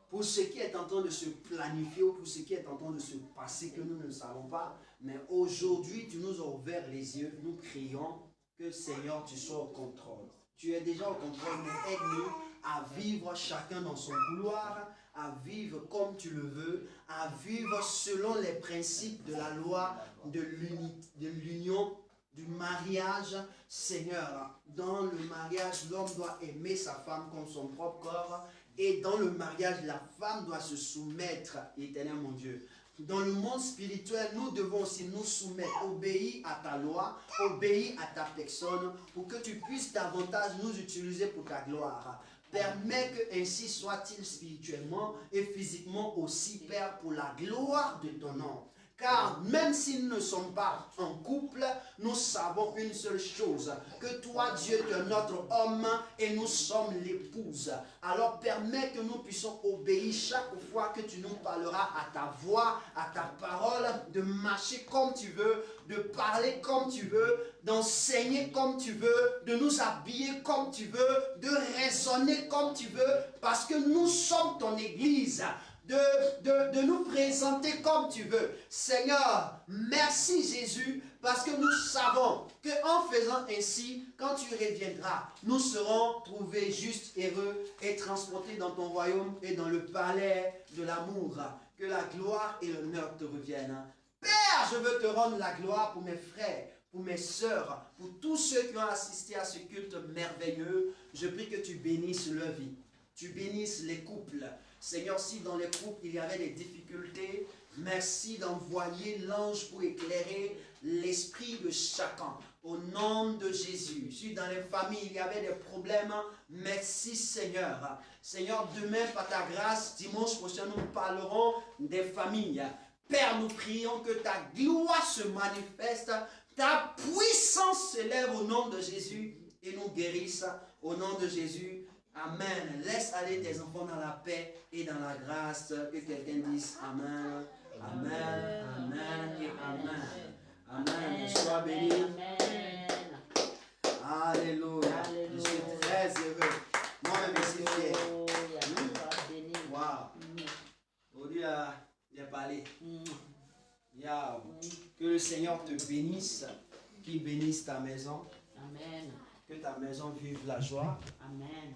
pour ce qui est en train de se planifier ou pour ce qui est en train de se passer que nous ne savons pas. Mais aujourd'hui, tu nous as ouvert les yeux. Nous prions que, Seigneur, tu sois au contrôle. Tu es déjà au contrôle, mais aide-nous à vivre chacun dans son couloir, à vivre comme tu le veux, à vivre selon les principes de la loi de l'union, du mariage. Seigneur, dans le mariage, l'homme doit aimer sa femme comme son propre corps, et dans le mariage, la femme doit se soumettre, éternel mon Dieu. Dans le monde spirituel, nous devons aussi nous soumettre, obéir à ta loi, obéir à ta personne, pour que tu puisses davantage nous utiliser pour ta gloire. Permets que ainsi soit-il spirituellement et physiquement aussi, Père, pour la gloire de ton nom. Car même si nous ne sommes pas en couple, nous savons une seule chose, que toi, Dieu, tu es notre homme et nous sommes l'épouse. Alors permets que nous puissions obéir chaque fois que tu nous parleras à ta voix, à ta parole, de marcher comme tu veux, de parler comme tu veux, d'enseigner comme tu veux, de nous habiller comme tu veux, de raisonner comme tu veux, parce que nous sommes ton église. De nous présenter comme tu veux. Seigneur, merci Jésus, Parce que nous savons qu'en faisant ainsi, quand tu reviendras, nous serons trouvés justes, heureux et transportés dans ton royaume et dans le palais de l'amour. Que la gloire et l'honneur te reviennent. Père, je veux te rendre la gloire pour mes frères, pour mes sœurs, pour tous ceux qui ont assisté à ce culte merveilleux. Je prie que tu bénisses leur vie. Tu bénisses les couples. Seigneur, si dans les couples il y avait des difficultés, merci d'envoyer l'ange pour éclairer l'esprit de chacun. Au nom de Jésus. Si dans les familles il y avait des problèmes, merci Seigneur. Seigneur, demain par ta grâce, dimanche prochain, nous parlerons des familles. Père, nous prions que ta gloire se manifeste, ta puissance s'élève au nom de Jésus et nous guérisse au nom de Jésus. Amen. Laisse aller tes enfants dans la paix et dans la grâce. Que quelqu'un dise Amen. Amen. Amen et Amen. Amen. Sois béni. Alléluia. Je suis très heureux. Moi-même, je suis fier. Wow. Aujourd'hui, il a parlé. Que le Seigneur te bénisse, qu'il bénisse ta maison. Amen. Que ta maison vive la joie. Amen.